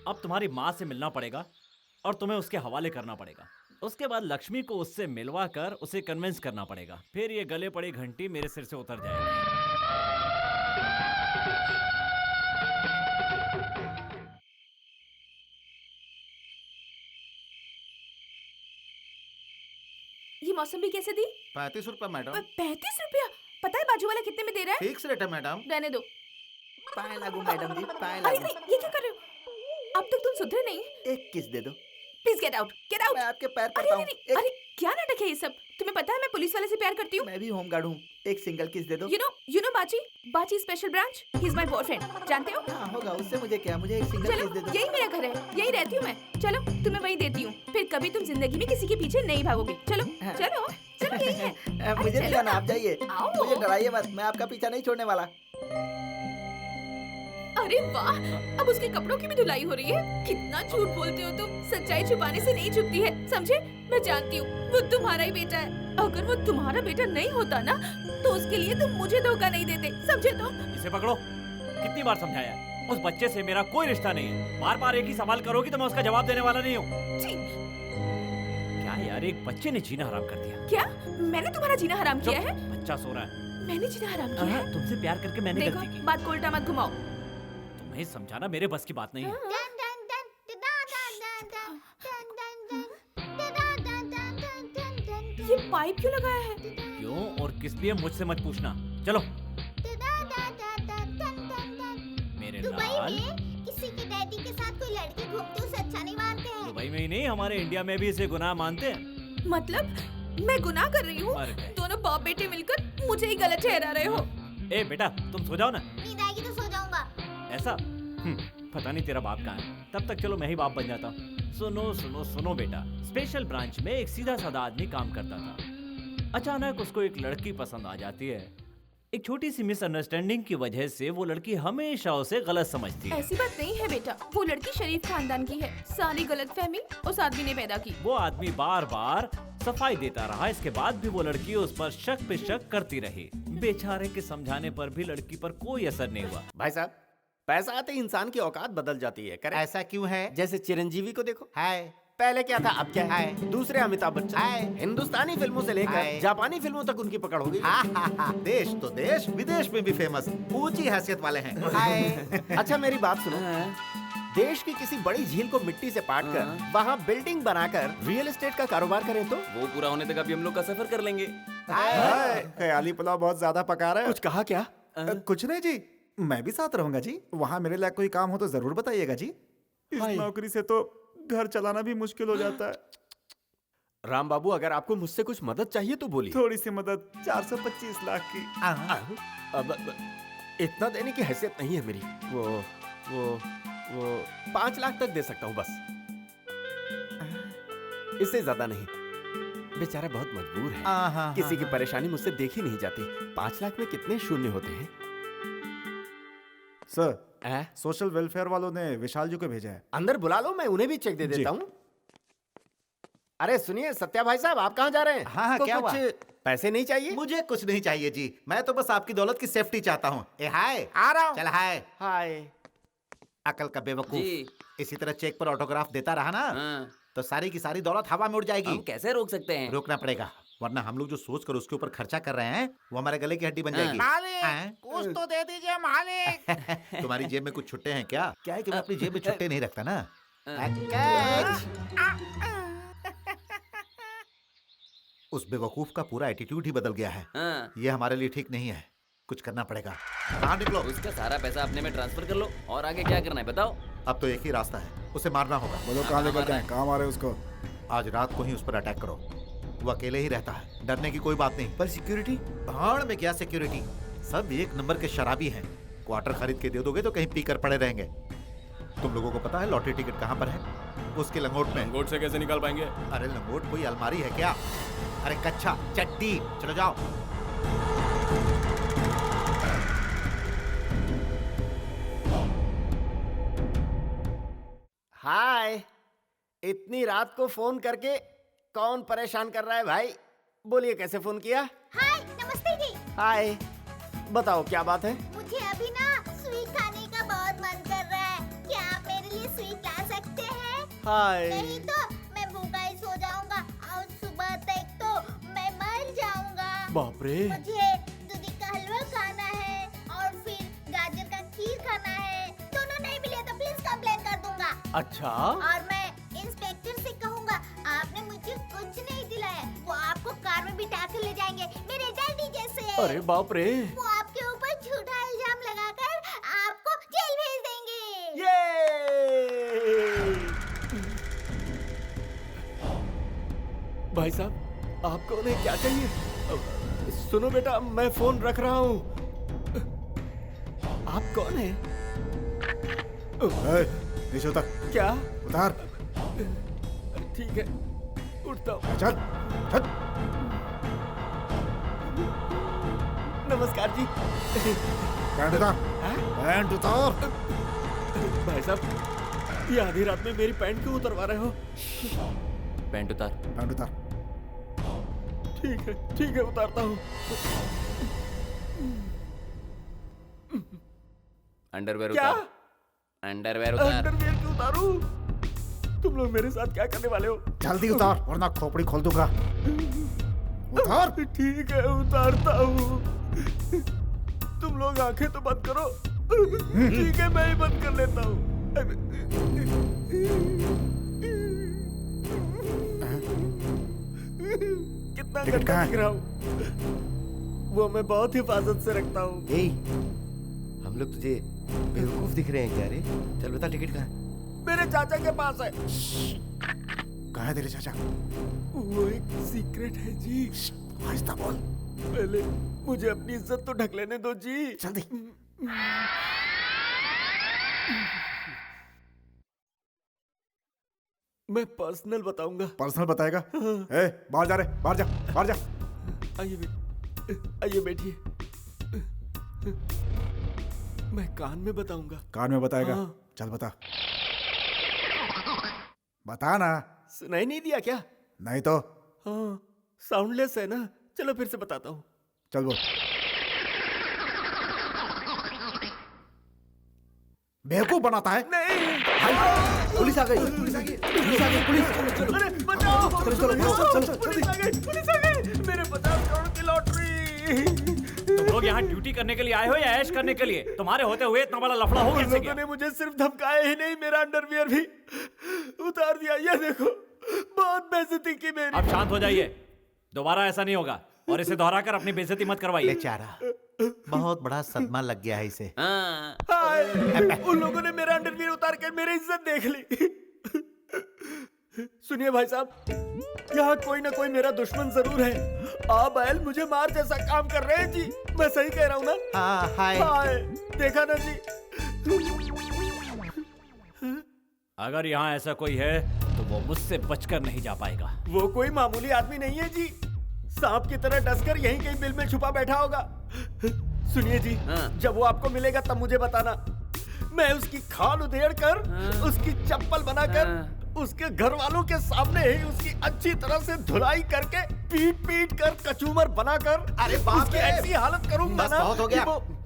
S4: अब तुम्हारी माँ से मिलना पड़ेगा और तुम्हें उसके हवाले करना पड़ेगा। उसके बाद लक्ष्मी को उससे मिलवा कर उसे कन्विंस करना पड़ेगा। फिर ये गले पड़ी घंटी मेरे सिर से उतर जाएगी।
S7: ये मौसमी कैसे दी?
S8: 35 रुपए मैडम।
S7: 35 रुपया? पता है बाजू वाला कितने में दे रहा है?
S8: फिक्स रेट है मैडम।
S7: रहने दो।
S9: पाए लागू मैडम जी, पाए
S7: अरे
S9: लागू।
S7: ये क्या कर रहे हो? अब तक तुम सुधरे नहीं।
S9: एक किस दे दो।
S7: Please get out, get out.
S9: मैं आपके पैर
S7: अरे
S9: पड़ता हूँ।
S7: अरे क्या नाटक है ये सब? तुम्हें पता है मैं पुलिस वाले से प्यार करती हूँ।
S9: मैं भी होमगार्ड हूँ। एक सिंगल किस दे दो।
S7: यू नो बाची special branch, he is my boyfriend, जानते हो?
S9: हाँ होगा, उससे मुझे क्या, मुझे एक सिंगल
S7: चलो
S9: किस दे दो।
S7: यही मेरा घर है, यही रहती हूँ मैं। चलो तुम्हें वही देती हूँ, फिर कभी तुम जिंदगी में किसी के पीछे नहीं भागोगे। चलो चलो चलो, यही है।
S9: मुझे नहीं जाना, आप जाइए।
S7: आओ।
S9: मुझे डराइए मत, मैं आपका पीछा नहीं छोड़ने वाला।
S7: अरे वाह, अब उसके कपड़ों की भी धुलाई हो रही है। कितना झूठ बोलते हो तुम। सच्चाई छुपाने से नहीं छुपती है, समझे? मैं जानती हूँ वो तुम्हारा ही बेटा है। अगर वो तुम्हारा बेटा नहीं होता ना तो उसके लिए तुम मुझे धोखा नहीं देते, समझे? तो
S4: इसे पकड़ो। कितनी बार समझाया, उस बच्चे से मेरा कोई रिश्ता नहीं है। बार बार एक ही सवाल करोगी तो मैं उसका जवाब देने वाला नहीं हूँ। क्या यार, एक बच्चे ने जीना हराम कर दिया।
S7: क्या मैंने तुम्हारा जीना हराम किया है?
S4: बच्चा सो रहा है।
S7: मैंने जीना हराम किया है?
S4: तुमसे प्यार करके मैंने
S7: देखो,
S4: गलती की।
S7: बात को उल्टा मत घुमाओ।
S4: तुम्हें समझाना मेरे बस की बात नहीं है।
S7: ये पाइप क्यों लगाया है?
S4: क्यों और किस लिए मुझसे मत पूछना। चलो मेरे
S11: दुबई
S4: लाल।
S11: में किसी के डैडी के साथ कोई लड़की घूमती उसे अच्छा नहीं मानते हैं।
S4: दुबई में ही नहीं, हमारे इंडिया में भी इसे गुनाह मानते हैं।
S7: मतलब मैं गुनाह कर रही हूँ?
S4: मर गए।
S7: दोनों बाप बेटे मिलकर मुझे ही गलत ठहरा रहे हो।
S4: ए बेटा, तुम सो जाओ ना।
S11: नींद आएगी तो सो जाऊंगा।
S4: ऐसा पता नहीं तेरा बाप कहाँ है। तब तक चलो मैं ही बाप बन जाता हूँ। सुनो सुनो सुनो बेटा, स्पेशल ब्रांच में एक सीधा साधा आदमी काम करता था। अचानक उसको एक लड़की पसंद आ जाती है। एक छोटी सी मिसअंडरस्टैंडिंग की वजह से वो लड़की हमेशा उसे गलत समझती है।
S7: ऐसी बात नहीं है बेटा, वो लड़की शरीफ खानदान की है। सारी गलतफहमी उस आदमी ने पैदा की।
S4: वो आदमी बार बार सफाई देता रहा, इसके बाद भी वो लड़की उस पर शक पे शक करती रही। बेचारे के समझाने पर भी लड़की पर कोई असर नहीं हुआ।
S13: भाई साहब, पैसा आते ही इंसान की औकात बदल जाती है। करेक्ट?
S8: ऐसा क्यों है?
S13: जैसे चिरंजीवी को देखो।
S8: हाय।
S13: पहले क्या था, अब क्या है? दूसरे अमिताभ बच्चन।
S8: हाय।
S13: हिंदुस्तानी फिल्मों से लेकर जापानी फिल्मों तक उनकी पकड़ हो गई।
S8: देश तो देश, विदेश में भी फेमस, ऊंची हैसियत वाले हैं। हाय।
S13: अच्छा मेरी बात सुनो, देश की किसी बड़ी झील को मिट्टी से पाट कर वहाँ बिल्डिंग बनाकर रियल एस्टेट का कारोबार करें तो
S10: वो पूरा होने तक अभी हम लोग का सफर कर लेंगे।
S1: ख्याली पुलाव बहुत ज्यादा पका रहा है।
S13: कुछ कहा क्या?
S1: कुछ नहीं जी, मैं भी साथ रहूंगा जी। वहाँ मेरे लिए कोई काम हो तो जरूर बताइएगा जी। इस नौकरी से तो घर चलाना भी मुश्किल हो जाता है।
S13: राम बाबू, अगर आपको मुझसे कुछ मदद चाहिए तो बोलिए।
S1: थोड़ी सी मदद, 425 लाख की।
S13: अब इतना देने की हैसियत नहीं है मेरी। वो 5 लाख तक दे सकता हूँ बस, इससे ज्यादा नहीं। बेचारा बहुत मजबूर है, किसी की परेशानी मुझसे देखी नहीं जाती। 5 लाख में कितने शून्य होते हैं?
S1: सर, सोशल वेलफेयर वालों ने विशाल जी को भेजा है।
S13: अंदर बुला लो, मैं उन्हें भी चेक दे देता हूँ। अरे सुनिए सत्या भाई साहब, आप कहाँ जा रहे हैं?
S8: हाँ, क्या हुआ?
S13: पैसे नहीं चाहिए?
S8: मुझे कुछ नहीं चाहिए जी, मैं तो बस आपकी दौलत की सेफ्टी चाहता हूँ। हाय,
S13: आ रहा हूँ।
S8: चल हाय।
S13: हाय।
S8: अकल का बेवकूफ, इसी तरह चेक पर ऑटोग्राफ देता रहा ना तो सारी की सारी दौलत हवा में उड़ जाएगी।
S10: हम कैसे रोक सकते हैं?
S8: रोकना पड़ेगा, वरना हम लोग जो सोच कर उसके ऊपर खर्चा कर रहे हैं वो हमारे गले की हड्डी बन जाएगी।
S15: मालिक, कुछ तो दे दीजिए मालिक।
S8: तुम्हारी जेब में कुछ छुट्टे हैं क्या? क्या है कि मैं अपनी जेब में छुट्टे नहीं रखता ना। उस बेवकूफ का पूरा एटीट्यूड ही बदल गया है। ये हमारे लिए ठीक नहीं है, कुछ करना पड़ेगा। कहाँ निकलो?
S10: उसका सारा पैसा अपने में ट्रांसफर कर लो और आगे क्या करना है बताओ।
S8: अब तो एक ही रास्ता है, उसे मारना होगा।
S1: बोलो कहाँ लेकर जाएं, कहाँ मारे उसको?
S8: आज रात को ही उस पर अटैक करो। वो अकेले ही रहता है, डरने की कोई बात नहीं।
S6: पर सिक्योरिटी?
S8: भाड़ में क्या सिक्योरिटी, सब एक नंबर के शराबी हैं। क्वार्टर खरीद के दे दोगे तो कहीं पीकर पड़े रहेंगे। तुम लोगों को पता है लॉटरी टिकट कहाँ पर है? उसके लंगोट में।
S14: लंगोट से कैसे निकाल पाएंगे?
S8: अरे लंगोट कोई अलमारी है क्या? अरे कच्चा चट्टी, चलो जाओ।
S5: हाय, इतनी रात को फोन करके कौन परेशान कर रहा है भाई? बोलिए कैसे फोन किया?
S11: हाय, नमस्ते जी।
S5: हाय, बताओ क्या बात है?
S11: मुझे अभी ना स्वीट खाने का बहुत मन कर रहा है। क्या आप मेरे लिए स्वीट ला सकते हैं?
S5: हाय।
S11: नहीं तो मैं भूखा ही सो जाऊंगा और सुबह तक तो मैं मर जाऊंगा।
S5: बाप रे।
S11: मुझे दूधी का हलवा खाना है और फिर गाजर का खीर खाना है। दोनों नहीं मिले तो प्लीज कंप्लेन कर दूंगा।
S5: अच्छा।
S11: और मैं इंस्पेक्टर से कहूँगा आपने मुझे कुछ नहीं दिलाया। वो आपको कार में बिठा के ले जाएंगे मेरे डैडी जैसे।
S5: अरे बाप रे।
S11: वो आपके ऊपर झूठा इल्जाम लगाकर आपको जेल भेज देंगे।
S5: भाई साहब, आपको उन्हें क्या चाहिए? सुनो बेटा, मैं फोन रख रहा हूँ। आप कौन है?
S1: नीचे उतर।
S5: क्या?
S1: उतार।
S5: ठीक है, उठता हूँ।
S1: चल चल।
S5: नमस्कार जी।
S1: पैंट उतार। पैंट उतार।
S5: भाई साहब, ये आधी रात में मेरी पैंट क्यों उतरवा रहे हो?
S10: पैंट उतार।
S1: पैंट उतार।
S5: ठीक है, उतारता हूँ।
S10: अंडरवेयर
S5: क्या?
S10: उतार। अंडरवेयर उतार।
S5: अंडरवेयर क्यों उतारूं? तुम लोग मेरे साथ क्या करने वाले हो?
S1: जल्दी उतार वरना खोपड़ी खोल दूंगा। उतार।
S5: ठीक है, उतारता हूँ। तुम लोग आंखें तो बंद करो। ठीक है, मैं ही बंद कर लेता हूँ। कितना गंदा दिख रहा हूँ। वो मैं बहुत हिफाजत से रखता हूँ।
S6: हम लोग तुझे बेवकूफ दिख रहे हैं क्या रे? चल बता टिकट कहाँ है?
S5: मेरे चाचा के पास है।
S1: कहाँ है तेरे चाचा?
S5: वो एक सीक्रेट है जी।
S1: आहिस्ता बोल।
S5: पहले मुझे अपनी इज्जत तो ढक लेने दो जी।
S1: जल्दी।
S5: मैं पर्सनल बताऊंगा।
S1: पर्सनल बताएगा? ए, बाहर जा रे, बाहर जा, बाहर जा।
S5: आइए बैठिए। मैं कान में बताऊंगा।
S1: कान में बताएगा?
S5: हाँ।
S1: चल बता। बता ना।
S5: सुनाई नहीं दिया क्या?
S1: नहीं तो?
S5: हाँ, साउंडलेस है ना। चलो फिर से बताता हूँ।
S1: चल बोल। बेवकूफ बनाता है?
S5: नहीं।
S6: पुलिस आ गई, पुलिस आ गई, पुलिस आ गई, पुलिस।
S5: अरे बचाओ।
S6: चलो चलो चलो
S5: पुलिस आ गई, पुलिस आ गई। मेरे 50 करोड़ की लॉटरी।
S4: तुम लोग यहाँ ड्यूटी करने के लिए आए हो या ऐश करने के लिए? तुम्हारे होते हुए इतना बड़ा लफड़ा हो कैसे गया?
S5: लोगों ने मुझे सिर्फ धमकाया ही नहीं, मेरा अंडरवियर भी उतार दिया। ये देखो, बहुत बेइज्जती की मेरी।
S4: अब शांत हो जाइए, दोबारा ऐसा नहीं होगा और इसे दोहराकर अपनी बेइज्जती मत करवाइए।
S8: बेचारा, बहुत बड़ा सदमा लग गया है इसे।
S5: हाय, उन लोगों ने मेरा अंडरवियर उतार कर मेरी इज्जत देख ली। सुनिए भाई साहब, यहाँ कोई ना कोई मेरा दुश्मन जरूर है। आप बैल मुझे मार जैसा काम कर रहे हैं जी। मैं सही कह रहा हूँ ना?
S8: हाँ, हाय।
S5: हाय, देखा ना जी।
S4: अगर यहाँ ऐसा कोई है तो वो मुझसे बचकर नहीं जा पाएगा।
S5: वो कोई मामूली आदमी नहीं है जी। सांप की तरह डसकर यहीं कहीं बिल में छुपा बैठा होगा। सुनिए जी, जब वो आपको मिलेगा तब मुझे बताना। मैं उसकी खाल उधेड़ कर, उसकी चप्पल बनाकर, उसके घर वालों के सामने ही उसकी अच्छी तरह से धुलाई करके, पीट पीट कर कचूमर बनाकर,
S8: अरे बाप
S5: उसकी
S8: रे!
S5: ऐसी हालत करूंगा
S8: बस
S5: ना।
S8: बहुत हो गया।
S5: कि वो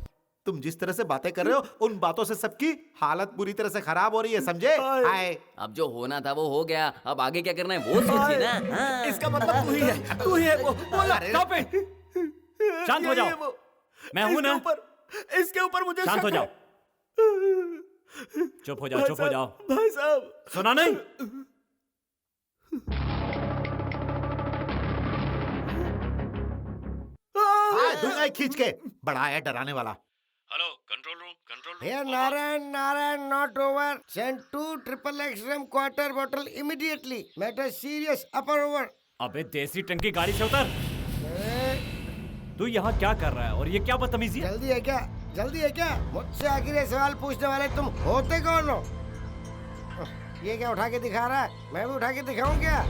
S8: तुम जिस तरह से बातें कर रहे हो, उन बातों से सबकी हालत बुरी तरह से खराब हो रही है, समझे? हाय।
S10: अब जो होना था वो हो गया, अब आगे क्या करना है वो सोचिए ना। हाँ।
S5: इसका मतलब तू ही है, तू ही है वो। बोला।
S4: Stop it! शांत हो जाओ। मैं हूं ना?
S5: इसके ऊपर मुझे
S4: शांत हो
S5: शक है।
S4: जाओ। चुप हो जाओ, चुप हो जाओ।
S5: भाई साहब,
S4: सुना नहीं?
S8: दूंगा खींच के। बड़ा है डराने वाला।
S14: Hello, control room, control room.
S6: Here Narayan, Narayan, not over. Send 2 XXX rum quarter bottle immediately. Matter serious. Upper over.
S4: अबे देसी टंकी गाड़ी से उतर। तू यहाँ क्या कर रहा है और ये क्या बदतमीजी है?
S6: जल्दी है क्या? जल्दी है क्या? मुझसे आखिर ये सवाल पूछने वाले तुम होते कौन हो? ये क्या उठा के दिखा रहा है? मैं भी उठा के दिखाऊं क्या?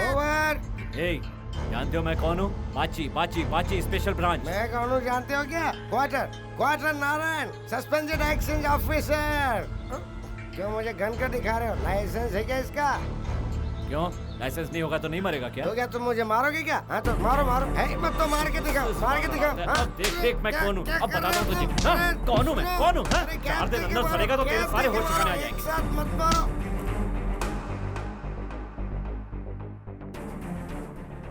S6: ओवर।
S4: जानते हो मैं कौन हूँ? बाची बाची बाची स्पेशल ब्रांच।
S6: मैं कौन हूँ जानते हो क्या? Quarter Narayan, suspended exchange officer. क्यों मुझे गन का दिखा रहे हो? लाइसेंस है क्या इसका?
S4: क्यों? लाइसेंस नहीं होगा तो नहीं मरेगा क्या?
S6: तो क्या तुम मुझे मारोगे क्या? हाँ तो मारो मारो। है मत तो मार के दिखाओ, मार के दिखाओ। हाँ?
S4: देख मैं कौन हूँ, अब बताता हूँ तुझे। हाँ? कौन हूँ मैं? कौन हूँ? 4 दिन अंदर सड़ेगा तो तेरे सारे होश ठिकाने आ जाएंगे।
S6: एक साथ मत मारो।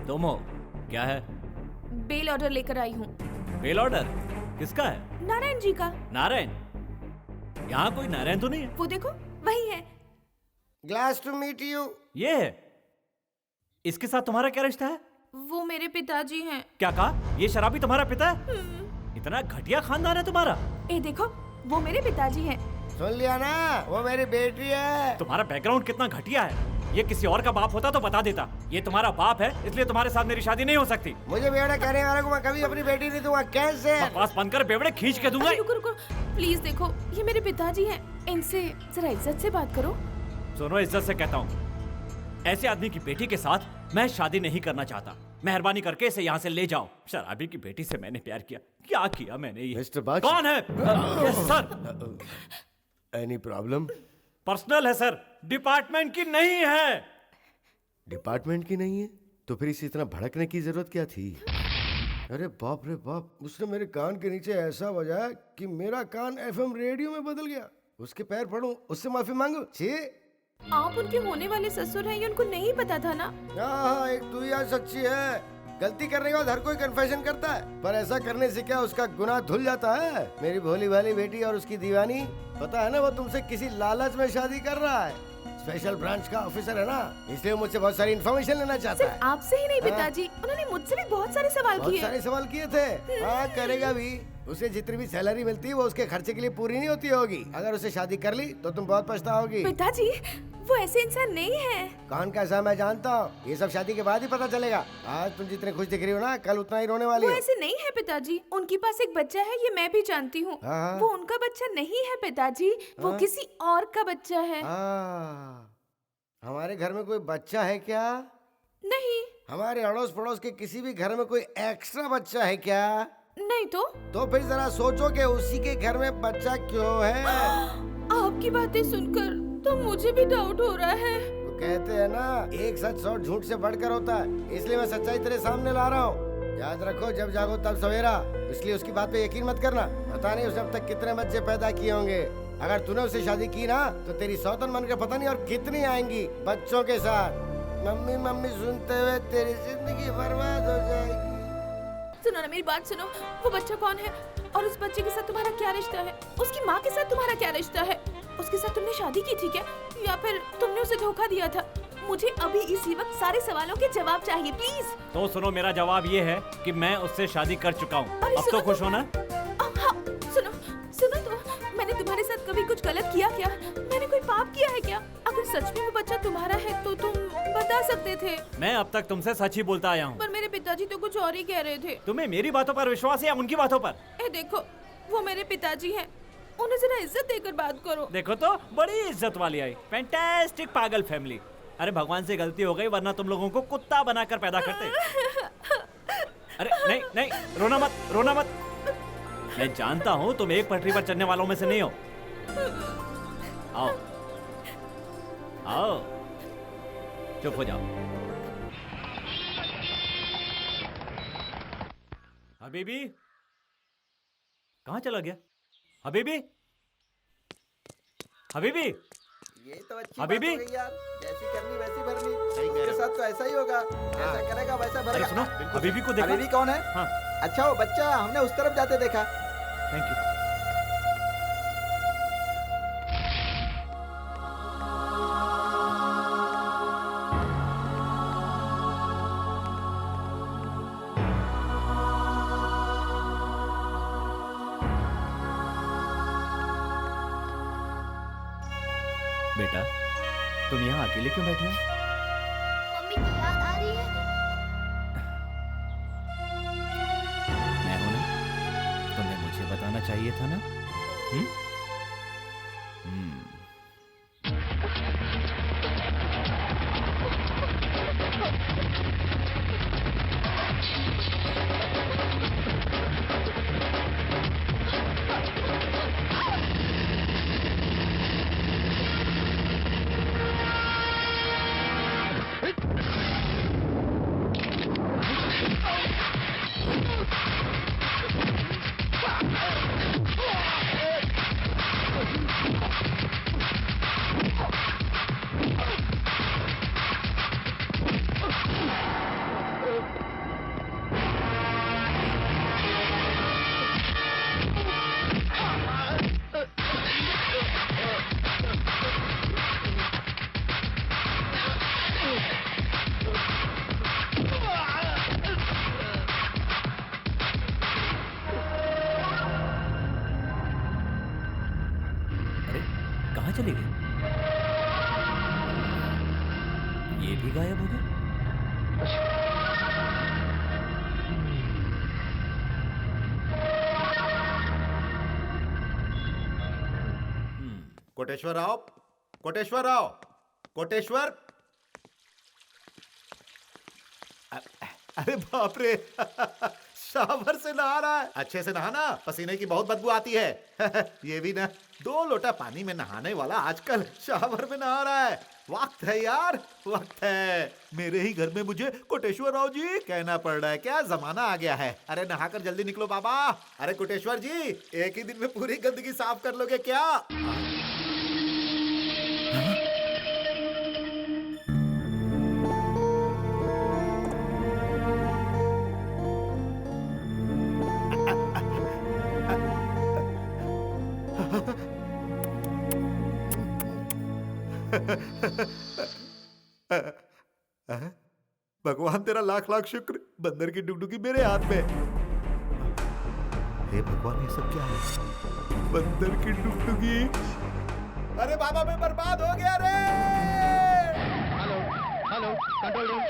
S4: तुम हो? क्या है?
S7: बेल ऑर्डर लेकर आई हूँ।
S4: Bail order? किसका है?
S7: नारायण जी का।
S4: नारायण? यहाँ कोई नारायण तो नहीं है?
S7: वो देखो वही है।
S6: Glad to meet you.
S4: ये है? इसके साथ तुम्हारा क्या रिश्ता है?
S7: वो मेरे पिताजी हैं।
S4: क्या कहा? ये शराबी तुम्हारा पिता है? इतना घटिया खानदान है तुम्हारा।
S7: ए देखो वो मेरे पिताजी हैं।
S6: सुन लिया ना, वो मेरी बेटी है।
S4: तुम्हारा बैकग्राउंड कितना घटिया है। ये किसी और का बाप होता तो बता देता। ये तुम्हारा बाप है इसलिए तुम्हारे साथ मेरी शादी नहीं हो सकती।
S6: मुझे बेवड़े कहने वाले को मैं कभी अपनी बेटी नहीं दूंगा। कैसे?
S4: बकवास बंद कर, बेवड़े खींच के दूंगा।
S7: रुको रुको प्लीज, देखो ये मेरे पिताजी हैं, इनसे जरा इज्जत से बात करो।
S4: सुनो, इज्जत से कहता हूँ, ऐसे आदमी की बेटी के साथ मैं शादी नहीं करना चाहता। मेहरबानी करके इसे यहाँ से ले जाओ। शराबी की बेटी से मैंने प्यार किया। क्या किया मैंने ये?
S6: मिस्टर बाची।
S4: कौन है? Yes sir.
S6: Any problem?
S4: Personal है सर, डिपार्टमेंट की नहीं है।
S6: डिपार्टमेंट की नहीं है तो फिर इसे इतना भड़कने की जरूरत क्या थी? अरे बाप रे बाप, उसने मेरे कान के नीचे ऐसा बजाया कि मेरा कान एफएम रेडियो में बदल गया। उसके पैर पड़ूं, उससे माफी मांगू? छी।
S7: आप उनके होने वाले ससुर हैं, ये उनको नहीं पता था ना?
S6: हाँ, एक तू यार सच्ची है। गलती करने के बाद हर कोई कन्फेशन करता है, पर ऐसा करने से क्या उसका गुनाह धुल जाता है? मेरी भोली भाली बेटी और उसकी दीवानी, पता है ना वो तुमसे किसी लालच में शादी कर रहा है। स्पेशल ब्रांच का ऑफिसर है ना, इसलिए मुझसे बहुत सारी इन्फॉर्मेशन लेना चाहता है।
S7: आपसे ही नहीं पिताजी, उन्होंने मुझसे भी बहुत सारे सवाल किए।
S6: बहुत सारे सवाल किए थे। हाँ, करेगा भी। उसे जितनी भी सैलरी मिलती है वो उसके खर्चे के लिए पूरी नहीं होती होगी। अगर उसे शादी कर ली तो तुम बहुत पछताओगी।
S7: पिताजी वो ऐसे इंसान नहीं है।
S6: कौन कैसा मैं जानता हूँ, ये सब शादी के बाद ही पता चलेगा। आज तुम जितने खुश दिख रही हो ना, कल उतना ही रोने वाली
S7: वो
S6: हो।
S7: ऐसे नहीं है पिताजी, उनके पास एक बच्चा है, ये मैं भी जानती हूँ। वो उनका बच्चा नहीं है पिताजी, वो किसी और का बच्चा है।
S6: हमारे घर में कोई बच्चा है क्या?
S7: नहीं।
S6: हमारे अड़ोस पड़ोस के किसी भी घर में कोई एक्स्ट्रा बच्चा है क्या?
S7: नहीं। तो
S6: फिर जरा सोचो कि उसी के घर में बच्चा क्यों है।
S7: आपकी बातें सुनकर तो मुझे भी डाउट हो रहा है।
S6: तो कहते हैं ना, एक सच 100 झूठ से बढ़कर होता है, इसलिए मैं सच्चाई तेरे सामने ला रहा हूँ। याद रखो, जब जागो तब सवेरा। इसलिए उसकी बात पे यकीन मत करना। पता नहीं उसने अब तक कितने बच्चे पैदा किए होंगे। अगर तूने उससे शादी की ना तो तेरी सौतन बनकर पता नहीं और कितनी आएंगी बच्चों के साथ। मम्मी मम्मी सुनते हुए तेरी जिंदगी बर्बाद हो जाएगी।
S7: सुनो ना, मेरी बात सुनो। वो बच्चा कौन है और उस बच्चे के साथ तुम्हारा क्या रिश्ता है? उसकी माँ के साथ तुम्हारा क्या रिश्ता है? उसके साथ तुमने शादी की थी क्या, या फिर तुमने उसे धोखा दिया था? मुझे अभी इसी वक्त सारे सवालों के जवाब चाहिए, प्लीज।
S4: तो सुनो, मेरा जवाब ये है कि मैं उससे शादी कर चुका हूँ। अब तो खुश हो ना?
S7: सुनो तो, मैंने तुम्हारे साथ कभी कुछ गलत किया क्या? मैंने कोई पाप किया है क्या? अगर सच में वो बच्चा तुम्हारा है तो तुम बता सकते थे।
S4: मैं अब तक तुमसे सच ही बोलता आया हूँ।
S7: पर मेरे पिताजी तो कुछ और ही कह रहे थे।
S4: तुम्हें मेरी बातों पर विश्वास है या उनकी बातों पर?
S7: देखो, वो मेरे पिताजी हैं, उन्हें जरा इज्जत देकर बात करो।
S4: देखो तो, बड़ी इज्जत वाली आई। फैंटास्टिक पागल फैमिली। अरे भगवान से गलती हो गई, वरना तुम लोगों को कुत्ता बनाकर पैदा करते। अरे नहीं नहीं, रोना मत, रोना मत। मैं जानता हूँ तुम एक पटरी पर चलने वालों में से नहीं हो। आओ आओ, चुप हो जाओ। हबीबी कहाँ चला गया? हबीबी, हबीबी,
S15: ये तो अच्छी
S4: हबीबी?
S15: बात हो गई यार। जैसी करनी वैसी भरनी। उसके साथ तो ऐसा ही होगा, जैसा करेगा वैसा भरेगा।
S4: सुनो, हबीबी को देखा?
S15: हबीबी कौन है?
S4: हाँ।
S15: अच्छा, वो बच्चा, हमने उस तरफ जाते देखा।
S4: Thank you. बेटा, तुम यहाँ अकेले क्यों बैठे हो?
S11: मम्मी की याद आ रही
S4: बताना चाहिए था ना? हम्म? कहाँ चले गए? ये भी गायब हो गए?
S8: कोटेश्वर राव, कोटेश्वर राव, कोटेश्वर। अरे बाप रे शावर से नहा रहा है। अच्छे से नहाना, पसीने की बहुत बदबू आती है। ये भी ना 2 लोटा पानी में नहाने वाला आजकल शावर में नहा रहा है। वक्त है यार, वक्त है। मेरे ही घर में मुझे कोटेश्वर राव जी कहना पड़ रहा है क्या? जमाना आ गया है। अरे नहाकर जल्दी निकलो बाबा। अरे कोटेश्वर जी, एक ही दिन में पूरी गंदगी साफ कर लोगे क्या? भगवान तेरा लाख लाख शुक्र, बंदर की डुगडुगी मेरे हाथ में। हे भगवान, ये सब क्या है? बंदर की डुगडुगी। अरे बाबा, मैं बर्बाद हो गया रे।
S12: Hello hello, control room.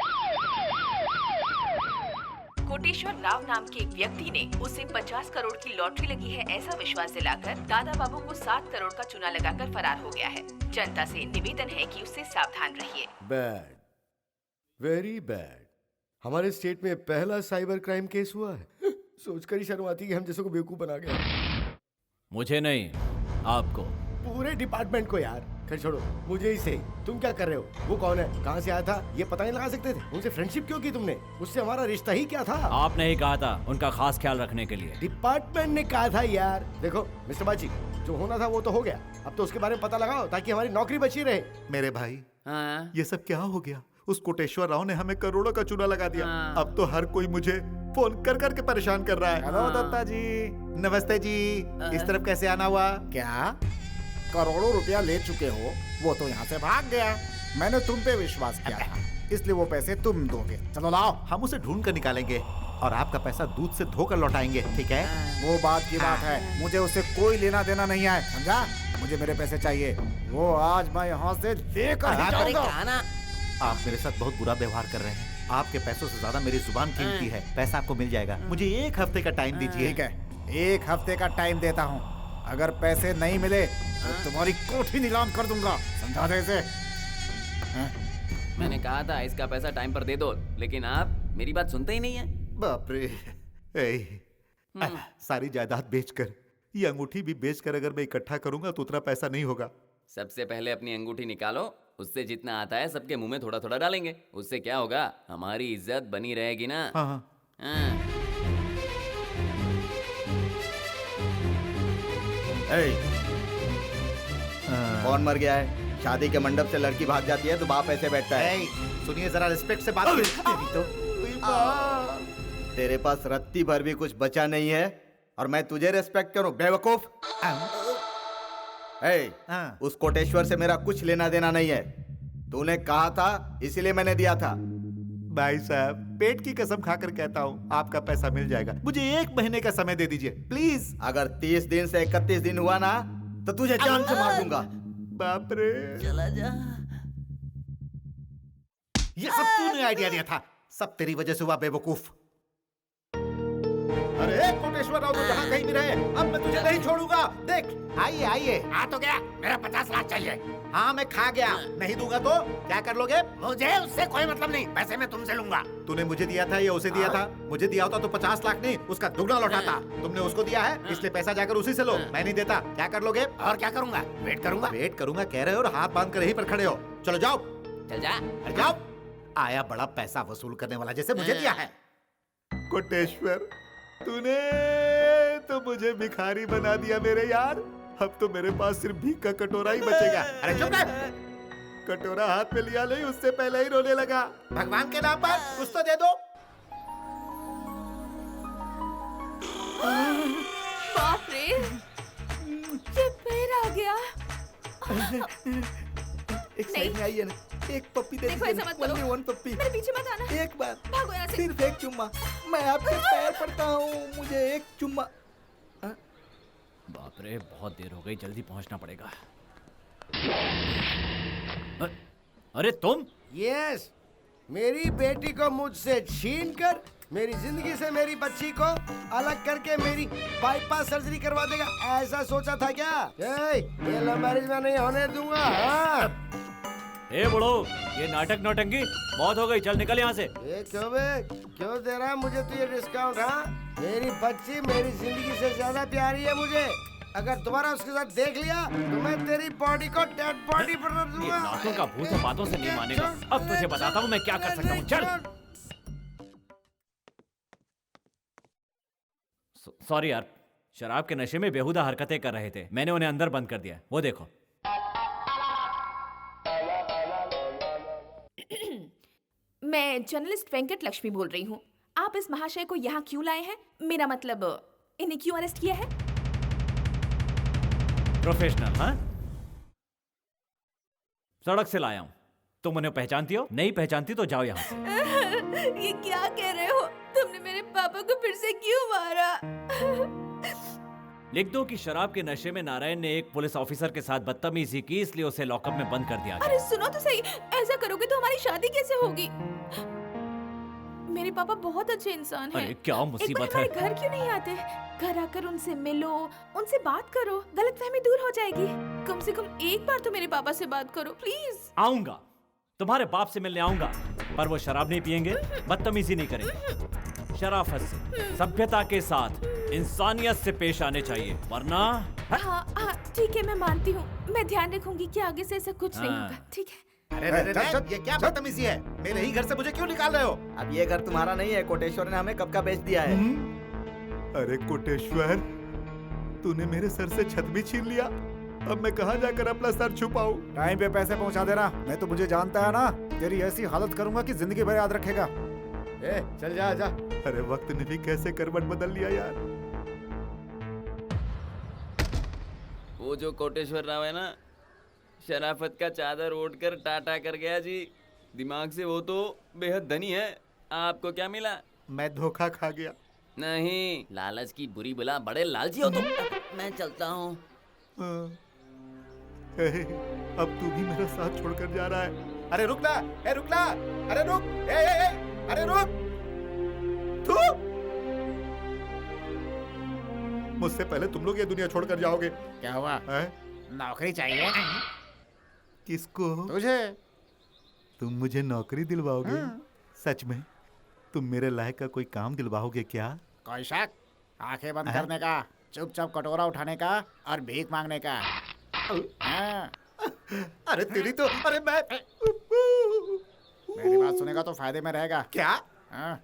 S12: Koteshwar Rao नाम के एक व्यक्ति ने उसे 50 करोड़ की लॉटरी लगी है ऐसा विश्वास दिलाकर दादा बाबू को 7 करोड़ का चूना लगाकर फरार हो गया है। जनता से निवेदन है कि उससे सावधान रहिए।
S6: Bad, very bad. हमारे स्टेट में पहला साइबर क्राइम केस हुआ है। सोचकर ही शर्म आती है कि हम जैसों को बेवकूफ बना गया।
S4: मुझे नहीं, आपको।
S6: पूरे डिपार्टमेंट को यार। खैर छोड़ो, मुझे ही सही। तुम क्या कर रहे हो? वो कौन है, कहाँ से आया था, ये पता नहीं लगा सकते थे? उनसे फ्रेंडशिप क्यों की तुमने? उससे हमारा रिश्ता ही क्या था?
S4: आपने ही कहा था उनका खास ख्याल रखने के लिए।
S6: डिपार्टमेंट ने कहा था यार। देखो मिस्टर बाची, जो होना था वो तो हो गया। अब तो उसके बारे में पता लगाओ ताकि हमारी नौकरी बची रहे।
S8: मेरे भाई, ये सब क्या हो गया? उस कोटेश्वर राव ने हमें करोड़ों का चूना लगा दिया। अब तो हर कोई मुझे फोन कर करके परेशान कर रहा है।
S1: हेलो दत्ता जी।
S8: नमस्ते जी। इस तरफ कैसे आना हुआ?
S1: क्या करोड़ों रुपया ले चुके हो? वो तो यहाँ से भाग गया। मैंने तुम पे विश्वास किया था, इसलिए वो पैसे तुम दोगे। चलो लाओ।
S8: हम उसे ढूंढ कर निकालेंगे और आपका पैसा दूध से धोकर लौटाएंगे, ठीक है?
S1: वो बात की बात है, मुझे उससे कोई लेना देना नहीं है, समझा? मुझे मेरे पैसे चाहिए। वो आज मैं यहाँ से लेकर ही जाऊंगा।
S8: आप मेरे साथ बहुत बुरा व्यवहार कर रहे हैं। आपके पैसों से ज्यादा मेरी जुबान कीमती है। पैसा आपको मिल जाएगा। मुझे 1 हफ्ते का टाइम दीजिए।
S1: ठीक है, 1 हफ्ते का टाइम देता हूँ। अगर पैसे नहीं मिले तो तुम्हारी कोठी नीलाम कर दूंगा, समझा दे इसे।
S10: मैंने कहा था इसका पैसा टाइम पर दे दो, लेकिन आप मेरी बात सुनते ही नहीं है।
S8: बाप रे। सारी जायदाद बेचकर, ये अंगूठी भी बेचकर अगर मैं इकट्ठा करूंगा तो उतना पैसा नहीं होगा।
S10: सबसे पहले अपनी अंगूठी निकालो, उससे जितना आता है सबके मुंह में थोड़ा थोड़ा डालेंगे। उससे क्या होगा, हमारी इज्जत बनी रहेगी ना।
S8: हाँ।
S9: कौन मर गया है? शादी के मंडप से लड़की भाग जाती है तो बाप ऐसे बैठता है।
S8: सुनिए जरा, रिस्पेक्ट से बात कीजिए।
S9: तेरे पास रत्ती भर भी कुछ बचा नहीं है और मैं तुझे रिस्पेक्ट करूं, बेवकूफ। उस कोटेश्वर से मेरा कुछ लेना देना नहीं है। तूने कहा था इसीलिए मैंने दिया था।
S8: भाई साहब, पेट की कसम खाकर कहता हूँ, आपका पैसा मिल जाएगा। मुझे 1 महीने का समय दे दीजिए प्लीज।
S9: अगर 30 दिन से 31 दिन हुआ ना तो तुझे जान से मार दूंगा।
S8: बाप रे,
S9: चला जा।
S8: ये सब तूने आइडिया दिया था। सब तेरी वजह से हुआ, बेवकूफ। अरे कोटेश्वर कोटेश्वर राव तो जहाँ कहीं भी रहे, अब मैं तुझे नहीं छोड़ूंगा। देख, आइए आइए।
S13: हाँ तो क्या, मेरा 50 लाख चाहिए।
S8: हाँ मैं खा गया, नहीं दूंगा तो क्या कर लोगे?
S13: मुझे उससे कोई मतलब नहीं, पैसे मैं तुमसे लूंगा।
S8: तूने मुझे दिया था या उसे दिया था? मुझे दिया होता तो 50 लाख नहीं, उसका दुगना लौटाता। तुमने उसको दिया है, इसलिए पैसा जाकर उसी से लो। मैं नहीं देता। क्या कर लोगे?
S13: और क्या करूंगा? वेट करूंगा।
S8: वेट करूंगा कह रहे हो और हाथ बांध कर यहीं पर खड़े हो। चलो जाओ,
S10: चल जा।
S8: अरे जाओ। आया बड़ा पैसा वसूल करने वाला, जैसे मुझे दिया है।
S1: कोटेश्वर, तूने तो मुझे भिखारी बना दिया मेरे यार। अब तो मेरे पास सिर्फ भीख का कटोरा ही बचेगा।
S8: अरे चुप रह।
S1: कटोरा हाथ में लिया नहीं, उससे पहले ही रोने लगा।
S8: भगवान के नाम पर कुछ तो दे दो।
S7: बाप रे, ये फिर आ गया।
S15: एक साइड में आइए ना, एक पप्पी दे
S7: देखो,
S15: दीजिए
S7: ऐसा
S15: ना,
S7: मत करो।
S15: only one पप्पी।
S7: मेरे पीछे मत आना।
S15: एक बार,
S7: भागो यहाँ से।
S15: सिर्फ एक चुम्मा। मैं आपके पैर पड़ता हूँ, मुझे एक चुम्मा।
S4: बाप रे, बहुत देर हो गई, जल्दी पहुंचना पड़ेगा।
S2: अरे तुम?
S6: यस, मेरी बेटी को मुझसे छीन कर मेरी जिंदगी से मेरी बच्ची को अलग करके मेरी बाईपास सर्जरी करवा देगा, ऐसा सोचा था क्या? ये लव मैरिज में नहीं होने दूंगा। हाँ?
S2: ए बुढ़ो, ये नाटक नौटंकी बहुत हो गई, चल निकल यहाँ से।
S6: ये क्यों बे? क्यों दे रहा है मुझे तू ये डिस्काउंट? हाँ, मेरी बच्ची मेरी जिंदगी से ज्यादा प्यारी है मुझे। अगर दोबारा उसके साथ देख लिया तो मैं तेरी बॉडी को डेड बॉडी बना
S2: ये
S6: दूंगा।
S2: नाटों का भूत है, बातों से नहीं मानेगा। अब तुझे बताता हूँ मैं क्या कर सकता हूँ। चल। सॉरी यार, शराब के नशे में बेहुदा हरकतें कर रहे थे, मैंने उन्हें अंदर बंद कर दिया। वो देखो।
S7: मैं जर्नलिस्ट वेंकट लक्ष्मी बोल रही हूँ। आप इस महाशय को यहाँ क्यों लाए हैं? मेरा मतलब, इन्हें क्यों अरेस्ट किया है?
S2: प्रोफेशनल, हाँ? सड़क से लाया हूँ। तुम उन्हें पहचानती हो? नहीं पहचानती तो जाओ यहाँ से।
S7: ये क्या कह रहे हो? तुमने मेरे पापा को फिर से क्यों मारा?
S2: लिख दो कि शराब के नशे में नारायण ने एक पुलिस ऑफिसर के साथ बदतमीजी की, इसलिए उसे लॉकअप में बंद कर दिया गया।
S7: अरे सुनो तो सही, ऐसा करोगे तो हमारी शादी कैसे होगी? मेरे पापा बहुत अच्छे इंसान हैं।
S2: अरे क्या मुसीबत
S7: एक बार
S2: है।
S7: हमारे घर क्यों नहीं आते? घर आकर उनसे मिलो, उनसे बात करो, गलतफहमी दूर हो जाएगी। कम से कम एक बार तो मेरे पापा से बात करो प्लीज।
S2: आऊंगा, तुम्हारे बाप से मिलने आऊंगा, पर वो शराब नहीं पियेंगे, बदतमीजी नहीं करेंगे। शराफत से, सभ्यता के साथ, इंसानियत से पेश आने चाहिए, वरना।
S7: हाँ हाँ ठीक है, मैं मानती हूँ। मैं ध्यान रखूंगी कि आगे से ऐसा कुछ नहीं
S2: हाँ।
S7: होगा। ठीक है।
S8: अरे ये क्या बदतमीजी है? मेरे ही घर से मुझे क्यों निकाल रहे हो?
S9: अब ये घर तुम्हारा नहीं है, कोटेश्वर ने हमें कब का बेच दिया है।
S1: अरे कोटेश्वर, तूने मेरे सर से छत भी छीन लिया। अब मैं कहाँ जाकर अपना सर छुपाऊं? टाइम पे पैसे पहुंचा देना, नहीं तो मुझे जानता है ना, तेरी ऐसी हालत करूंगा कि जिंदगी भर याद रखेगा।
S6: चल जा जा।
S1: अरे वक्त ने भी कैसे करवट बदल लिया यार।
S10: वो जो कोटेश्वर राव है ना, शराफत का चादर ओढ़कर टाटा कर गया जी। दिमाग से वो तो बेहद धनी है। आपको क्या मिला?
S1: मैं धोखा खा गया।
S10: नहीं, लालच की बुरी बला, बड़े लालची हो तुम। मैं चलता हूँ।
S1: अब तू भी मेरा साथ छोड़कर जा रहा है।
S8: अरे रुक ना, रुक ना, अरे रुक, अरे रुक। तू
S1: मुझसे पहले तुम लोग ये दुनिया छोड़कर जाओगे।
S13: क्या हुआ? नौकरी चाहिए?
S1: किसको?
S13: तुझे।
S1: तुम मुझे नौकरी दिलवाओगे? सच में? तुम मेरे लायक का कोई काम दिलवाओगे क्या?
S13: कोई शक? आंखें बंद करने का, चुपचाप कटोरा उठाने का और भीख मांगने का। हाँ।
S8: अरे तेरी तो, अरे मैं
S13: मेरी बात सुनेगा तो फायदे में रहेगा।
S8: क्या?
S13: हाँ।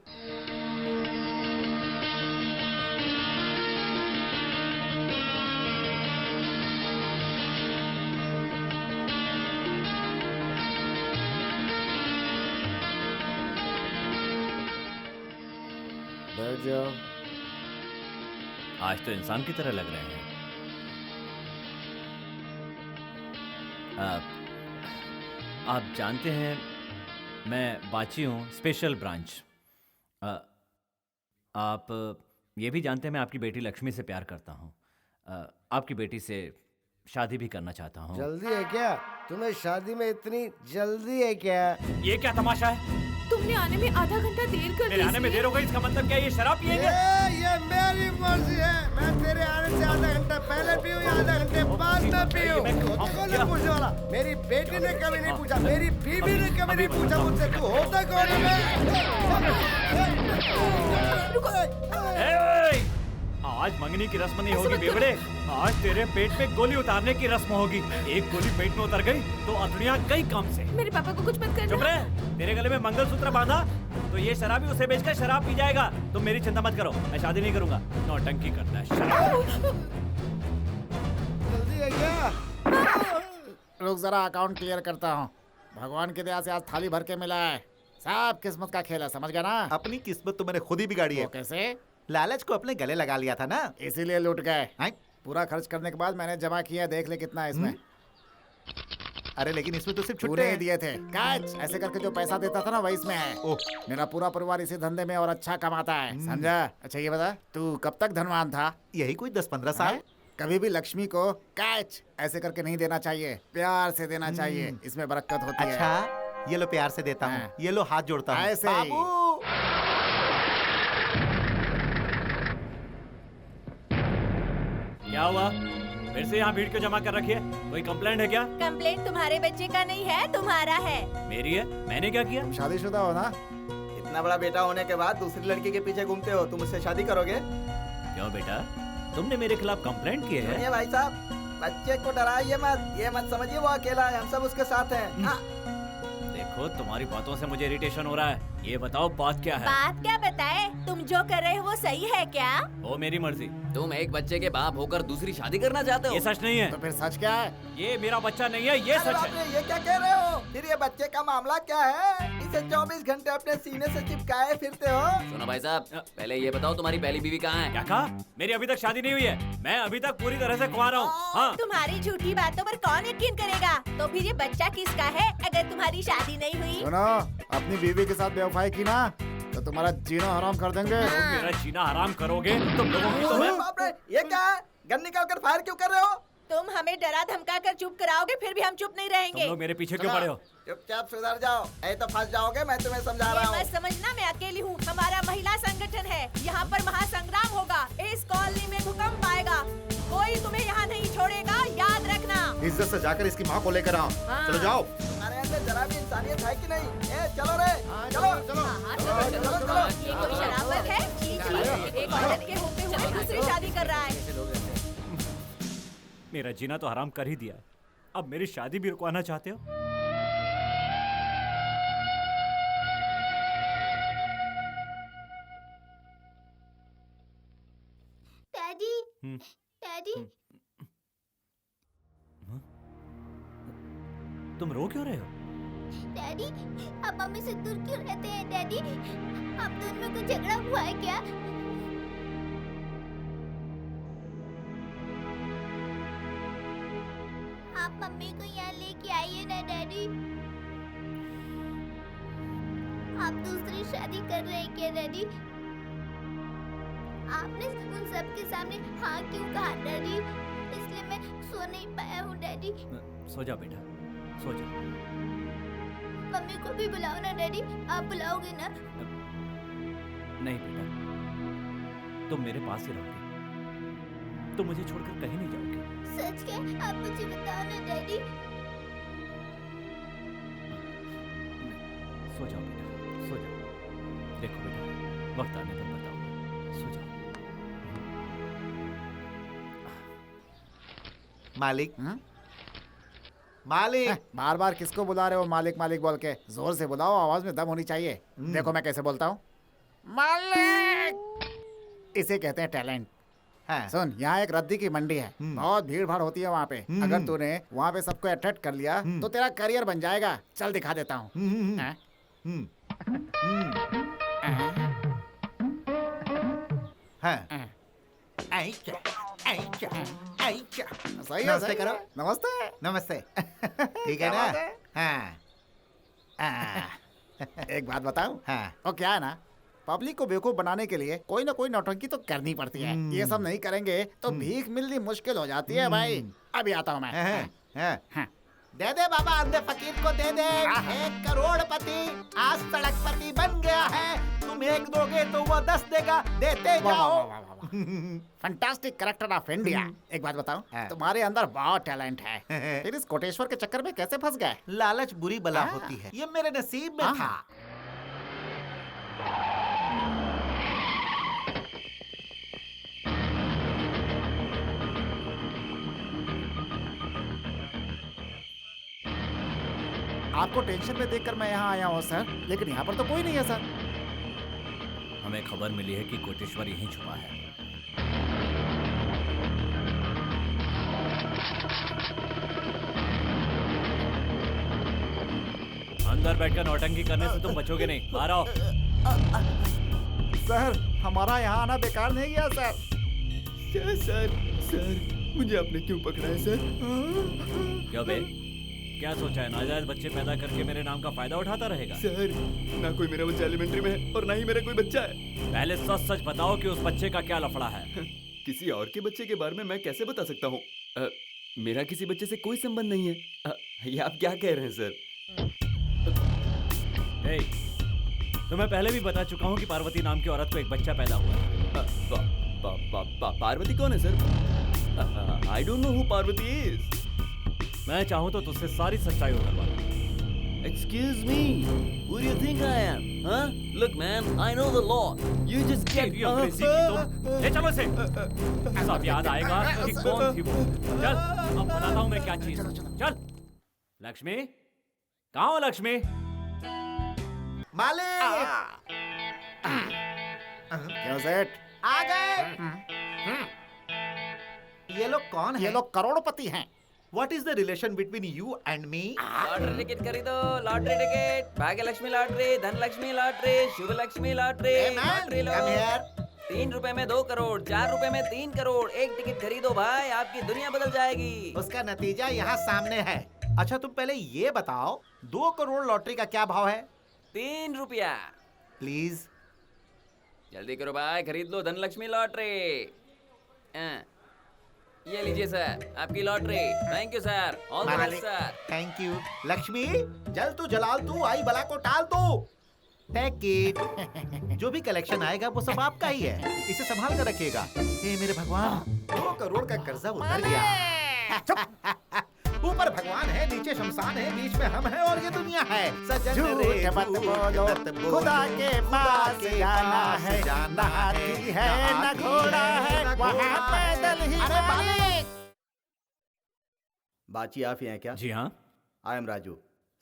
S13: बैठ जाओ।
S2: आज तो इंसान की तरह लग रहे हैं। आप जानते हैं, मैं बाची हूँ, स्पेशल ब्रांच। आप ये भी जानते हैं मैं आपकी बेटी लक्ष्मी से प्यार करता हूँ। आपकी बेटी से शादी भी करना चाहता हूँ।
S6: जल्दी है क्या? तुम्हें शादी में इतनी जल्दी है क्या?
S2: ये क्या तमाशा है?
S7: तुमने आने में आधा घंटा देर कर दी।
S4: मेरे आने में देर हो गई इसका मतलब क्या है? ये शराब पिएंगे?
S6: ये मेरी मर्जी है। मैं तेरे आने से आधा घंटा पहले पीऊं या आधा घंटे बाद में पीऊं, कौन है पूछने वाला? मेरी बेटी ने कभी नहीं पूछा, मेरी बीवी ने कभी नहीं पूछा मुझसे तू होता कौन है?
S4: आज मंगनी की रस्म नहीं होगी बेवड़े, आज तेरे पेट पे गोली उतारने की रस्म होगी। एक गोली पेट में उतर गई तो अतड़ियाँ गई काम से।
S7: मेरे पापा को कुछ मत करना।
S4: चुप रहे। तेरे गले में मंगलसूत्र बांधा तो ये शराबी उसे बेचकर शराब पी जाएगा। तुम मेरी चिंता मत करो, मैं शादी नहीं करूंगा। नौटंकी करता है शराब।
S1: जल्दी आइए। रुक जरा अकाउंट क्लियर करता हूँ। भगवान की दया से आज थाली भर के मिला है। सब किस्मत का खेल है, समझ गया ना?
S8: अपनी किस्मत तो मैंने खुद ही बिगाड़ी है।
S1: कैसे?
S8: लालच को अपने गले लगा लिया था ना,
S1: इसीलिए लूट गए। पूरा खर्च करने के बाद मैंने जमा किया, देख ले कितना है इसमें।
S8: अरे लेकिन इसमें तो सिर्फ
S1: छुट्टे
S8: छुट्टे
S1: दिए थे। कैच ऐसे करके जो पैसा देता था ना वही इसमें है। मेरा पूरा परिवार इसी धंधे में और अच्छा कमाता है, समझा? अच्छा ये बता, तू कब तक धनवान था?
S8: यही कोई 10-15 साल।
S1: कभी भी लक्ष्मी को कैच ऐसे करके नहीं देना चाहिए, प्यार से देना चाहिए, इसमें बरकत होती है।
S8: अच्छा ये लो प्यार से देता हूँ, ये लो हाथ जोड़ता हूँ।
S1: ऐसे ही।
S4: क्या हुआ? फिर से यहाँ भीड़ क्यों जमा कर रखी है? कोई कंप्लेंट है क्या?
S3: कंप्लेंट तुम्हारे बच्चे का नहीं है, तुम्हारा है।
S4: मेरी है? मैंने क्या किया?
S1: शादीशुदा हो ना?
S15: इतना बड़ा बेटा होने के बाद दूसरी लड़की के पीछे घूमते हो, तुम उससे शादी करोगे?
S4: क्यों बेटा, तुमने मेरे खिलाफ कंप्लेंट की है?
S15: सुनिए भाई साहब, बच्चे को डराइए मत, ये मत समझिए वो अकेला है, हम सब उसके साथ हैं।
S4: देखो तुम्हारी बातों से मुझे इरिटेशन हो रहा है। ये बताओ बात क्या है?
S3: बात क्या बताए? तुम जो कर रहे हो वो सही है क्या?
S4: वो मेरी मर्जी।
S10: तुम एक बच्चे के बाप होकर दूसरी शादी करना चाहते हो?
S4: ये सच नहीं है।
S1: तो फिर सच क्या है?
S4: ये मेरा बच्चा नहीं है, ये सच है।
S15: ये क्या कह रहे हो? फिर ये बच्चे का मामला क्या है? इसे 24 घंटे अपने सीने से चिपकाए फिरते हो।
S10: सुनो भाई साहब, पहले ये बताओ तुम्हारी पहली बीवी कहाँ है?
S4: क्या कहा? मेरी अभी तक शादी नहीं हुई है, मैं अभी तक पूरी तरह से कुंवारा हूँ। हाँ।
S3: तुम्हारी झूठी बातों पर कौन यकीन करेगा? तो फिर ये बच्चा किसका है अगर तुम्हारी शादी नहीं हुई?
S1: सुनो, अपनी बीवी के साथ बेवफाई की ना तो तुम्हारा जीना हराम कर देंगे।
S4: मेरा जीना हराम करोगे तुम लोगों की तो मैं।
S15: बाप रे, ये क्या है? गन निकाल कर फायर क्यों कर रहे हो?
S3: तुम हमें डरा धमका कर चुप कराओगे, फिर भी हम चुप नहीं रहेंगे।
S4: तुम लोग मेरे पीछे क्यों पड़े हो?
S15: चुपचाप सुधर जाओ, नहीं तो फंस जाओगे। मैं तुम्हें समझा रहा हूँ।
S3: मत समझना मैं अकेली हूँ, हमारा महिला संगठन है। यहाँ पर महासंग्राम होगा, इस कॉलोनी में भूकंप आएगा, कोई तुम्हें यहाँ नहीं छोड़ेगा, याद रखना।
S8: इज्जत से जाकर इसकी माँ को लेकर आओ। चलो जाओ।
S15: अरे अंदर जरा भी इंसानियत है कि नहीं? चलो रे, चलो चलो।
S3: ये कोई शराबत है? एक औरत के होते हुए दूसरी शादी कर रहा है।
S4: मेरा जीना तो हराम कर ही दिया, अब मेरी शादी भी रुकवाना चाहते हो?
S11: डैडी, डैडी,
S4: तुम रो क्यों रहे हो?
S11: डैडी, आप मम्मी से दूर क्यों रहते हैं? डैडी, आप दोनों में कुछ झगड़ा हुआ है क्या? आप मम्मी को यहाँ लेके आइए ना डैडी। आप दूसरी शादी कर रहे हैं क्या डैडी? आपने उन सब के सामने हाँ क्यों कहा डैडी? इसलिए मैं सो नहीं पाया हूँ डैडी।
S4: सो जा बेटा, सो जा।
S11: मम्मी को भी बुलाओ ना डैडी, आप बुलाओगे ना?
S4: नहीं बेटा, तुम मेरे पास ही रहोगे, तुम मुझे छोड़कर कहीं नहीं जाओगे।
S11: सच क्या? आप मुझे बताओ ना डैडी।
S4: सो जाओ बेटा, सो जाओ। देखो बेटा, वक्त आने पर बताओ, सो जाओ।
S8: मालिक, मालिक।
S1: बार बार किसको बुला रहे हो मालिक मालिक बोल के? जोर से बुलाओ, आवाज में दम होनी चाहिए। देखो मैं कैसे बोलता हूँ, मालिक। इसे कहते हैं टैलेंट। हाँ। सुन, यहाँ एक रद्दी की मंडी है, बहुत भीड़ भाड़ होती है वहाँ पे। अगर तूने वहाँ पे सबको अट्रैक्ट कर लिया तो तेरा करियर बन जाएगा। चल दिखा देता हूँ। सही है,
S8: नमस्ते
S1: सही
S8: करो।
S1: है। नमस्ते
S8: नमस्ते। ठीक है ना? हाँ।
S1: एक बात बताऊं?
S8: हाँ।
S1: और क्या है ना, पब्लिक को बेवकूफ बनाने के लिए कोई ना कोई नौटंकी तो करनी पड़ती है। ये सब नहीं करेंगे तो भीख मिलनी मुश्किल हो जाती है भाई। अभी आता हूँ मैं।
S8: दे दे बाबा, अंधे फकीर को दे दे। 1 करोड़पति आज सड़कपति बन गया है। तुम 1 दोगे तो वो 10 देगा, देते जाओ।
S1: Fantastic character of India. एक बात बताओ, तुम्हारे अंदर बहुत टैलेंट है, फिर इस कोटेश्वर के चक्कर में कैसे फंस गए?
S8: लालच बुरी बला होती है, ये मेरे नसीब में था।
S1: आपको टेंशन में देखकर मैं यहाँ आया हूँ सर, लेकिन यहाँ पर तो कोई नहीं है सर।
S4: हमें खबर मिली है कि कोटेश्वर यहीं छुपा है। अंदर बैठकर नौटंकी करने से तुम बचोगे नहीं, बाहर आओ।
S1: सर, हमारा यहाँ आना बेकार नहीं गया सर।
S5: सर, मुझे आपने क्यों पकड़ा है सर?
S4: क्यों बे? क्या सोचा है, नाजायज बच्चे पैदा करके मेरे नाम का फायदा उठाता रहेगा?
S5: सर, ना कोई मेरा बच्चा एलिमेंट्री में है और ना ही मेरा कोई बच्चा है।
S4: पहले सच सच बताओ कि उस बच्चे का क्या लफड़ा है।
S5: किसी और के बच्चे के बारे में मैं कैसे बता सकता हूँ? मेरा किसी बच्चे से कोई संबंध नहीं है। ये आप क्या कह रहे हैं सर?
S4: तो मैं पहले भी बता चुका हूँ कि पार्वती नाम की औरत को एक बच्चा पैदा हुआ है।
S5: पार्वती कौन है sir? I don't know who Parvati is.
S4: मैं चाहूँ तो तुझसे सारी सच्चाई उगलवा दूं।
S10: Excuse me, who do you think I am? Huh? Look, man, I know the law. You just get
S4: अंग्रेजी की तुम। ले चलो इसे। सब याद आएगा कि कौन थी वो। चल, अब बताता हूँ मैं क्या चीज। चल। लक्ष्मी, कहाँ हो लक्ष्मी?
S8: मालिक!
S1: क्यों सेठ?
S8: आ गए। ये लोग कौन हैं?
S1: ये लोग करोड़पति हैं।
S8: What is the relation between you and me?
S10: Lottery ticket खरीदो, लॉटरी टिकट, भाग्य लक्ष्मी लॉटरी, धन लक्ष्मी लॉटरी, शुभ लक्ष्मी लॉटरी, लॉटरी लो। 3 रुपए में 2 करोड़, 4 रुपए में 3 करोड़, एक टिकट खरीदो भाई, आपकी दुनिया बदल जाएगी।
S8: उसका नतीजा यहाँ सामने है। अच्छा तुम पहले ये बताओ, 2 करोड़ लॉटरी का क्या भाव है?
S10: 3 रुपया।
S8: प्लीज
S10: जल्दी करो भाई, खरीद लो धन लक्ष्मी लॉटरी। ये लीजिए सर, आपकी lottery. Thank you sir, all the best sir.
S8: Thank you. Lakshmi, जल तू जलाल तू, आई बला को टाल तू। Take it. जो भी कलेक्शन आएगा वो सब आपका ही है, इसे संभाल कर रखिएगा। हे मेरे भगवान, 2 करोड़ का कर्जा उतर गया। ऊपर भगवान है, नीचे शमशान है, बीच में हम हैं और ये दुनिया है। सजन रे
S1: मत बोलो, खुदा के पास जाना है, ना हाथी है ना घोड़ा है, वहाँ पैदल ही जाने।
S9: बाची आप ही हैं क्या?
S4: जी हाँ।
S9: I am Raju,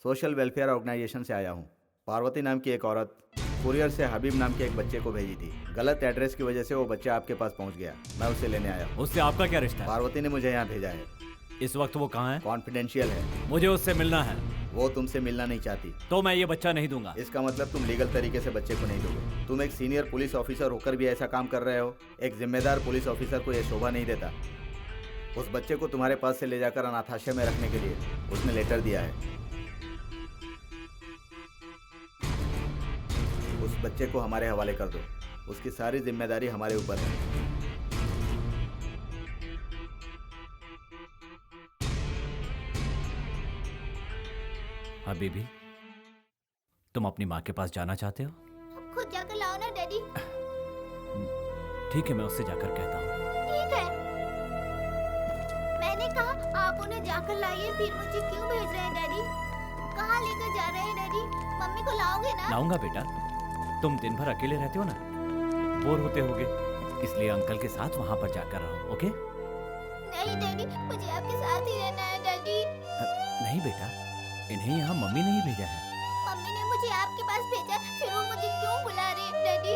S9: social welfare organisation से आया हूँ। पार्वती नाम की एक औरत कुरियर से हबीब नाम के एक बच्चे को भेजी थी। गलत एड्रेस की वजह से वो बच्चा आपके पास पहुँच गया। मैं उसे लेने आया हूँ।
S4: उससे आपका क्या रिश्ता है?
S9: पार्वती ने मुझे यहाँ भेजा है।
S4: इस वक्त वो कहाँ है?
S9: कॉन्फिडेंशियल है।
S4: मुझे उससे मिलना है।
S9: वो तुमसे मिलना नहीं चाहती।
S4: तो मैं ये बच्चा नहीं दूंगा।
S9: इसका मतलब तुम लीगल तरीके से बच्चे को नहीं दोगे। तुम एक सीनियर पुलिस ऑफिसर होकर भी ऐसा काम कर रहे हो। एक जिम्मेदार पुलिस ऑफिसर को यह शोभा नहीं देता। उस बच्चे को तुम्हारे पास से ले जाकर अनाथाश्रम में रखने के लिए उसने लेटर दिया है। उस बच्चे को हमारे हवाले कर दो। उसकी सारी जिम्मेदारी हमारे ऊपर है।
S4: हबीबी, तुम अपनी माँ के पास जाना चाहते हो?
S11: खुद जाकर लाओ ना डैडी।
S4: ठीक है, मैं उससे जाकर कहता हूँ।
S11: ठीक है, मैंने कहा आप उन्हें जाकर लाइए, फिर मुझे क्यों भेज रहे हैं डैडी? कहाँ लेकर जा रहे हैं डैडी? मम्मी को लाओगे ना?
S4: लाऊंगा बेटा, तुम दिन भर अकेले रहते हो ना, बोर होते होगे, इसलिए अंकल के साथ वहाँ पर जाकर रहो। ओके?
S11: नहीं डैडी, मुझे आपके साथ ही रहना है डैडी।
S4: नहीं बेटा, इन्हें यहाँ मम्मी ने ही भेजा है।
S11: मम्मी ने मुझे आपके पास भेजा, फिर वो मुझे क्यों बुला रही है डैडी?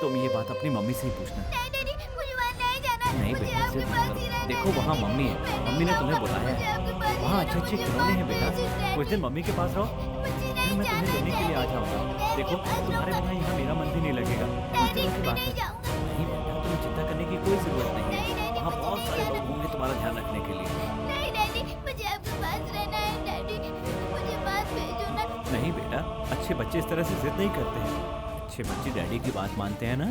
S4: तुम ये बात अपनी मम्मी से ही पूछना।
S11: नहीं डैडी, मुझे वहाँ नहीं जाना।
S4: नहीं
S11: मुझे
S4: बेटा,
S11: आपके पास ही रहना है।
S4: देखो वहाँ मम्मी है, मम्मी ने तुम्हें बुलाया है। वहाँ अच्छे अच्छे खिलौने हैं बेटा, कुछ दिन मम्मी के पास रहो, फिर मैं तुम्हें लेने के लिए आ जाऊँगा। देखो तुम्हारे बिना यहाँ मेरा मन भी नहीं लगेगा।
S11: डैडी, मैं नहीं जाऊँगा।
S4: नहीं बेटा, तुम्हें चिंता करने की कोई जरूरत नहीं है। वहाँ बहुत सारे लोग होंगे तुम्हारा ध्यान रखने के लिए।
S11: नहीं डैडी, मुझे आपके पास रहना है डैडी, मुझे पास भेजो ना।
S4: नहीं बेटा, अच्छे बच्चे इस तरह से जिद नहीं करते हैं। अच्छे बच्चे डैडी की बात मानते हैं ना।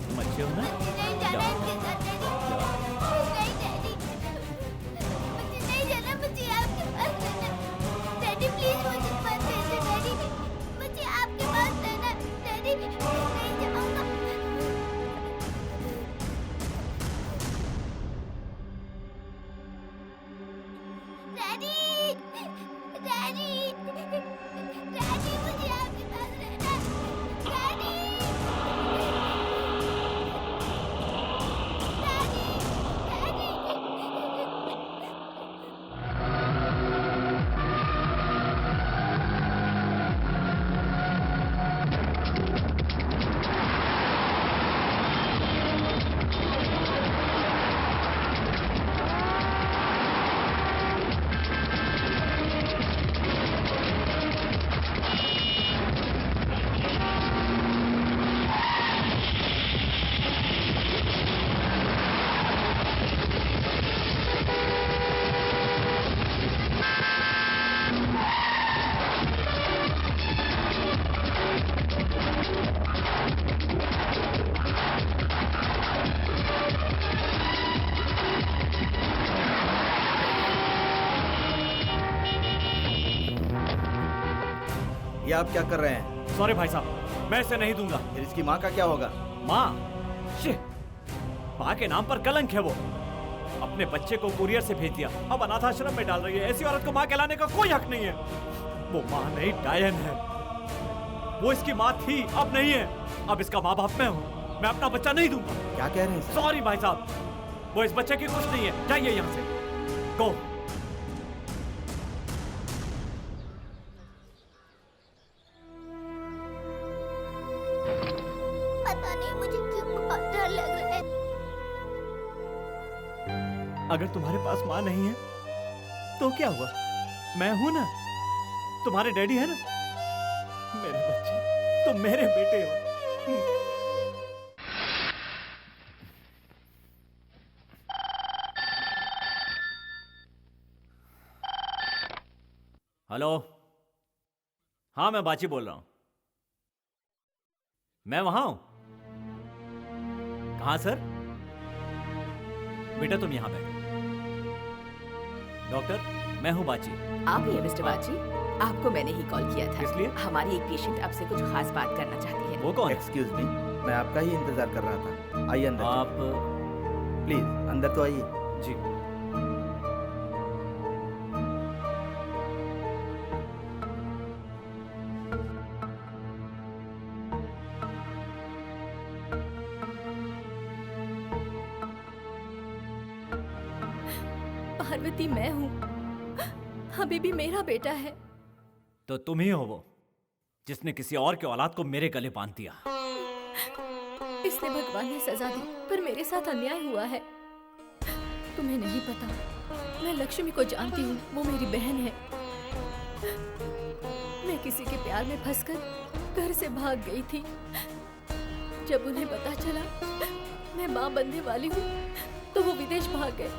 S4: तुम अच्छे हो ना?
S11: नहीं जाना इसके साथ डैडी। नहीं डैडी।
S9: ये आप क्या कर रहे हैं?
S2: सॉरी भाई साहब, मैं इसे नहीं दूंगा।
S9: फिर इसकी माँ का क्या होगा?
S2: माँ? शिट, माँ के नाम पर कलंक है वो। अपने बच्चे को कुरियर से भेज दिया, अब अनाथ आश्रम में डाल रही है। ऐसी औरत को माँ कहलाने का कोई हक नहीं है। वो माँ नहीं, डायन है। वो इसकी माँ थी, अब नहीं है। अब इसका माँ बाप मैं हूँ। मैं अपना बच्चा नहीं दूंगा।
S9: क्या कह रहे हैं?
S2: सॉरी भाई साहब, वो इस बच्चे की कुछ नहीं है। जाइए यहाँ से, गो।
S11: पता नहीं मुझे क्यों बहुत डर लग रहा है।
S2: अगर तुम्हारे पास माँ नहीं है तो क्या हुआ? मैं हूं ना, तुम्हारे डैडी है ना। मेरे बच्चे, तुम मेरे बेटे हो। हेलो, हाँ मैं बाची बोल रहा हूं। मैं वहां हूं। कहां सर? बेटा तुम यहां बैठो। डॉक्टर, मैं हूं बाची।
S12: आप ही हैं मिस्टर बाची? आपको मैंने ही कॉल किया था।
S2: इसलिए?
S12: हमारी एक पेशेंट आपसे कुछ खास बात करना चाहती है।
S2: वो कौन?
S9: एक्सक्यूज मी, मैं आपका ही इंतजार कर रहा था। आइए अंदर।
S2: आप
S9: प्लीज अंदर तो आइए।
S2: जी।
S3: पार्वती मैं हूँ। अभी भी मेरा बेटा है।
S2: तो तुम ही हो वो जिसने किसी और के औलाद को मेरे गले बांध दिया।
S3: इसलिए भगवान ने सजा दी, पर मेरे साथ अन्याय हुआ है। तुम्हें नहीं पता, मैं लक्ष्मी को जानती हूँ। वो मेरी बहन है। मैं किसी के प्यार में फंसकर घर से भाग गई थी। जब उन्हें पता चला मैं माँ बनने वाली हूँ तो वो विदेश भाग गए।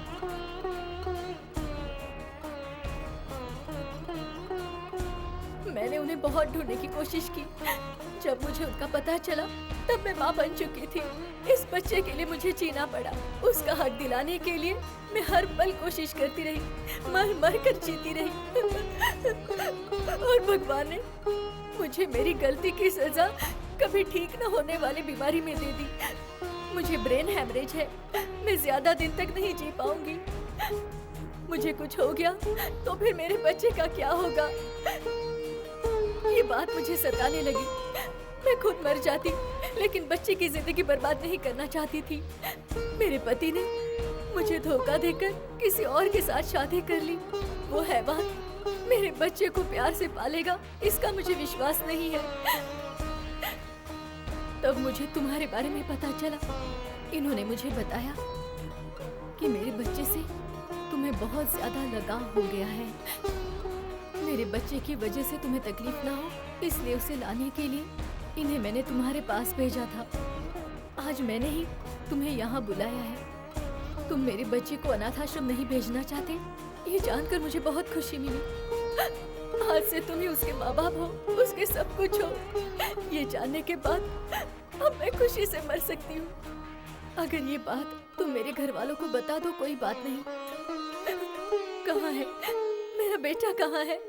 S3: मैंने उन्हें बहुत ढूंढने की कोशिश की। जब मुझे उनका पता चला तब मैं माँ बन चुकी थी। इस बच्चे के लिए मुझे जीना पड़ा। उसका हक दिलाने के लिए मैं हर पल कोशिश करती रही, मर मर कर जीती रही। और भगवान ने मुझे मेरी गलती की सजा कभी ठीक न होने वाली बीमारी में दे दी। मुझे ब्रेन हैमरेज है। मैं ज्यादा दिन तक नहीं जी पाऊंगी। मुझे कुछ हो गया तो फिर मेरे बच्चे का क्या होगा? ये बात मुझे सताने लगी। मैं खुद मर जाती, लेकिन बच्चे की जिंदगी बर्बाद नहीं करना चाहती थी। मेरे पति ने मुझे धोखा देकर किसी और के साथ शादी कर ली। वो हैवान मेरे बच्चे को प्यार से पालेगा, इसका मुझे विश्वास नहीं है। तब मुझे तुम्हारे बारे में पता चला। इन्होंने मुझे बताया कि मेरे बच्चे से तुम्हें बहुत ज्यादा लगाव हो गया है। मेरे बच्चे की वजह से तुम्हें तकलीफ ना हो, इसलिए उसे लाने के लिए इन्हें मैंने तुम्हारे पास भेजा था। आज मैंने ही तुम्हें यहाँ बुलाया है। तुम मेरे बच्चे को अनाथ आश्रम नहीं भेजना चाहते, ये जानकर मुझे बहुत खुशी मिली। आज से तुम ही उसके माँ बाप हो, उसके सब कुछ हो। ये जानने के बाद अब मैं खुशी से मर सकती हूँ। अगर ये बात तुम मेरे घर वालों को बता दो, कोई बात नहीं। कहाँ है मेरा बेटा? कहाँ है?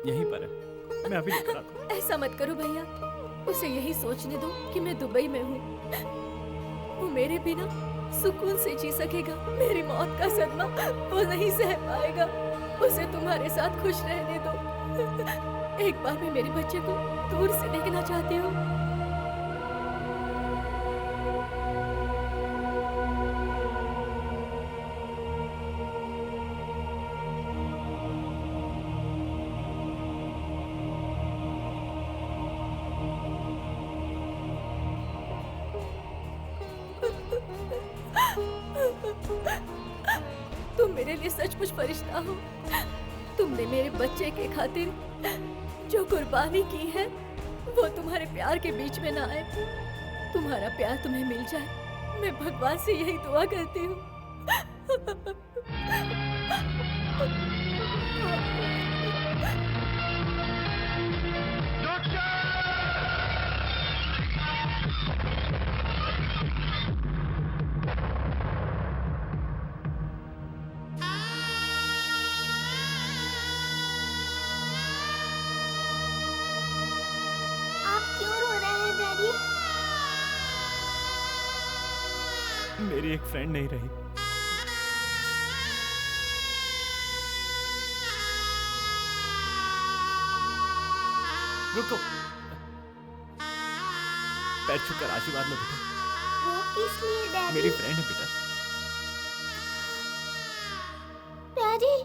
S2: यहीं पर है, मैं अभी लेकर आता हूं।
S3: ऐसा मत करो भैया, उसे यही सोचने दो कि मैं दुबई में हूँ। वो मेरे बिना सुकून से जी सकेगा। मेरी मौत का सदमा वो नहीं सह पाएगा। उसे तुम्हारे साथ खुश रहने दो। एक बार मैं मेरे बच्चे को दूर से देखना चाहती हूँ। तुम मेरे लिए सचमुच फरिश्ता हो। तुमने मेरे बच्चे के खातिर जो कुर्बानी की है वो तुम्हारे प्यार के बीच में ना आए। तुम्हारा प्यार तुम्हें मिल जाए, मैं भगवान से यही दुआ करती हूँ।
S2: मेरी एक फ्रेंड नहीं रही। रुको, पैर छूकर आशीर्वाद लो बेटा।
S11: वो किस लिए डैडी?
S2: मेरी फ्रेंड है बेटा।
S11: डैडी,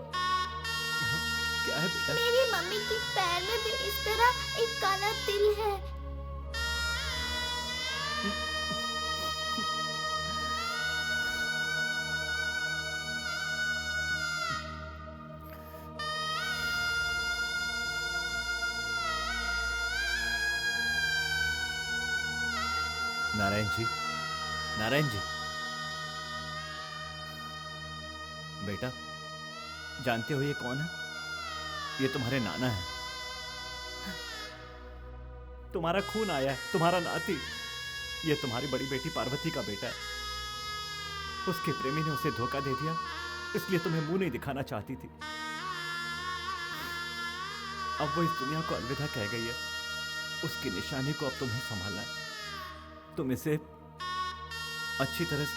S2: क्या है बेटा?
S11: मेरी मम्मी के पैर में भी इस तरह एक काला तिल है।
S2: नारायण जी, नारायण जी, बेटा जानते हो ये कौन है? ये तुम्हारे नाना है। तुम्हारा खून आया है, तुम्हारा नाती। ये तुम्हारी बड़ी बेटी पार्वती का बेटा है। उसके प्रेमी ने उसे धोखा दे दिया, इसलिए तुम्हें मुंह नहीं दिखाना चाहती थी। अब वो इस दुनिया को अलविदा कह गई है। उसकी निशानी को अब तुम्हें संभालना है। तुम इसे अच्छी तरह से...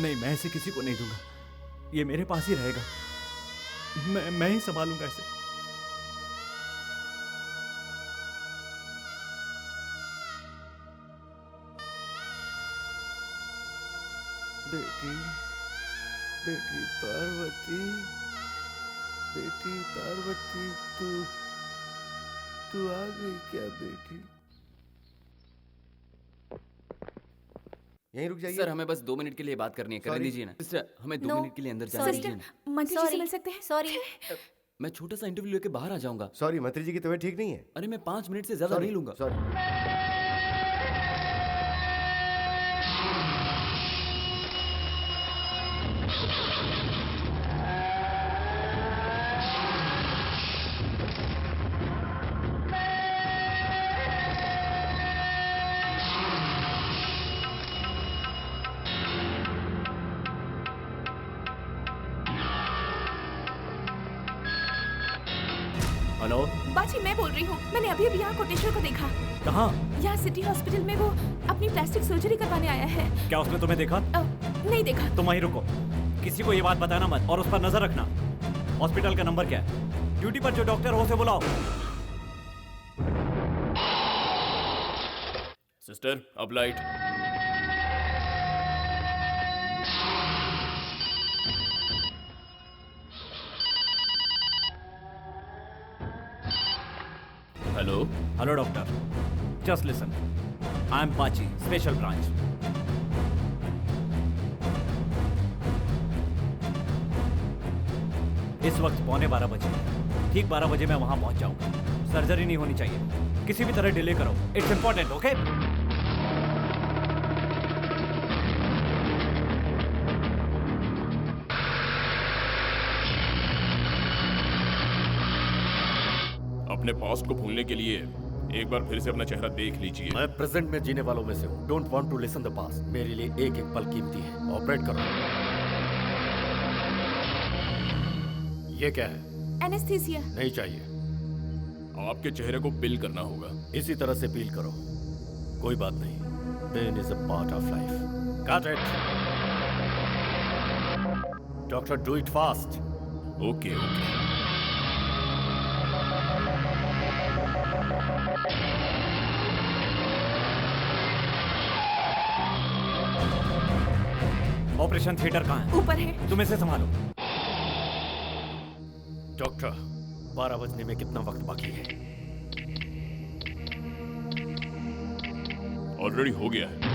S2: नहीं, मैं इसे किसी को नहीं दूंगा। ये मेरे पास ही रहेगा। मैं ही संभालूंगा इसे।
S5: बेटी, बेटी पार्वती, बेटी पार्वती, तू आ गई क्या बेटी?
S6: यहीं रुक जाइए।
S10: सर, हमें बस 2 मिनट के लिए बात करनी है, करने
S6: Sorry.
S10: दीजिए ना। सिस्टर, हमें 2
S3: No.
S10: मिनट के लिए अंदर जाने
S3: Sorry.
S10: दीजिए ना।
S7: मंत्री जी से मिल सकते हैं?
S3: सॉरी।
S10: मैं छोटा सा इंटरव्यू लेके बाहर आ जाऊंगा।
S6: सॉरी, मंत्री जी की तबीयत ठीक नहीं है।
S10: अरे मैं 5 मिनट से ज्यादा नहीं लूंगा।
S6: सॉरी।
S2: हेलो,
S7: बाजी, मैं बोल रही हूँ। मैंने अभी अभी यहाँ कोटेश्वर को देखा।
S2: कहाँ?
S7: यहाँ सिटी हॉस्पिटल में। वो अपनी प्लास्टिक सर्जरी करवाने आया है।
S2: क्या उसने तुम्हें देखा?
S7: नहीं देखा।
S2: तुम वहीं रुको, किसी को ये बात बताना मत और उस पर नजर रखना। हॉस्पिटल का नंबर क्या है? ड्यूटी पर जो डॉक्टर हो उसे बुलाओ।
S14: सिस्टर, अब light. Hello
S2: hello doctor, just listen, I am पाची, स्पेशल ब्रांच। इस वक्त 11:15 बजे, ठीक 12 बजे मैं वहां पहुंच जाऊंगा। सर्जरी नहीं होनी चाहिए, किसी भी तरह डिले करो, इट्स इंपॉर्टेंट, ओके?
S14: अपने पास्ट को भूलने के लिए एक बार फिर से अपना चेहरा देख लीजिए।
S5: मैं प्रेजेंट में जीने वालों में से हूँ। Don't want to listen the past. मेरे लिए एक एक पल कीमती है। ऑपरेट करो। ये क्या है?
S7: एनेस्थीसिया।
S5: नहीं चाहिए।
S14: आपके चेहरे को पिल करना होगा।
S5: इसी तरह से पील करो। कोई बात नहीं। Pain is a part of life. Got it? Doctor, do it fast.
S14: Okay okay.
S2: Operation theatre कहाँ है?
S7: ऊपर है।
S2: तुम इसे संभालो।
S5: डॉक्टर, 12 बजने में कितना वक्त बाकी है?
S14: ऑलरेडी हो गया है।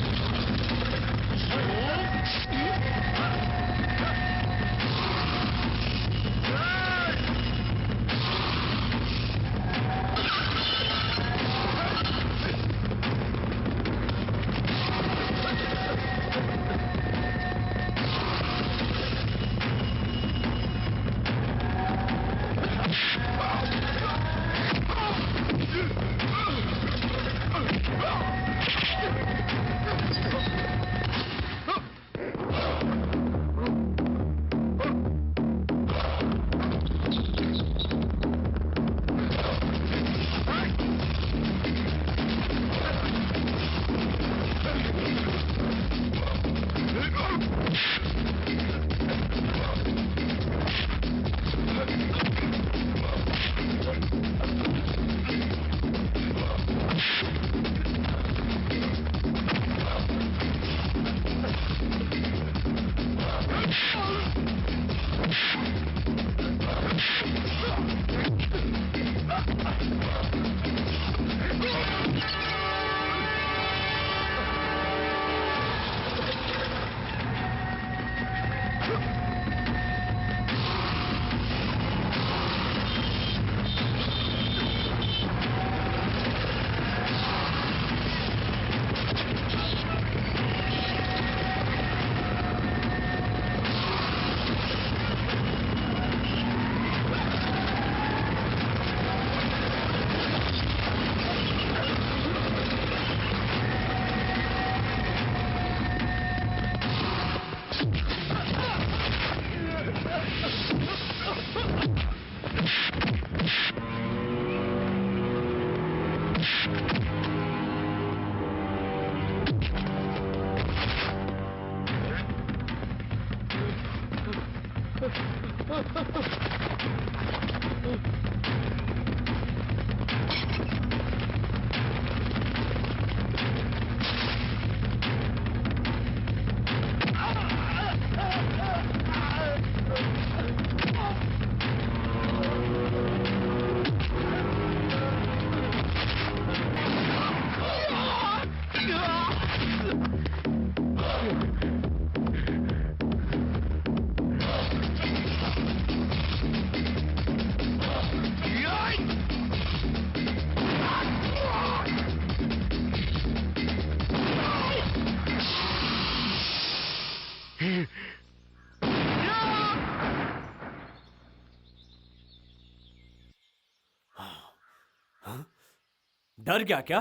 S2: डर गया क्या?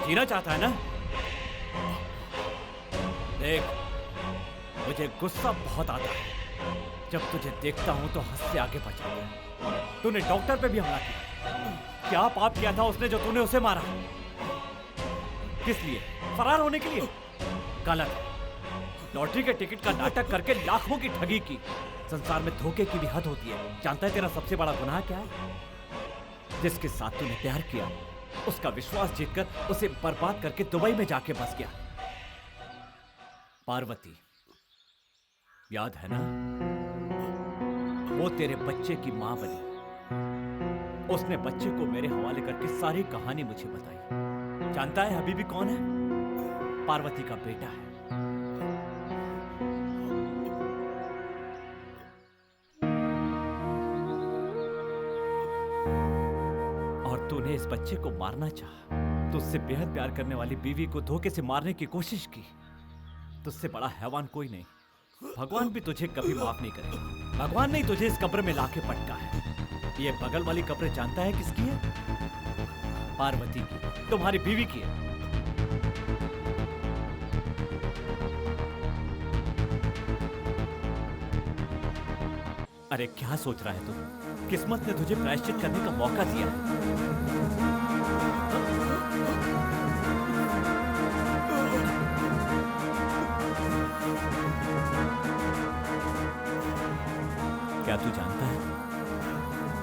S2: जीना चाहता है ना? देख, मुझे गुस्सा बहुत आता है जब तुझे देखता हूं तो हंस से आगे बढ़ जाता है। तूने डॉक्टर पे भी हमला किया। क्या पाप किया था उसने जो तूने उसे मारा? किस लिए? फरार होने के लिए? गलत है। लॉटरी के टिकट का नाटक करके लाखों की ठगी की। संसार में धोखे की भी हद होती है। जानता है तेरा सबसे बड़ा गुनाह क्या है? जिसके साथ तूने प्यार किया, उसका विश्वास जीतकर उसे बर्बाद करके दुबई में जाके बस गया। पार्वती, याद है ना? वो तेरे बच्चे की मां बनी। उसने बच्चे को मेरे हवाले करके सारी कहानी मुझे बताई। जानता है हबीबी कौन है? पार्वती का बेटा है। और तूने इस बच्चे को मारना चाहा। तुझसे बेहद प्यार करने वाली बीवी को धोखे से मारने की कोशिश की। तुझसे बड़ा हैवान कोई नहीं। भगवान भी तुझे कभी माफ नहीं करेगा। भगवान ने तुझे इस कब्र में लाके पटका है। ये बगल वाली कब्र जानता है किसकी है? पार्वती की, तुम्हारी बीवी की है। अरे क्या सोच रहा है तू? किस्मत ने तुझे प्रायश्चित करने का मौका दिया है। क्या तू जानता है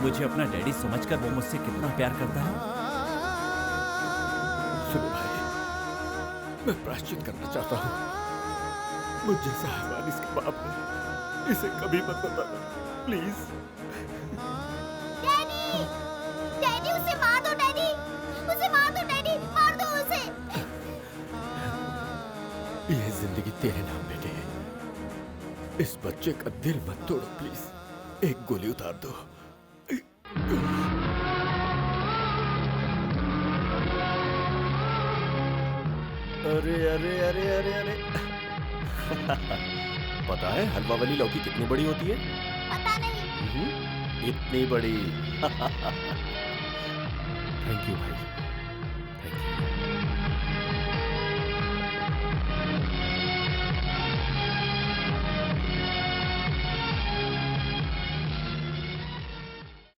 S2: मुझे अपना डैडी समझकर वो मुझसे कितना प्यार करता है?
S5: सुनो भाई, मैं प्रायश्चित करना चाहता हूँ। मुझ जैसा हैवान इसके बाप है, इसे कभी मत बताना प्लीज।
S11: डैडी, डैडी उसे मार दो डैडी, उसे मार दो डैडी, मार दो उसे।
S5: ये जिंदगी तेरे नाम बेटे है। इस बच्चे का दिल मत तोड़ो प्लीज। एक गोली उतार दो। अरे अरे अरे अरे अरे पता है हलवा वाली लौकी कितनी बड़ी होती है?
S11: पता नहीं।
S5: इतनी बड़ी। थैंक यू भाई।